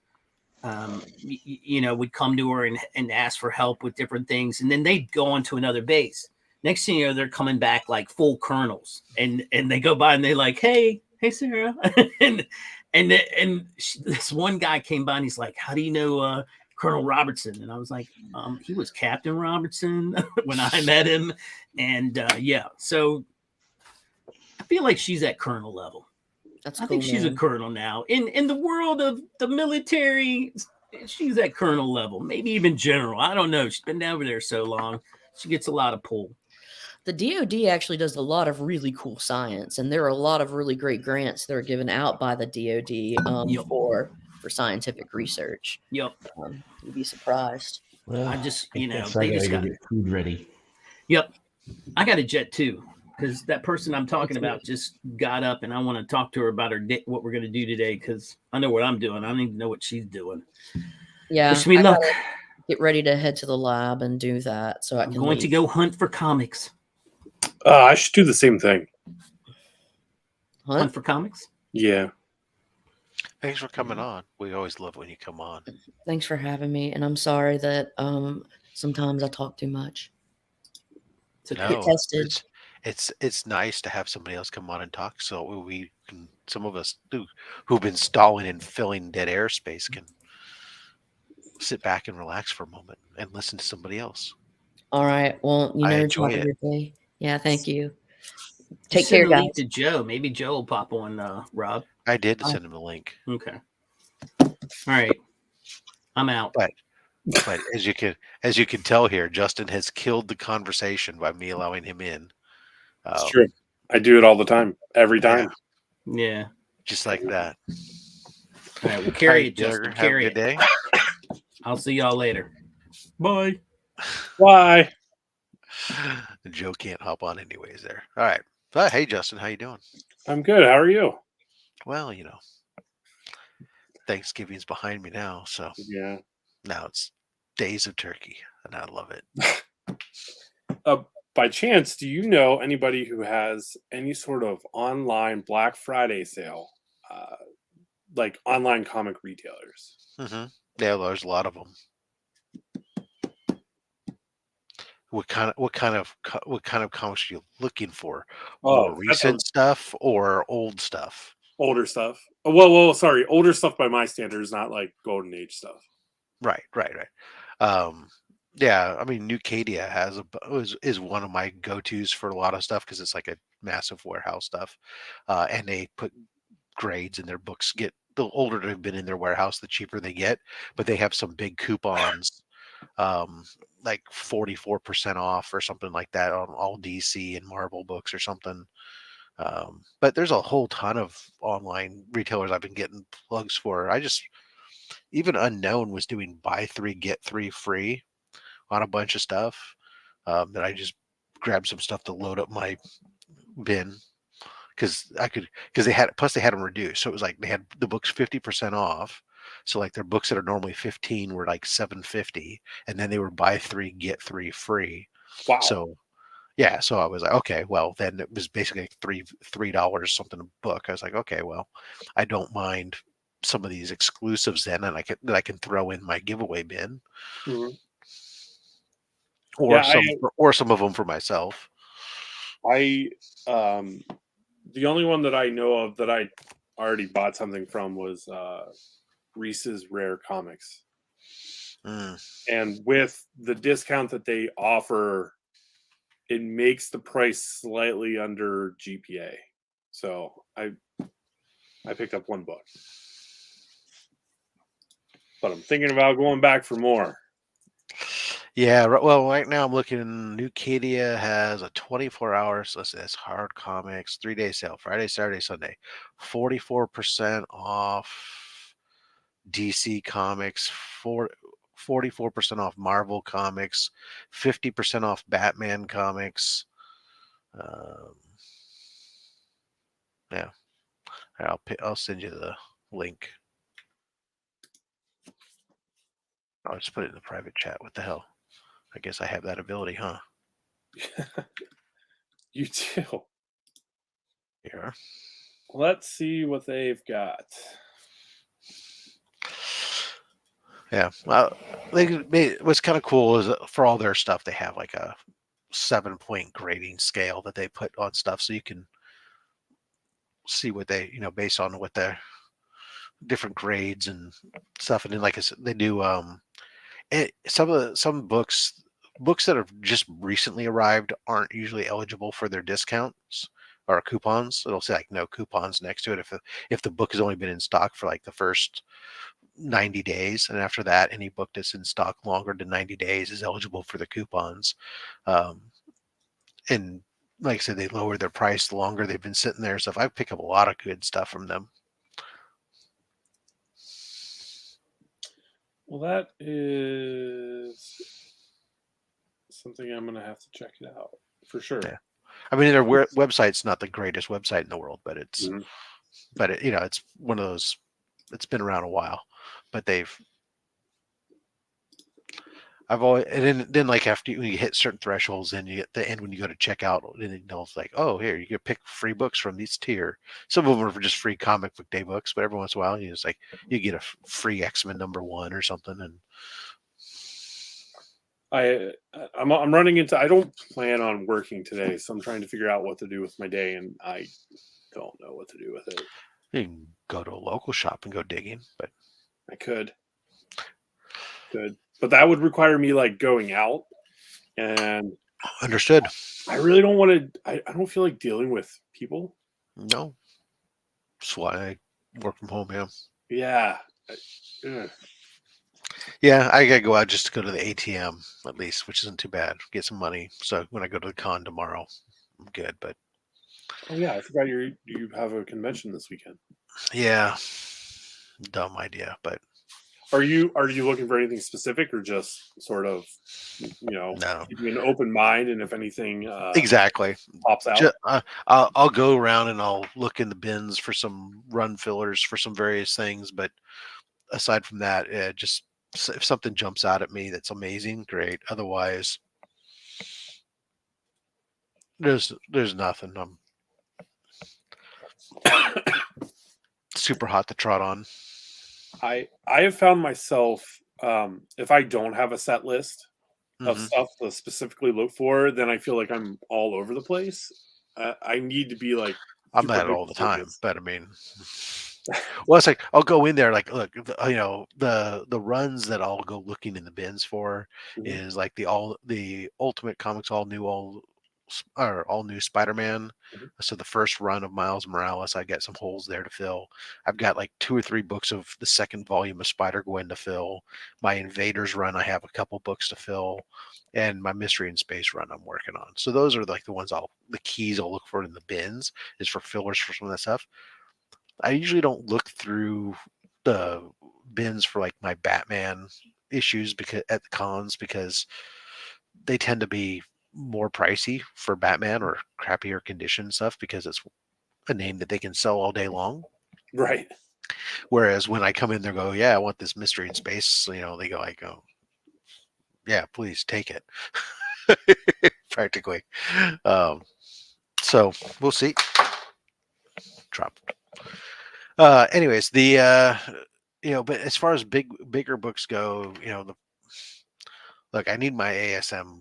would come to her and ask for help with different things, and then they'd go on to another base. Next thing you know, they're coming back like full colonels, and they go by and they're like, hey Sarah, and this one guy came by and he's like, how do you know Colonel Robertson? And I was like, he was Captain Robertson when I met him. And so I feel like she's at colonel level. That's I cool, think she's a man. colonel now. In the world of the military, she's at colonel level, maybe even general. I don't know. She's been over there so long. She gets a lot of pull. The DoD actually does a lot of really cool science, and there are a lot of really great grants that are given out by the DoD Yep. for scientific research. Yep. You'd be surprised. Well, I just, I guess they I just gotta got go get food ready. Yep. I got a jet too, because that person I'm talking about just got up, and I want to talk to her about what we're going to do today, because I know what I'm doing. I don't even know what she's doing. Yeah, Wish me I luck. gotta get ready to head to the lab and do that, so I I'm can going to leave. go hunt for comics. I should do the same thing. Hunt for comics? Yeah. Thanks for coming on. We always love when you come on. Thanks for having me, and I'm sorry that sometimes I talk too much. No, Tested. it's nice to have somebody else come on and talk, so we can. Some of us who've been stalling and filling dead airspace can sit back and relax for a moment and listen to somebody else. All right. Well, I never enjoy talk of it. your day. Yeah, thank you. Just Take send care, a guys. link to Joe. Maybe Joe will pop on, Rob. I did send him the link. Okay. All right. I'm out. But as you can tell here, Justin has killed the conversation by me allowing him in. It's true. I do it all the time. Every time. Yeah. Just like that. All right. Well, carry Hi, it, Justin. Duggar. Have a Carry good it. day. I'll see y'all later. Bye. Why? Joe can't hop on anyways there. All right. But hey, Justin, how you doing? I'm good. How are you? Well, Thanksgiving's behind me now, so Yeah. now it's days of turkey, and I love it. By chance, do you know anybody who has any sort of online Black Friday sale, like online comic retailers? Mm-hmm. Yeah, there's a lot of them. What kind of comics are you looking for? More recent stuff or old stuff? Older stuff. Well, sorry, older stuff by my standards, not like golden age stuff. Right. Yeah, I mean, Nucadia is one of my go-tos for a lot of stuff because it's like a massive warehouse stuff, and they put grades in their books. Get the older they've been in their warehouse, the cheaper they get. But they have some big coupons, like 44% off or something like that on all DC and Marvel books or something. But there's a whole ton of online retailers I've been getting plugs for. Even Unknown was doing buy 3 get 3 free on a bunch of stuff, that I just grabbed some stuff to load up my bin because they had them reduced, so it was like they had the books 50% off. So like their books that are normally 15 were like $7.50, and then they were buy 3 get 3 free. Wow. So yeah, so I was like, okay, well then it was basically like $3 something a book. I was like, okay, well, I don't mind some of these exclusives then, and I can throw in my giveaway bin. Mm-hmm. Or some of them for myself. The only one that I know of that I already bought something from was Reese's Rare Comics. And with the discount that they offer, it makes the price slightly under GPA. So I picked up one book. But I'm thinking about going back for more. Yeah, well, right now I'm looking. Nucadia has a 24 hours. Let's say it's hard comics, 3-day sale, Friday, Saturday, Sunday, 44% off DC Comics, 44% off Marvel Comics, 50% off Batman Comics. Yeah, I'll send you the link. I'll just put it in the private chat. What the hell? I guess I have that ability, huh? You do. Here. Let's see what they've got. Yeah. Well, what's kind of cool is for all their stuff, they have like a 7-point grading scale that they put on stuff, so you can see what they, based on what their different grades and stuff. And then, like I said, they do some books that have just recently arrived aren't usually eligible for their discounts or coupons. It'll say like no coupons next to it if the book has only been in stock for like the first 90 days, and after that any book that's in stock longer than 90 days is eligible for the coupons. And like I said, they lower their price the longer they've been sitting there. So if I pick up a lot of good stuff from them. Well, that is something I'm going to have to check it out for sure. Yeah. I mean, their website's not the greatest website in the world, but it's, it's one of those. It's been around a while, but I've always, and then like after when you hit certain thresholds, then you get the end when you go to check out, then it's like, oh, here you can pick free books from these tier. Some of them are just free comic book day books, but every once in a while, you get a free X-Men #1 or something. And I'm running into. I don't plan on working today, so I'm trying to figure out what to do with my day, and I don't know what to do with it. You can go to a local shop and go digging, but I could, but that would require me like going out, and understood. I really don't want to. I don't feel like dealing with people. No, that's why I work from home. Yeah. Yeah, I gotta go out just to go to the ATM at least, which isn't too bad. Get some money. So when I go to the con tomorrow, I'm good. But oh yeah, I forgot you have a convention this weekend. Yeah, dumb idea. But are you looking for anything specific, or just sort of, no, keeping an open mind, and if anything exactly pops out, I'll go around and I'll look in the bins for some run fillers for some various things. But aside from that, just if something jumps out at me that's amazing, great. Otherwise, there's nothing. I'm super hot to trot on. I have found myself, if I don't have a set list of stuff to specifically look for, then I feel like I'm all over the place. I need to be like, I'm at it all the time, but I mean, well, it's like I'll go in there, like, look, the runs that I'll go looking in the bins for is like the Ultimate Comics all new Spider-Man. So the first run of Miles Morales, I got some holes there to fill. I've got like 2 or 3 books of the second volume of Spider-Gwen to fill. My Invaders run, I have a couple books to fill, and my Mystery in Space run I'm working on. So those are like the keys I'll look for in the bins is for fillers for some of that stuff. I usually don't look through the bins for like my Batman issues because at the cons, because they tend to be more pricey for Batman or crappier condition stuff because it's a name that they can sell all day long. Right. Whereas when I come in there, go, yeah, I want this Mystery in Space. They go, I go, yeah, please take it. Practically. So we'll see. Drop. Anyways, but as far as bigger books go, look, I need my ASM.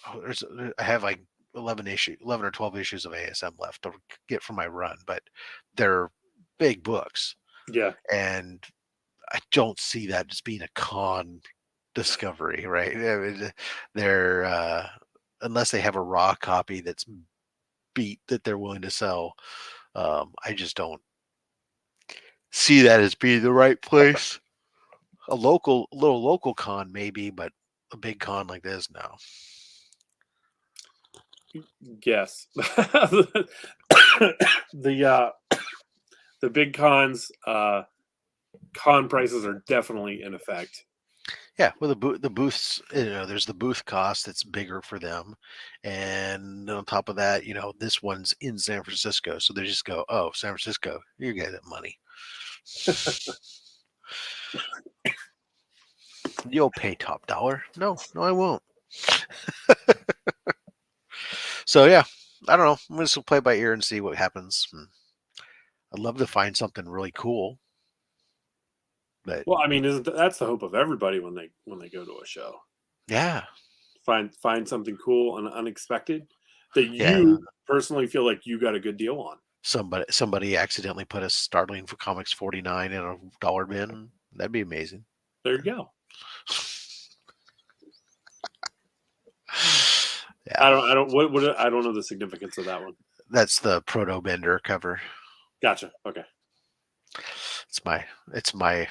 I have like 11 or 12 issues of ASM left to get from my run, but they're big books. Yeah. And I don't see that just being a con discovery, right? I mean, they're unless they have a raw copy that's beat that they're willing to sell. I just don't see that as being the right place. A little local con maybe, but a big con like this, no. Yes. The big cons, con prices are definitely in effect. Yeah, well, the booths, there's the booth cost that's bigger for them, and on top of that, this one's in San Francisco, so they just go, oh, San Francisco, you get that money. You'll pay top dollar. No, I won't. So yeah, I don't know. I'm just gonna play by ear and see what happens. I'd love to find something really cool, but Well, I mean, that's the hope of everybody when they go to a show. yeah, Find something cool and unexpected that yeah. you personally feel like you got a good deal on. Somebody accidentally put a Startling for Comics 49 in a dollar bin. That'd be amazing. There you go. Yeah, I don't know the significance of that one. that's the Proto Bender cover. Gotcha. Okay. It's my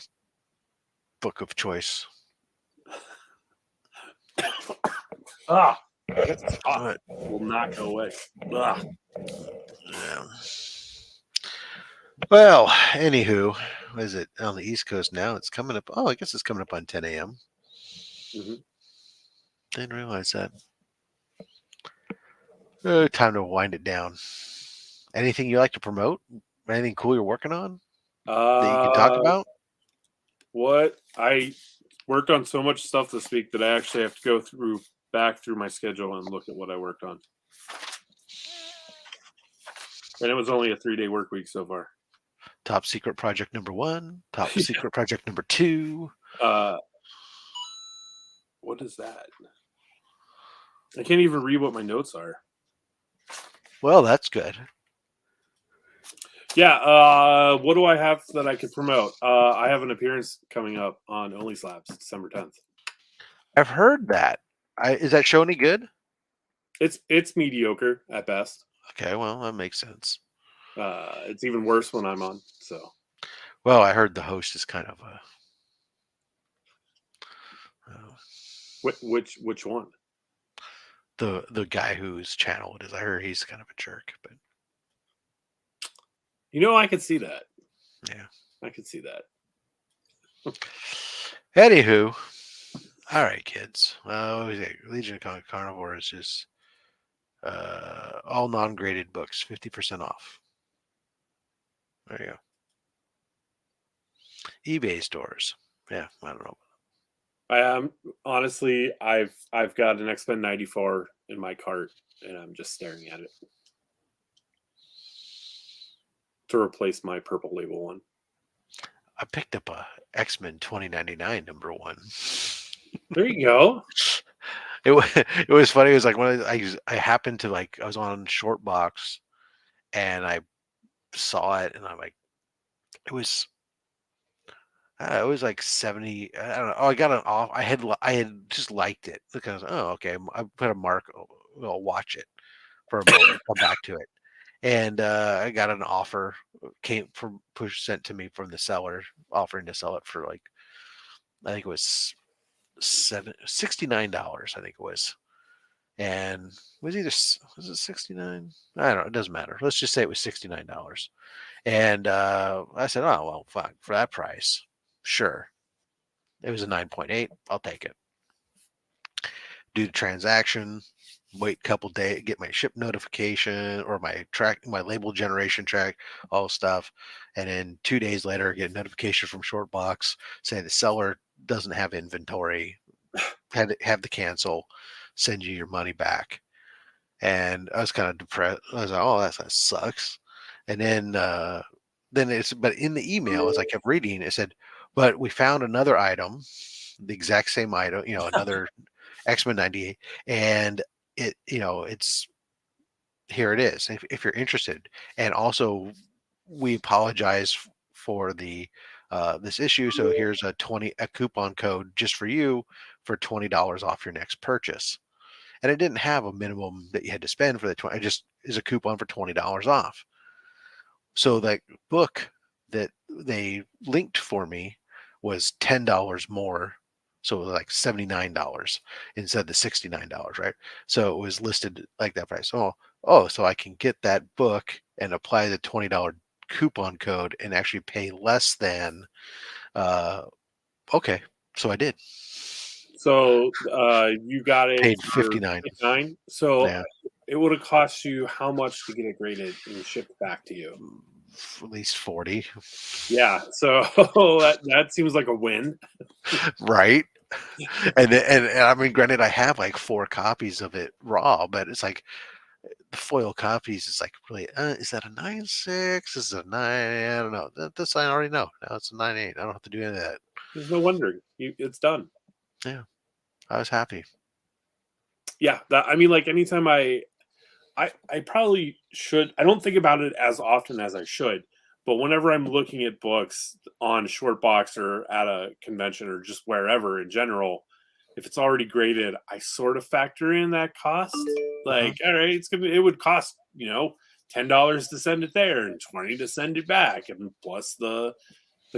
book of choice. That's hot. Will not go away. Yeah. Well, anywho, what is it on the East Coast now? It's coming up. Oh, I guess it's coming up on 10 a.m. Mm-hmm. Didn't realize that. Time to wind it down. Anything you like to promote? Anything cool you're working on that you can talk about? What I worked on so much stuff this week that I actually have to go back through my schedule and look at what I worked on. And it was only a 3-day work week so far. Top secret project number 1, top secret project number 2. What is that? I can't even read what my notes are. Well, that's good. Yeah, what do I have that I could promote? I have an appearance coming up on Only Slabs, December 10th. I've heard that. Is that show any good? It's mediocre at best. Okay, well, that makes sense. It's even worse when I'm on. So, well, I heard the host is kind of which one? The guy whose channel it is. I heard he's kind of a jerk, but I could see that. Yeah, I could see that. Anywho, all right, kids. Legion of Comic Carnivore is just all non-graded books, 50% off. There you go. eBay stores. Yeah, I don't know. Honestly, I've got an X-Men 94 in my cart, and I'm just staring at it to replace my purple label one. I picked up a X-Men 2099 number 1. There you go. It was funny. It was like I happened to I was on Shortbox and I saw it and I'm like, it was like 70. I don't know. Oh, I got an off. I had just liked it because okay. I put a mark. I'll watch it for a moment. Come back to it, and I got an offer sent to me from the seller offering to sell it for I think it was $69. I think it was, and was it 69? I don't know. It doesn't matter. Let's just say it was $69. And I said, oh well, fine for that price. Sure. It was a 9.8. I'll take it. Do the transaction, wait a couple days, get my ship notification or my label generation track, all stuff. And then 2 days later, get a notification from Shortbox saying the seller doesn't have inventory, had to cancel, send you your money back. And I was kind of depressed. I was like, oh, that sucks. And then but in the email, as I kept reading, it said, but we found another item, the exact same item, another X-Men 98, and it's here it is if you're interested. And also, we apologize for the this issue. So here's a coupon code just for you for $20 off your next purchase. And it didn't have a minimum that you had to spend for the 20. It just is a coupon for $20 off. So that book that they linked for me was $10 more. So it was like $79 instead of the $69, right? So it was listed like that price. Oh, so I can get that book and apply the $20 coupon code and actually pay less than okay. So I did. So you got it Paid $59. So yeah. It would have cost you how much to get it graded and shipped back to you? At least 40. Yeah. So that seems like a win. Right. and I mean, granted, I have like 4 copies of it raw, but it's like the foil copies is like really. Is that a 9.6? Is it a 9? I don't know. This I already know. Now it's a 9.8. I don't have to do any of that. There's no wondering. It's done. Yeah, I was happy. Yeah, I mean, like anytime I probably should. I don't think about it as often as I should, but whenever I'm looking at books on Shortbox or at a convention or just wherever in general, if it's already graded, I sort of factor in that cost. Like, all right, it would cost $10 to send it there and $20 to send it back, and plus the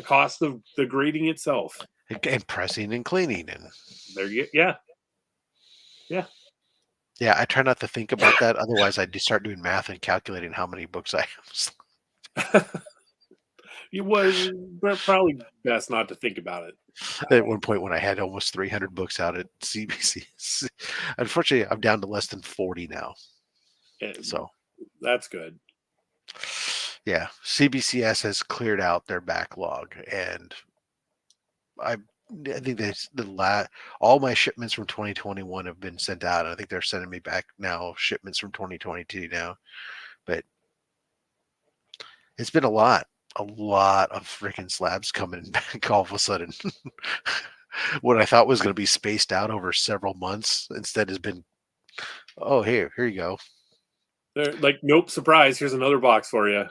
cost of the grading itself. And pressing and cleaning and there you yeah. Yeah, I try not to think about that. Otherwise, I'd start doing math and calculating how many books I have. It was probably best not to think about it. At one point when I had almost 300 books out at CBC. Unfortunately, I'm down to less than 40 now. So that's good. Yeah, CBCS has cleared out their backlog, and I think all my shipments from 2021 have been sent out. I think they're sending me back now shipments from 2022 now, but it's been a lot of freaking slabs coming back all of a sudden. What I thought was going to be spaced out over several months instead has been, oh, here you go. They're like, nope, surprise. Here's another box for you.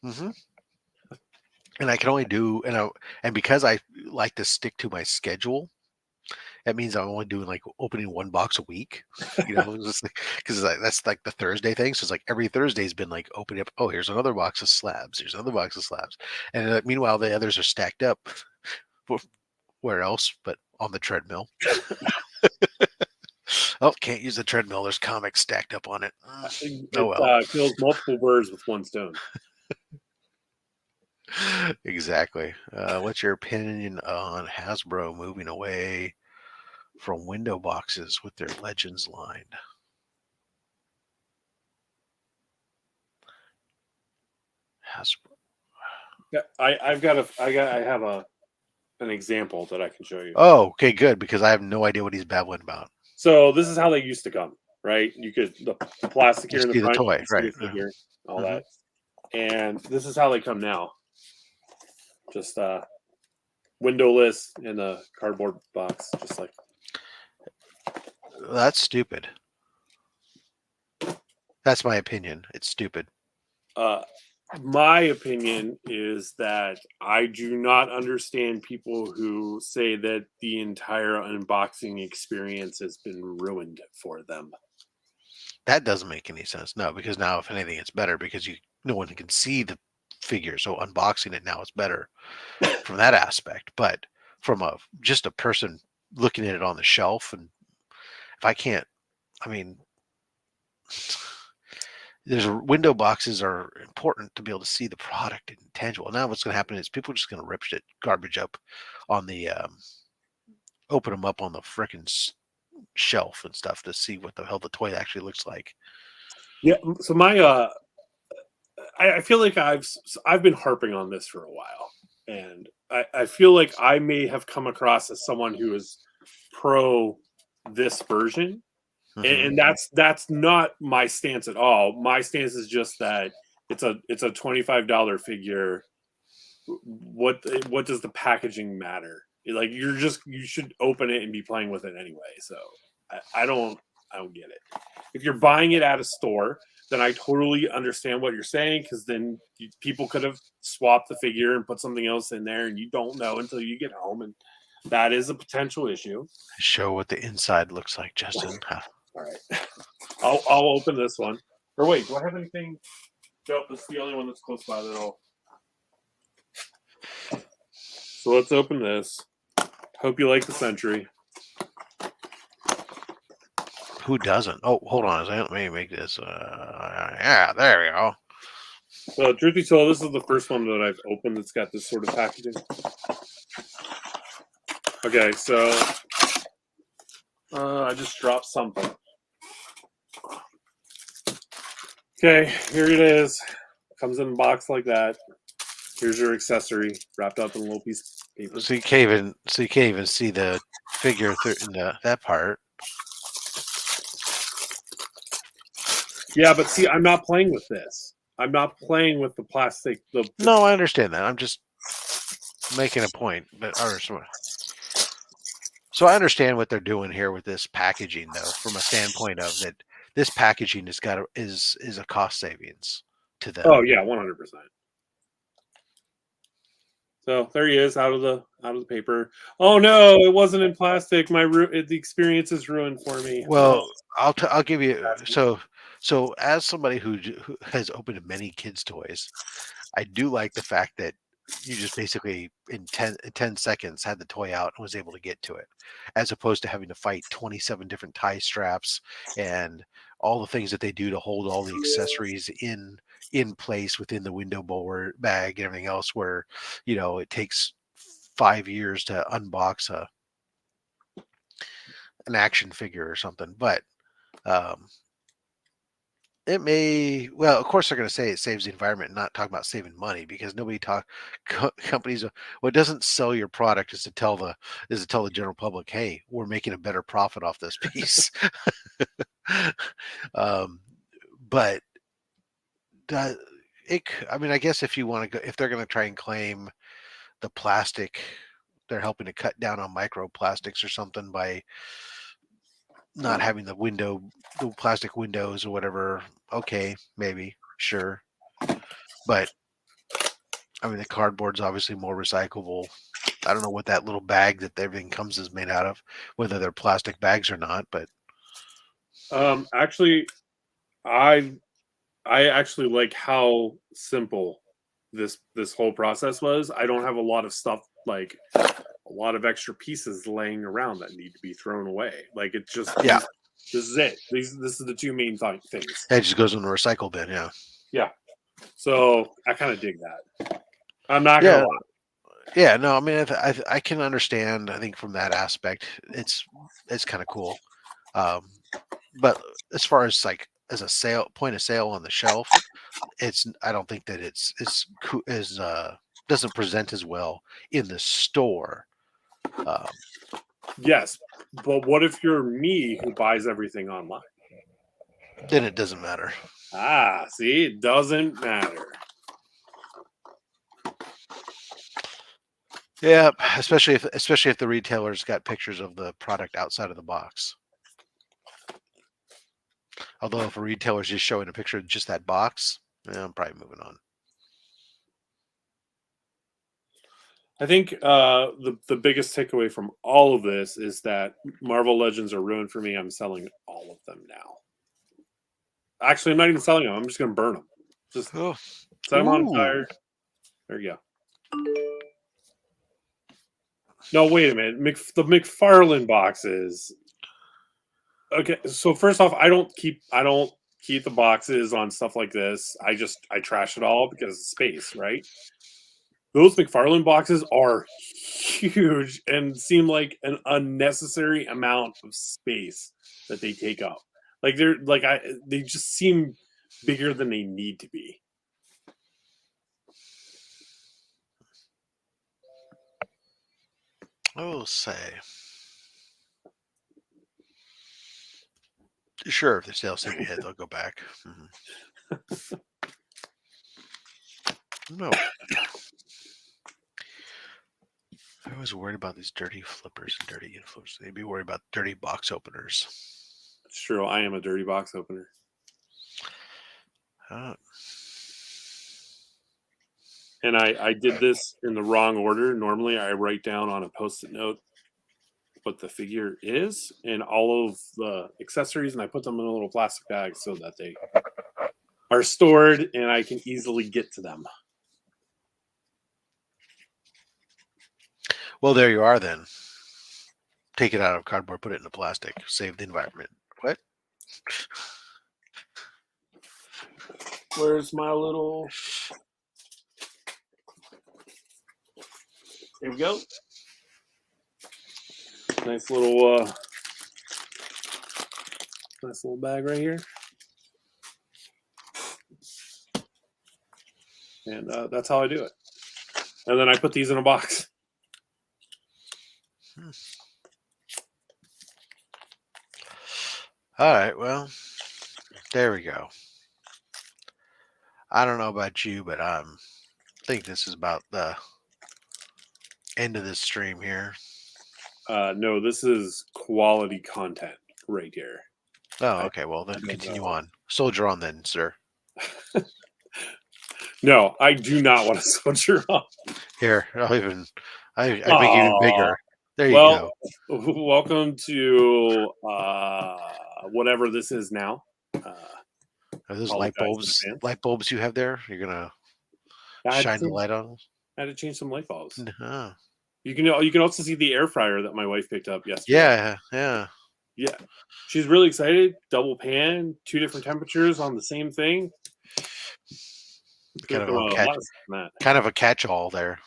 Mm-hmm. And I can only do, and because I like to stick to my schedule, that means I'm only doing like opening 1 box a week, because that's like the Thursday thing. So it's like every Thursday's been like opening up. Oh, here's another box of slabs. Here's another box of slabs. And meanwhile, the others are stacked up. Where else but on the treadmill? Oh, can't use the treadmill. There's comics stacked up on it. It kills multiple birds with one stone. Exactly. What's your opinion on Hasbro moving away from window boxes with their Legends line? Hasbro. Yeah, I have an example that I can show you. Oh, okay, good, because I have no idea what he's babbling about. So this is how they used to come, right? You could the plastic here in the front, the toy, right? Figure, all that, and this is how they come now. Just windowless in a cardboard box, just like. That's stupid. That's my opinion. It's stupid. My opinion is that I do not understand people who say that the entire unboxing experience has been ruined for them. That doesn't make any sense. No, because now, if anything, it's better because no one can see the figure. So unboxing it now is better from that aspect. But from just a person looking at it on the shelf, and if I can't, I mean, there's window boxes are important to be able to see the product in tangible. Now what's going to happen is people are just going to rip shit garbage up on the open them up on the frickin' shelf and stuff to see what the hell the toy actually looks like. Yeah, so my I feel like I've been harping on this for a while, and I feel like I may have come across as someone who is pro this version. And that's not my stance at all. My stance is just that it's a $25 figure. What does the packaging matter? Like you should open it and be playing with it anyway. So I don't get it. If you're buying it at a store, then I totally understand what you're saying, because then people could have swapped the figure and put something else in there, and you don't know until you get home, and that is a potential issue. Show what the inside looks like, Justin. All right, I'll open this one. Or wait, do I have anything? Nope, this is the only one that's close by that I'll. So let's open this. Hope you like the Century. Who doesn't? Oh, hold on a second. Let me make this. Yeah, there we go. So, truth be told, this is the first one that I've opened that's got this sort of packaging. Okay, so I just dropped something. Okay, here it is. Comes in a box like that. Here's your accessory wrapped up in a little piece of paper. So you can't even see the figure that part. Yeah, but see, I'm not playing with this. I'm not playing with the plastic. No, I understand that. I'm just making a point. So I understand what they're doing here with this packaging, though, from a standpoint of that this packaging is a cost savings to them. Oh yeah, 100%. So there he is, out of the paper. Oh no, it wasn't in plastic. The experience is ruined for me. Well, I'll give you so as somebody who has opened many kids' toys, I do like the fact that you just basically in 10 seconds had the toy out and was able to get to it, as opposed to having to fight 27 different tie straps and all the things that they do to hold all the accessories in place within the window board bag and everything else, where it takes 5 years to unbox an action figure or something. But it may, well, of course they're going to say it saves the environment and not talk about saving money, because nobody companies, what doesn't sell your product is to tell the general public, hey, we're making a better profit off this piece. But I mean, I guess if you want to go, if they're going to try and claim the plastic, they're helping to cut down on microplastics or something by not having the plastic windows or whatever. Okay, maybe, sure. But I mean, the cardboard's obviously more recyclable. I don't know what that little bag that everything comes is made out of, whether they're plastic bags or not. But actually, I actually like how simple this whole process was. I don't have a lot of stuff, like a lot of extra pieces laying around that need to be thrown away. Like, it's just, yeah, this is it. This is the two main things. it just goes in the recycle bin. Yeah. Yeah. So I kind of dig that. I'm not gonna lie. Yeah, no, I mean, I can understand. I think from that aspect, it's kind of cool. But as far as like as a point of sale on the shelf, I don't think that it's doesn't present as well in the store. Yes, but what if you're me who buys everything online? Then it doesn't matter. Ah, see, it doesn't matter. Yeah, especially if the retailer's got pictures of the product outside of the box. Although if a retailer's just showing a picture of just that box, I'm probably moving on. I think the biggest takeaway from all of this is that Marvel Legends are ruined for me. I'm selling all of them now. Actually, I'm not even selling them. I'm just going to burn them. Just set them on fire. There you go. No, wait a minute. The McFarlane boxes. Okay, so first off, I don't keep the boxes on stuff like this. I trash it all because of space, right? Those McFarlane boxes are huge and seem like an unnecessary amount of space that they take up. Like they just seem bigger than they need to be. I will say, sure, if the sales hit ahead, they'll go back. Mm-hmm. No. I was worried about these dirty flippers and dirty influencers. They'd be worried about dirty box openers. It's true. I am a dirty box opener. And I did this in the wrong order. Normally, I write down on a Post-it note what the figure is and all of the accessories, and I put them in a little plastic bag so that they are stored and I can easily get to them. Well, there you are then. Take it out of cardboard, put it in the plastic, save the environment. What? Where's my little... Here we go. Nice little bag right here. And that's how I do it. And then I put these in a box. All right. Well, there we go. I don't know about you, but I think this is about the end of this stream here. No, this is quality content right here. Oh, okay. Well, then continue on. Soldier on, then, sir. No, I do not want to soldier on. Here, I make it even bigger. There you Well, go. welcome to whatever this is now. Are those apologize light in bulbs? advance. Light bulbs you have there? You're gonna I had shine to the light on? I had to change some light bulbs. Uh-huh. You can also see the air fryer that my wife picked up yesterday. Yeah. She's really excited. Double pan, 2 different temperatures on the same thing. Kind of a catch-all there.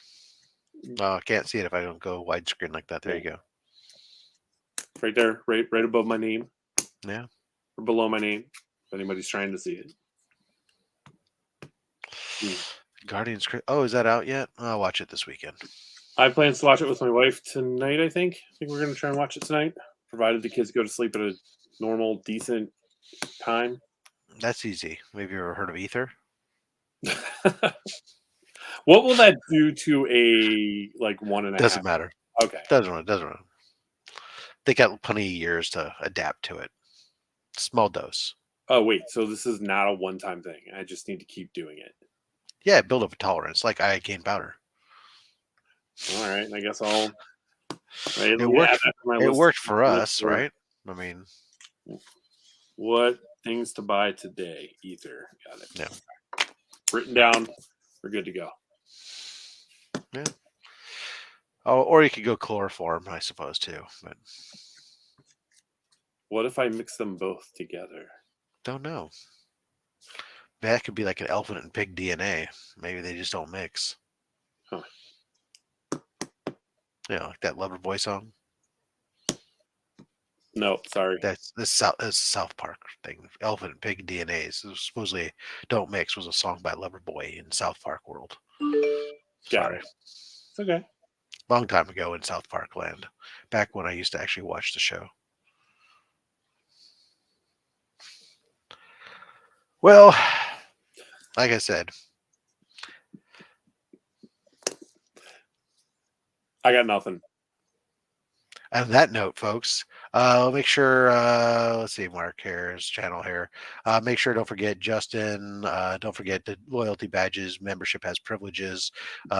I can't see it if I don't go widescreen like that. There you go. Right there, right above my name. Yeah. Or below my name, if anybody's trying to see it. Guardians. Oh, is that out yet? I'll watch it this weekend. I have plans to watch it with my wife tonight, I think. I think we're going to try and watch it tonight, provided the kids go to sleep at a normal, decent time. That's easy. Maybe you ever heard of Ether? What will that do to a 1.5? Doesn't matter. Okay. Doesn't matter. They got plenty of years to adapt to it. Small dose. Oh, wait. So this is not a one-time thing. I just need to keep doing it. Yeah, build up a tolerance like iocane powder. All right. I guess I'll... Right, it worked for us, right? I mean... What things to buy today? Ether. Got it. Yeah. Written down. We're good to go. Yeah. Oh, or you could go chloroform, I suppose, too. But what if I mix them both together? Don't know. That could be like an elephant and pig DNA. Maybe they just don't mix. Huh. Yeah, like that Loverboy song. No, sorry. That's a South Park thing. Elephant and pig DNAs. Supposedly "Don't Mix" was a song by Loverboy in South Park world. Sorry. It's okay. Long time ago in South Park land. Back when I used to actually watch the show. Well, like I said. I got nothing. On that note, folks, make sure, let's see, Mark here, his channel here. Make sure, don't forget Justin. Don't forget the loyalty badges. Membership has privileges.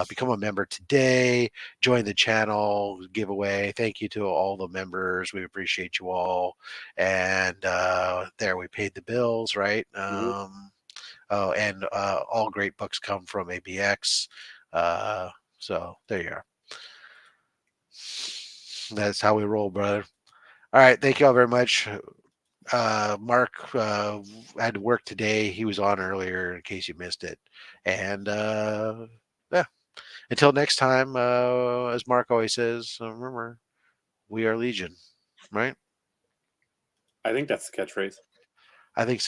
Become a member today. Join the channel giveaway. Thank you to all the members. We appreciate you all. And there, we paid the bills, right? Oh, and all great books come from ABX. So there you are. That's how we roll, brother. All right. Thank you all very much. Mark had to work today. He was on earlier in case you missed it. And yeah, until next time, as Mark always says, remember, we are Legion, right? I think that's the catchphrase. I think so.